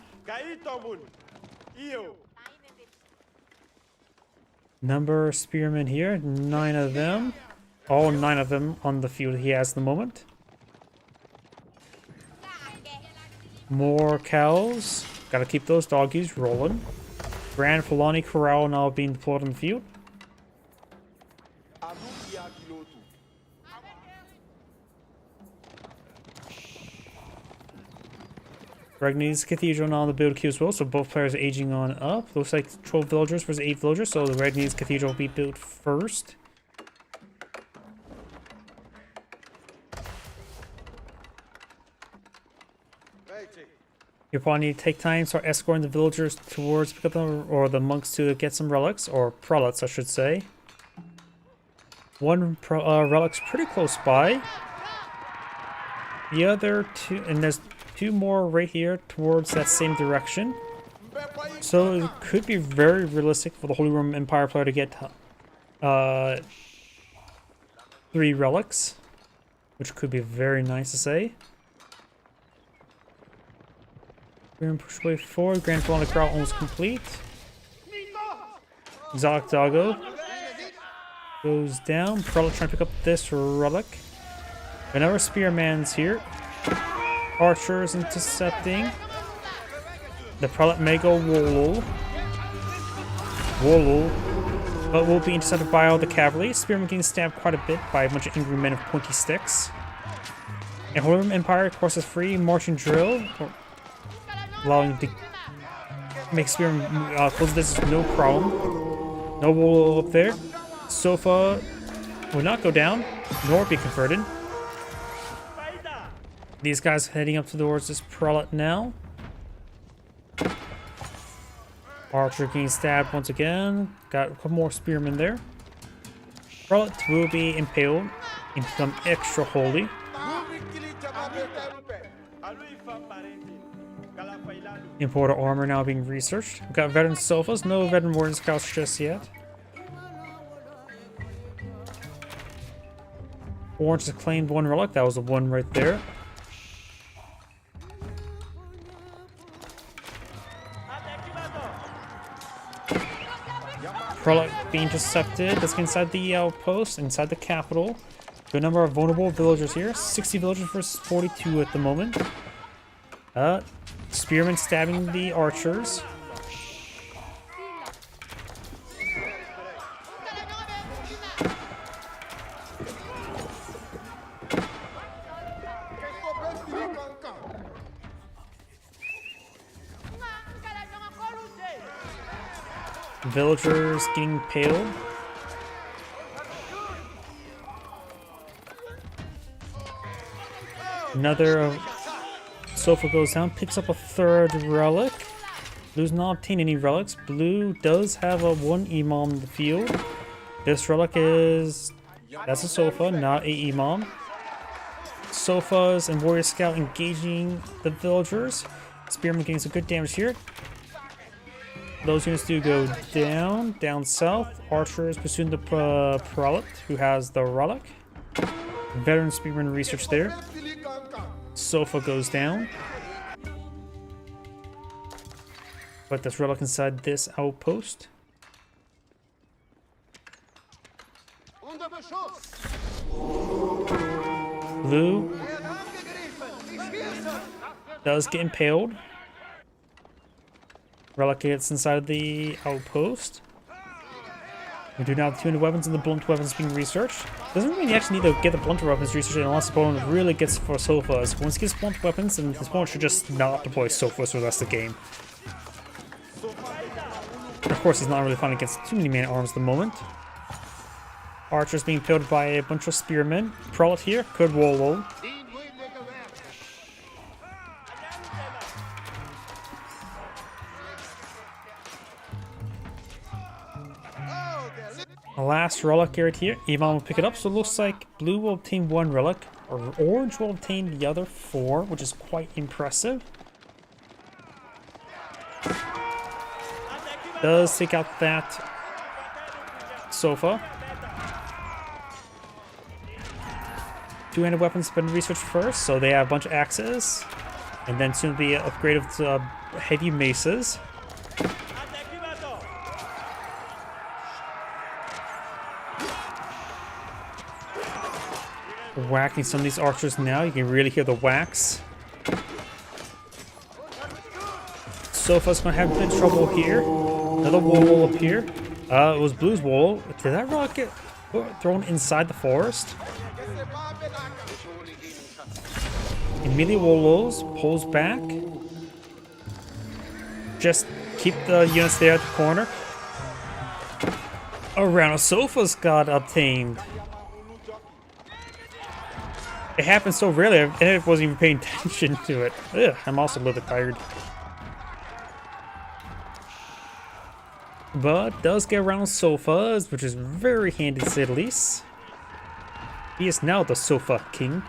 Number of spearmen here. 9 of them. All 9 of them on the field he has at the moment. More cows. Gotta keep those doggies rolling. Grand Fulani Corral now being deployed on the field. Regni's Cathedral now on the build queue as well, so both players are aging on up. Looks like 12 villagers versus 8 villagers, so the Regni's Cathedral will be built first. You'll probably need to take time to start escorting the villagers towards pick up them, or the monks to get some relics, or prelates I should say. One relic's pretty close by. The other two, and there's 2 more right here towards that same direction. So it could be very realistic for the Holy Roman Empire player to get 3 relics, which could be very nice to say. We're gonna push way forward. Grand Fulani Corral almost complete. Exotic Doggo goes down. Prelate trying to pick up this relic. Another spearman's here. Archers intercepting. The prelate may go wall. Wolo, but will be intercepted by all the cavalry. Spearmen getting stabbed quite a bit by a bunch of angry men of pointy sticks. And Holy Empire courses free marching drill, allowing to make Spearmen close this no problem. No Wolo up there. Sofa will not go down, nor be converted. These guys heading up towards this prelate now. Archer getting stabbed once again. Got a couple more spearmen there. Prelate will be impaled and become extra holy. Importer armor now being researched. We've got veteran sofas, no veteran warden scouts just yet. Orange has claimed one relic, that was the one right there. Prelate being intercepted. Let's get inside the outpost, inside the capital. Good number of vulnerable villagers here. 60 villagers versus 42 at the moment. Spearmen stabbing the archers. Villagers getting impaled. Another sofa goes down, picks up a third relic. Blue's not obtained any relics. Blue does have a one imam in the field. This relic is... that's a sofa, not a imam. Sofas and warrior scout engaging the villagers. Spearman getting some good damage here. Those units do go down south. Archers pursuing the prelate, who has the relic. Veteran spearman research there. Sofa goes down. Put this relic inside this outpost. Blue does get impaled. Relic gets inside the outpost. We do now have 200 weapons and the blunt weapons being researched. Doesn't mean you actually need to get the blunt weapons researched unless the opponent really gets for sofas. Once he gets blunt weapons, then his opponent should just not deploy sofas for the rest of the game. And of course, he's not really fighting against too many man-at-arms at the moment. Archers being killed by a bunch of spearmen. Prelate here, could Wolo. The last relic here, Ivan will pick it up, so it looks like blue will obtain one relic, or orange will obtain the other 4, which is quite impressive. Does take out that sofa. 200 weapons have been researched first, so they have a bunch of axes, and then soon be upgraded to heavy maces. Whacking some of these archers now. You can really hear the whacks. Sofa's gonna have a bit of trouble here. Another wall up here. It was Blue's wall. Did that rock get thrown inside the forest? Immediately Wolos pulls back. Just keep the units there at the corner. Around a sofa's got obtained. It happens so rarely, I wasn't even paying attention to it. Ugh, I'm also a little bit tired. But does get around sofas, which is very handy to say the least. He is now the sofa king.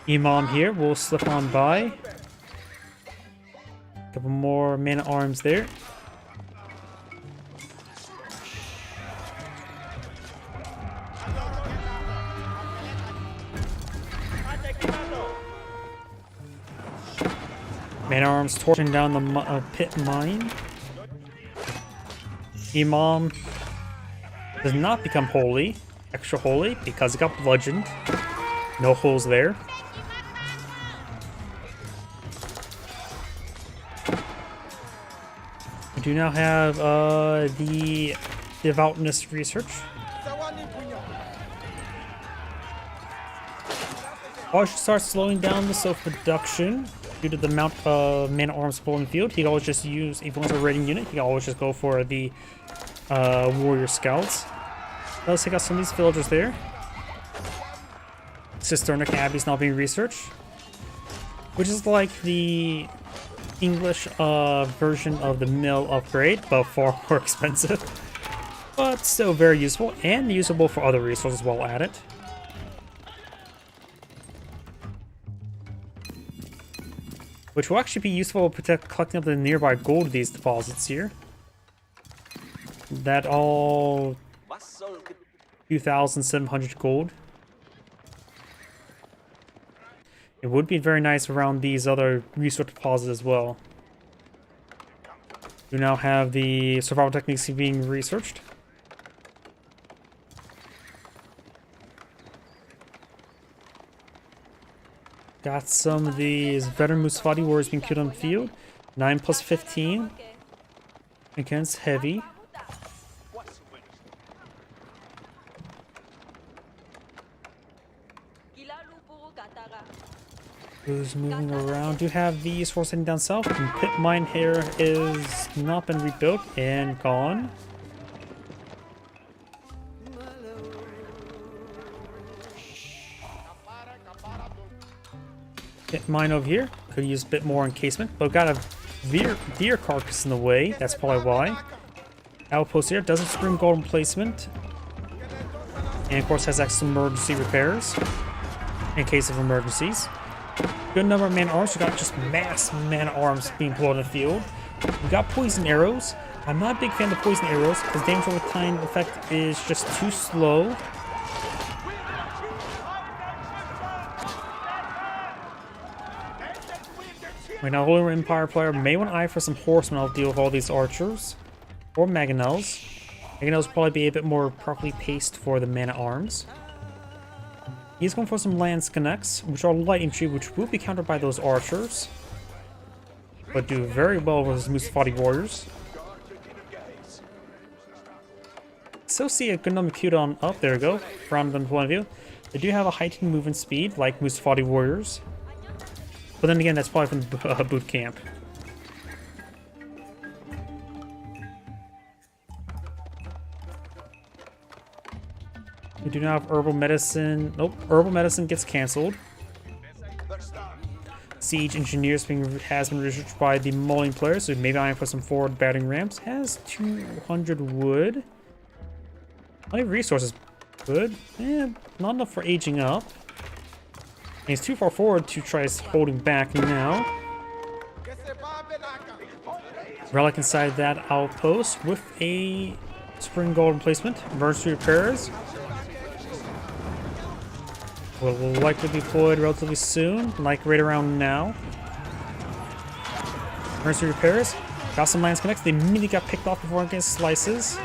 Imam here will slip on by. Couple more men-at-arms there. Man-at-arms torching down the pit mine. Imam does not become holy, extra holy, because he got bludgeoned. No holes there. We do now have the devoutness research. I should start slowing down the self-production due to the amount of man-at-arms full in the field. He can always just use, if he wants a raiding unit, he can always just go for the warrior scouts. Let's take out some of these villagers there. Cisternic Abbey's not being researched, which is like the English version of the mill upgrade, but far more expensive. But still very useful, and usable for other resources while at it. Which will actually be useful for collecting up the nearby gold of these deposits here. That all 2,700 gold. It would be very nice around these other resource deposits as well. We now have the survival techniques being researched. Got some of these veteran Musfati warriors being killed on the field. 9 plus 15 against heavy. Who's moving around? Do have these forces heading down south. And pit mine here is not been rebuilt and gone. Pit mine over here. Could use a bit more encasement, but got a deer carcass in the way. That's probably why. Outpost here doesn't scream golden placement. And of course has extra emergency repairs in case of emergencies. Good number of man-at-arms. We got just mass man-at-arms being pulled in the field. We got poison arrows. I'm not a big fan of the poison arrows because damage over time effect is just too slow. Right now, Holy Empire player may want to eye for some horsemen. I'll deal with all these archers or mangonels. Mangonels will probably be a bit more properly paced for the man-at-arms. He's going for some lance connects, which are light infantry, which will be countered by those archers, but do very well with his Musfati warriors. Still see a good number queued on up. There we go. From the point of view, they do have a heightened movement speed, like Musfati warriors. But then again, that's probably from the boot camp. We do not have herbal medicine. Nope, herbal medicine gets cancelled. Siege engineers has been researched by the mulling player, so maybe I can put some forward batting rams. Has 200 wood. Plenty of resources. Good. Not enough for aging up. And he's too far forward to try holding back now. Relic inside that outpost with a spring gold replacement. Emergency repairs will likely be deployed relatively soon, like right around now. Emergency repairs. Got some lance connects. They immediately got picked off before getting slices.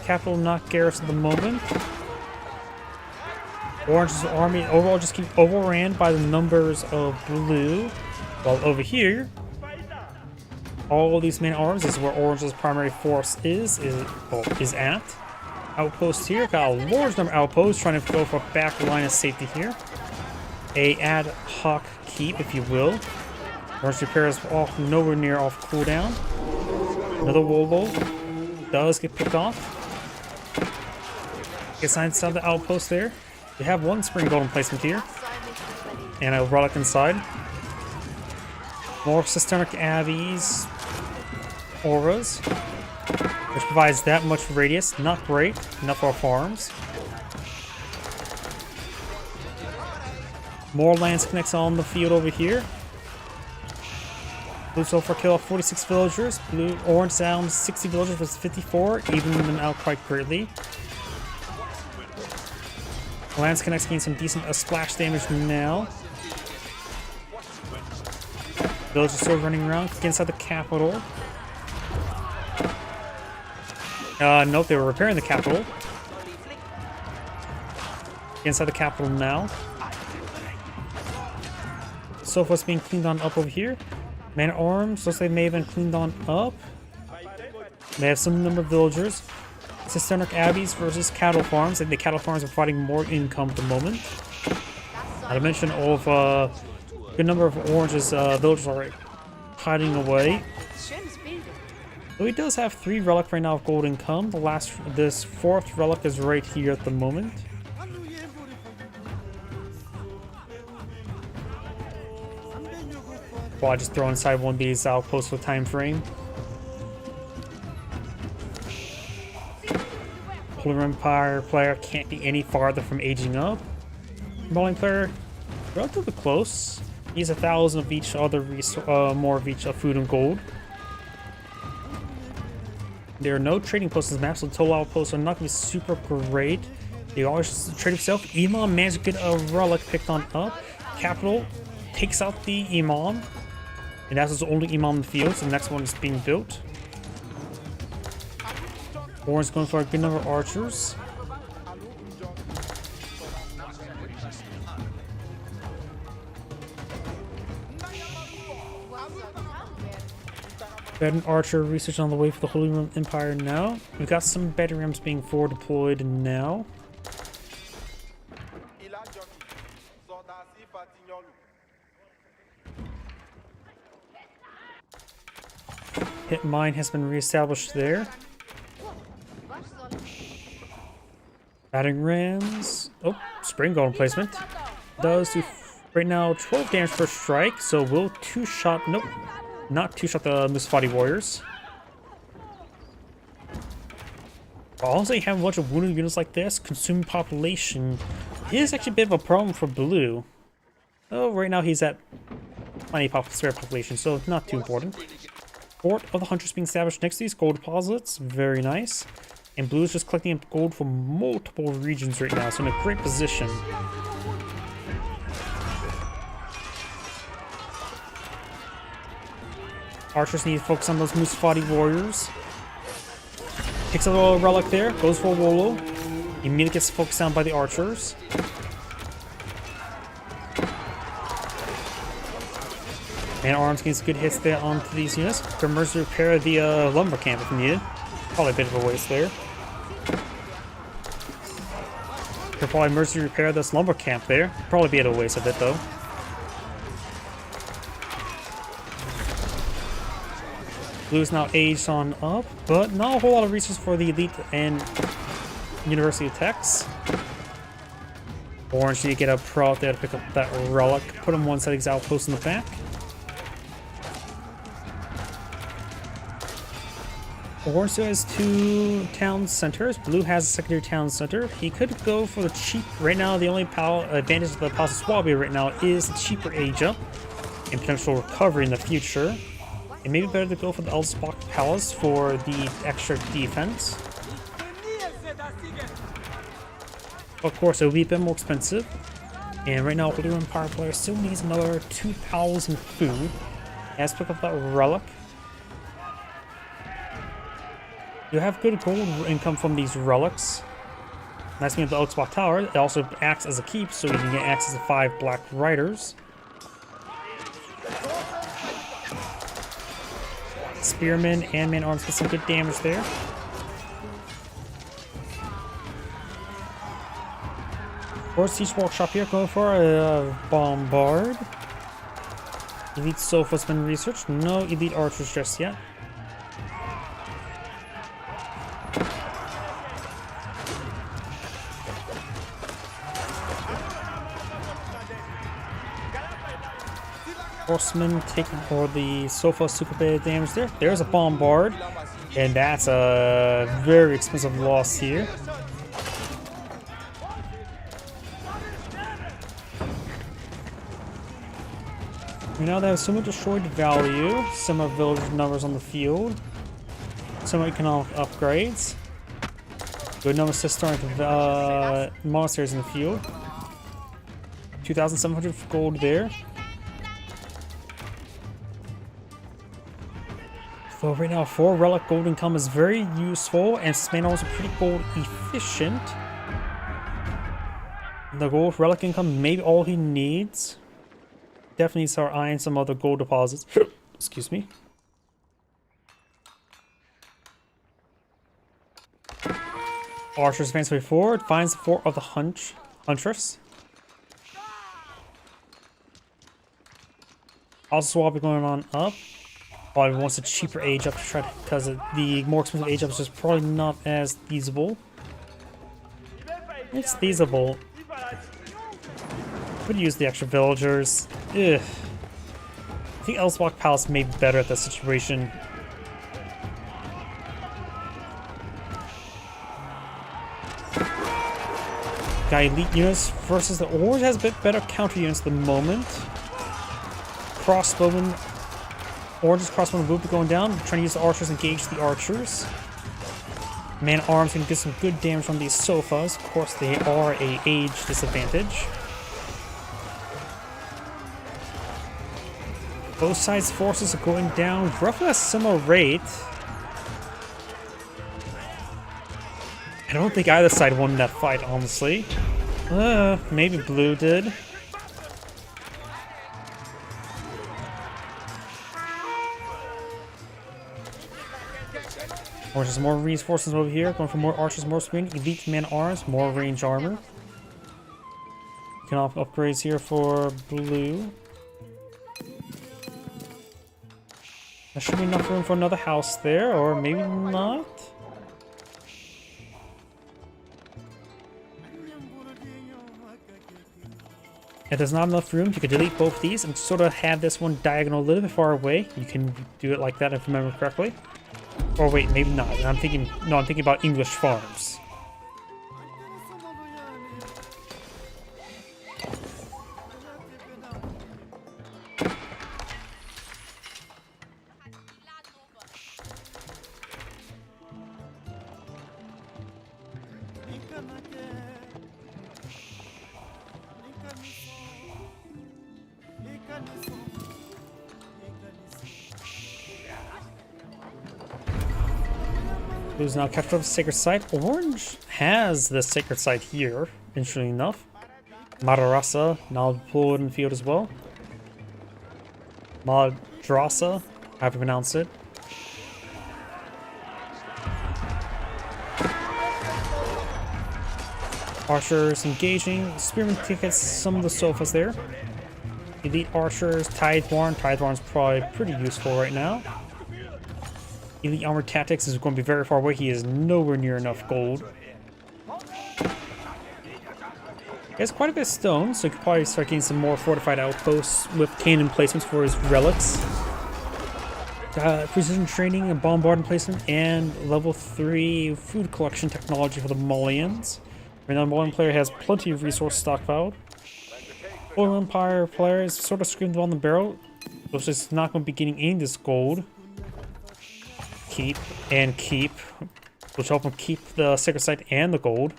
Capital not garrison at the moment. Orange's army overall just keep overran by the numbers of blue. While over here, all these main arms is where Orange's primary force is at. Outpost here, got a large number of outposts trying to go for a back line of safety here. A ad hoc keep, if you will. Orange repairs off nowhere near off cooldown. Another Wolo does get picked off. Gets inside the outpost there. We have one spring golden placement here. And a relic inside. More Cisternic Abbey's auras, which provides that much radius. Not great. Enough for our farms. More lance connects on the field over here. Blue so far kill off 46 villagers. Blue, orange down 60 villagers versus 54, evening them out quite greatly. Lance connects gain some decent splash damage now. Villagers still running around. Get inside the capital. Nope, they were repairing the capital. Get inside the capital now. sofa's being cleaned on up over here. Man at arms, looks like they may have been cleaned on up. They have some number of villagers. Cisternic abbeys versus cattle farms, and the cattle farms are providing more income at the moment. Not to mention all of a good number of oranges villagers are hiding away. So he does have 3 relic right now of gold income. This 4th relic is right here at the moment. Well, I just throw inside one of these outposts with time frame. Holy Empire player can't be any farther from aging up. Bowling player, relatively close. He's 1,000 of each other more of each food and gold. There are no trading posts in this map, so the total outposts are not going to be super great. They always trade himself. Imam managed to get a relic picked on up. Capital takes out the Imam. And that's his only Imam in the field, so the next one is being built. Orange going for a good number of archers. Got an archer research on the way for the Holy Roman Empire now. We've got some battery rams being forward deployed now. Hit mine has been reestablished there. Batting rams. Oh, spring golem placement. Does do right now 12 damage per strike, so will 2-shot. Nope, not 2-shot the Musfati warriors. Also, you have a bunch of wounded units like this. Consuming population is actually a bit of a problem for blue. Oh, right now he's at plenty of spare population, so not too important. Fort of the Hunters being established next to these gold deposits. Very nice. And blue is just collecting up gold from multiple regions right now, so in a great position. Archers need to focus on those Musfati warriors. Picks up a relic there, goes for a Wolo. Immediately gets focused down by the archers. And arms gets good hits there onto these units. Can mercy repair the lumber camp if needed. Probably a bit of a waste there. Could probably mercy repair this lumber camp there. Probably be at a waste of it though. Blue's now aged on up, but not a whole lot of resources for the elite and University of Techs. Orange need to get a pro out there to pick up that relic. Put him one side of his outpost in the back. Orange still has 2 town centers. Blue has a secondary town center. He could go for the cheap. Right now, the only advantage of the Palace of Swabia right now is the cheaper age up and potential recovery in the future. It may be better to go for the Elspach Palace for the extra defense. Of course, it will be a bit more expensive. And right now, Holy Empire player still needs another 2,000 food. Let's pick up that relic. You have good gold income from these relics. Nice thing with the Elspach Tower, it also acts as a keep, so you can get access to 5 Black Riders. Spearmen and man-arms get some good damage there. Or Siege Workshop here, going for a Bombard. Elite Sofa's been researched. No Elite Archers just yet. Horsemen taking for the Sofa super bad damage there. There's a Bombard, and that's a very expensive loss here. We now have some destroyed value, some of village numbers on the field, some economic upgrades, good number of historic monasteries in the field, 2,700 gold there. So right now, 4 relic gold income is very useful, and Smanos are pretty gold efficient. The gold relic income may be all he needs. definitely start eyeing some other gold deposits. Excuse me. Archers advance way forward, finds the fort of the Huntress. Also swapping going on up. Probably wants a cheaper age up to try to, because the more expensive age up is just probably not as feasible. It's feasible. Could use the extra villagers. Ugh. I think Elsewalk Palace may be better at this situation. Got elite units versus the Orange has a bit better counter units at the moment. Crossbowmen. Orange's crossbowmen will be going down. Trying to use the archers, engage the archers. Man-at-arms can get some good damage from these sofas. Of course, they are a age disadvantage. Both sides' forces are going down roughly at a similar rate. I don't think either side won that fight, honestly. Maybe blue did. Orange has more reinforcements over here, going for more archers, more swing, elite man-arms, more range armor. You can offer upgrades here for blue. There should be enough room for another house there, or maybe not. If there's not enough room, you could delete both these and sort of have this one diagonal a little bit far away. You can do it like that if I remember correctly. Or wait, maybe not. I'm thinking about English farms. Blue's now captured the sacred site. Orange has the sacred site here, interestingly enough. Madrasa now deployed in the field as well. Madrasa, however you pronounce it. Archers engaging. Spearmen tickets some of the sofas there. Elite archers, Tidewarn. Tidewarn's probably pretty useful right now. Elite armor tactics is going to be very far away. He is nowhere near enough gold. He has quite a bit of stone, so he could probably start getting some more fortified outposts with cannon placements for his relics. Precision training and bombardment placement, and level 3 food collection technology for the Mullions. Right now, the Mullion player has plenty of resource stockpiled. Oil Empire players sort of screamed on the barrel, so it's just not going to be getting any of this gold. Keep, which help him keep the sacred site and the gold.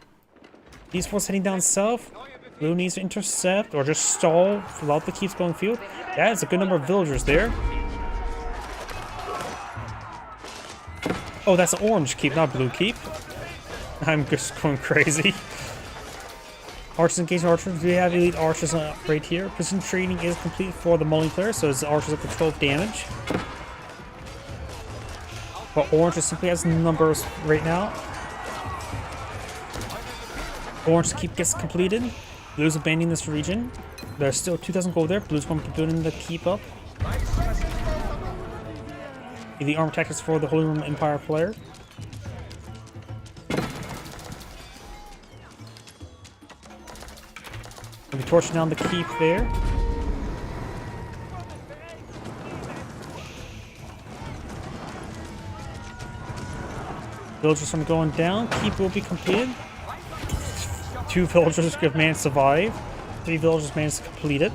These forces heading down south. Blue needs to intercept or just stall without the keeps going field. That is a good number of villagers there. Oh, that's an orange keep, not blue keep. I'm just going crazy. Archers engaging archers. We have elite archers right here. Precision training is complete for the Mullion player, so his archers up to 12 damage. But orange just simply has numbers right now. Orange keep gets completed. Blue's abandoning this region. There's still 2,000 gold there. Blue's going to be building the keep up. The armor tactics for the Holy Roman Empire player. We'll be torching down the keep there. Villagers from going down. Keep will be completed. 2 villagers have managed to survive. 3 villagers managed to complete it.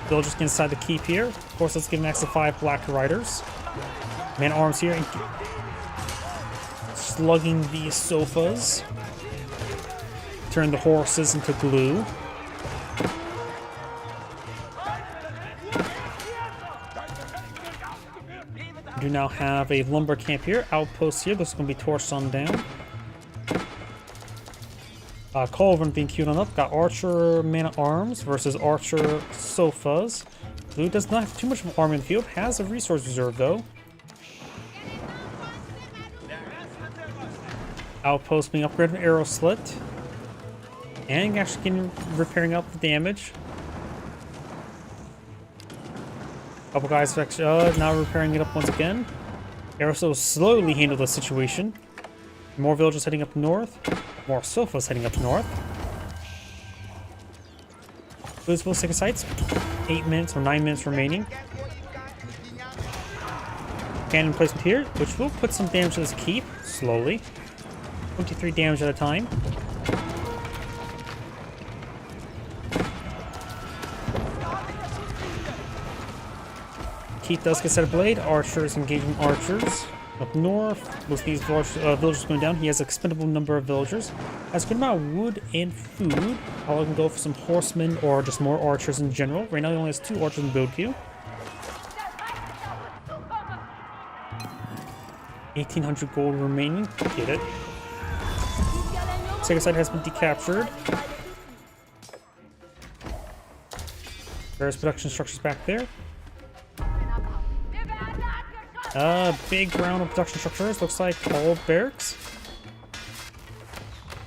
Villagers get inside the keep here. Of course, let's give max to 5 black riders. Man-arms here and slugging these sofas. Turn the horses into glue. We do now have a lumber camp here, outpost here. This is going to be torched on down. Culverin being queued on up. Got archer man-at-arms versus archer sofas. Blue does not have too much of an army in the field, has a resource reserve though. Outpost being upgraded with arrow slit. And actually getting, repairing up the damage. Couple guys now repairing it up once again. Arrow slowly handle the situation. More villagers heading up north. More sofas heading up north. Blue's will second sites. 8 minutes or 9 minutes remaining. Cannon placement here, which will put some damage to this keep slowly. 23 damage at a time. Keep does get set a blade. Archers engaging archers. Up north, most of these villagers going down. He has an expendable number of villagers. Has a good amount of wood and food. I can go for some horsemen or just more archers in general. Right now he only has 2 archers in build queue. 1800 gold remaining. Get it. Second side has been decaptured. Various production structures back there. Big round of production structures. Looks like all barracks.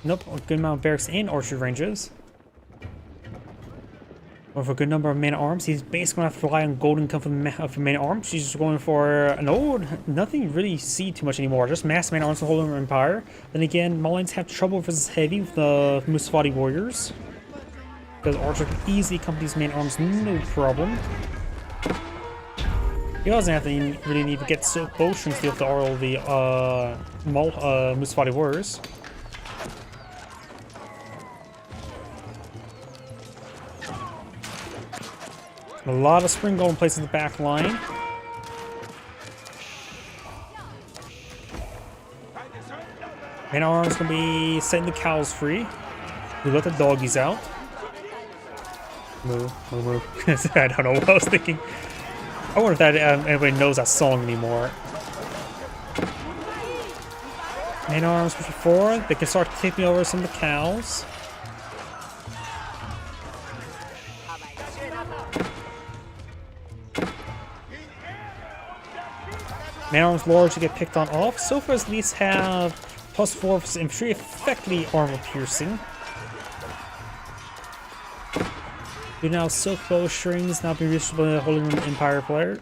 Nope, a good amount of barracks and archery ranges. With a good number of man-at-arms. He's basically going to have to rely on gold income for man-at-arms. He's just going for an old... Nothing really see too much anymore. Just mass man-at-arms to hold him Empire. Then again, Mullins have trouble versus heavy with the Musafati warriors. Because Archer can easily come to these man-at-arms, no problem. He doesn't have to really need to get silk bowstrings to deal with all the Musafati warriors. A lot of spring gold in place in the back line. Man-at-arms gonna be setting the cows free. We let the doggies out. Moo, moo, moo. I don't know what I was thinking. I wonder if that anybody knows that song anymore. Man-at-arms pushing forward. They can start taking over some of the cows. Man-at-arms lords to get picked on off. So far at least have +4 for infantry, effectively armor piercing. Do now silk bowstrings now being reached by the Holy Roman Empire player.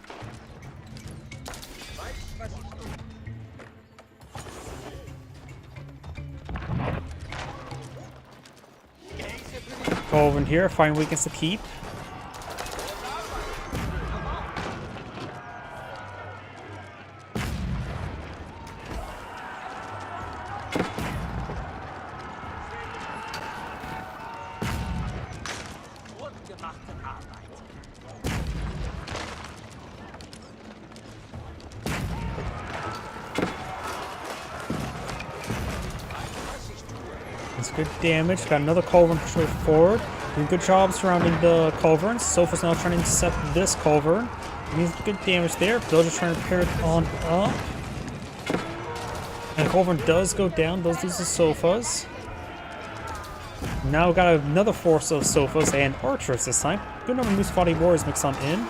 Colvin here, fine weakness to keep. That's good damage. Got another culverin pushing forward. Doing good job surrounding the culverin. Sofa's now trying to intercept this culverin. Means good damage there. Villagers trying to repair it on up. And culverin does go down. Those lose the sofas. Now we've got another force of sofas and archers this time. Good number of Musafati warriors mixed on in.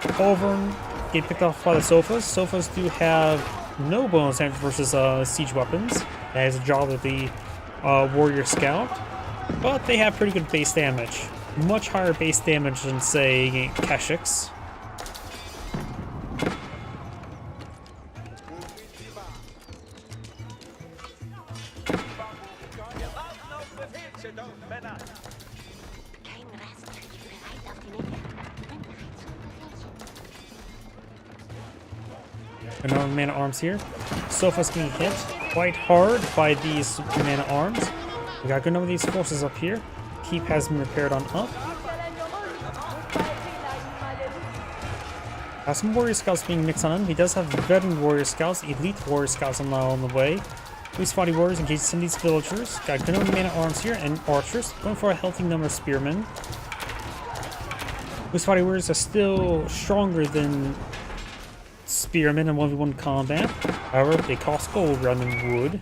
Culverin get picked off by the sofas. Sofas do have no bonus damage versus siege weapons. That is a job of the warrior scout. But they have pretty good base damage. Much higher base damage than, say, Keshiks. Another man-at-arms here. Sofa's getting hit quite hard by these man-at-arms. We got a good number of these forces up here. Keep has been repaired on up. Got some warrior scouts being mixed on him. He does have veteran warrior scouts, elite warrior scouts on the way. Musafati warriors engage some of these villagers. Got a good number of man-at-arms here and archers. Going for a healthy number of spearmen. Musafati warriors are still stronger than spearmen in 1v1 combat. However, they cost gold rather than wood.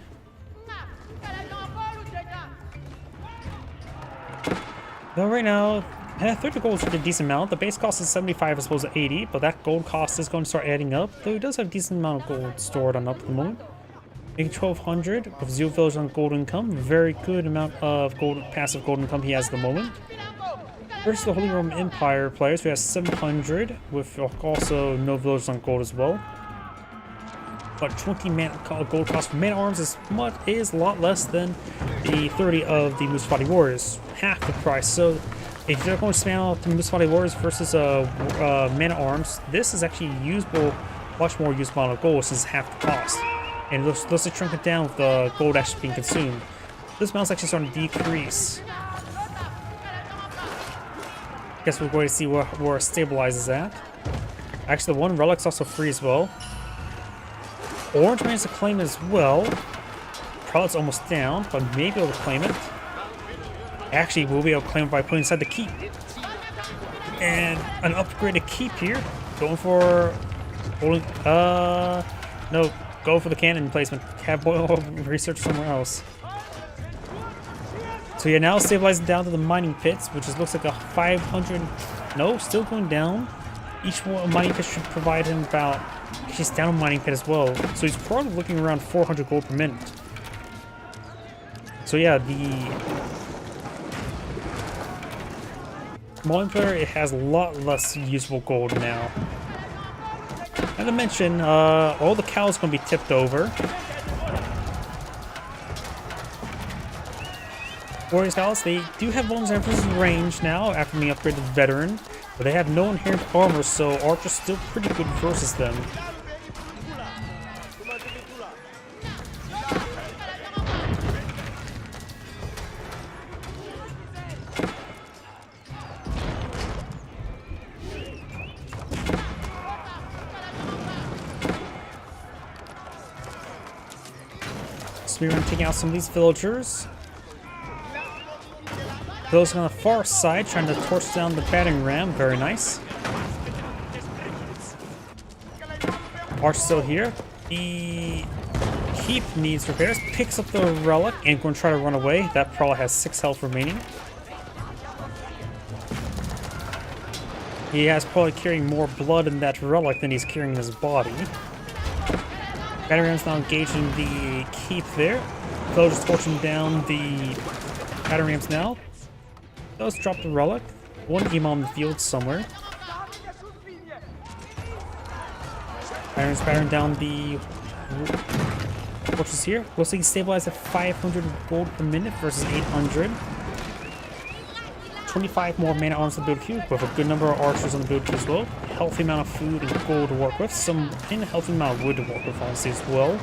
Though right now, 30 gold is a decent amount. The base cost is 75 as opposed to 80, but that gold cost is going to start adding up, though he does have a decent amount of gold stored on up at the moment. Making 1200 with 0 village on gold income. Very good amount of gold, passive gold income he has at the moment. Versus the Holy Roman Empire players, who has 700 with also no village on gold as well. But 20 gold cost for man-at-arms is a lot less than the 30 of the Musfati Warriors. Half the price. So if you're going to spam out the Musfati Warriors versus man-at-arms, this is actually usable, much more usable amount of gold since it's half the cost. And it looks to shrink it down with the gold actually being consumed. This amount's actually starting to decrease. Guess we're going to see where it stabilizes at. Actually, the one relic's also free as well. Orange managed to claim it as well. Prelate's almost down, but maybe able to claim it. Actually, we'll be able to claim it by putting inside the keep. And an upgraded keep here. Going for holding. No. Go for the cannon placement. Have Boyle research somewhere else. So you're now stabilizing down to the mining pits, which looks like a 500. No, still going down. Each one mining pit should provide him about. He's down a mining pit as well. So he's probably looking around 400 gold per minute. So yeah, the Mullen player, it has a lot less usable gold now. And to mention, all the cows going to be tipped over. Warriors cows, they do have bonus versus range now after being upgraded to veteran, but they have no inherent armor, so archer's still pretty good versus them. So we're going to take out some of these villagers. Those on the far side trying to torch down the battering ram. Very nice. Arch still here. The keep needs repairs. Picks up the relic and going to try to run away. That probably has 6 health remaining. He has probably carrying more blood in that relic than he's carrying in his body. Battering ram's now engaging the keep there. Villagers torching down the battering rams now. Does drop the relic. One imam in the field somewhere. Iron's battering down the fortress here. We'll see stabilized at 500 gold per minute versus 800. 25 more man-at-arms to build queue, with a good number of archers on the build queue as well. Healthy amount of food and gold to work with. Some healthy amount of wood to work with, honestly, as well.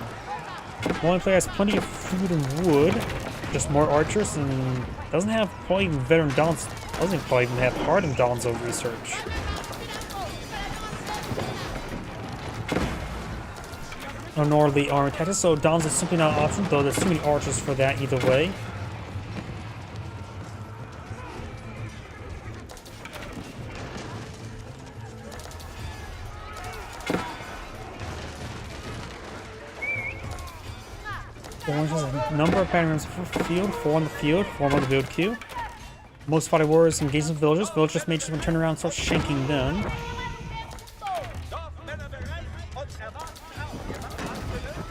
One player has plenty of food and wood. Just more archers, and doesn't have probably even veteran Dons. Doesn't probably even have hardened Donzo research. Nor the armor attaches, so Dons is simply not an option, though there's too many archers for that either way. Orange has a number of patterns for field, 4 on the field, 4 on the build queue. Most fighting warriors engage the villagers. Villagers may just turn around and start shanking them.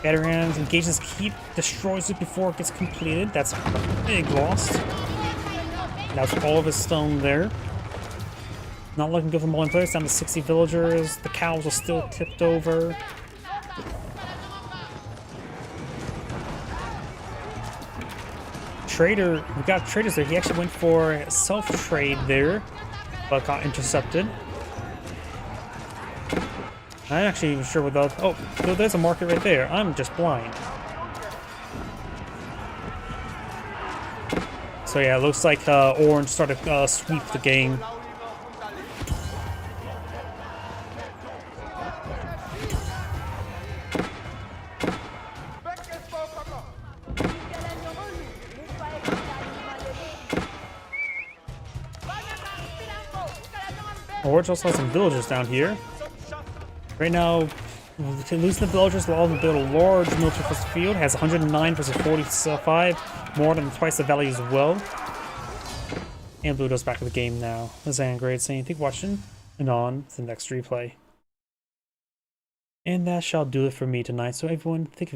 Veterans engages keep, destroys it before it gets completed. That's a big loss. That's all of his stone there. Not looking good for Mullen players. Down to 60 villagers. The cows are still tipped over. Trader, we got traders there. He actually went for self-trade there, but got intercepted. I'm actually even sure without. Oh, there's a market right there. I'm just blind. So yeah, it looks like Orange started sweep the game. Orange also has some villagers down here. Right now, losing the villagers will allow them to build a large military force field. Has 109 versus 45, more than twice the value as well. And blue goes back to the game now. This is Grade saying, thank you for watching, and on to the next replay. And that shall do it for me tonight. So everyone, thank you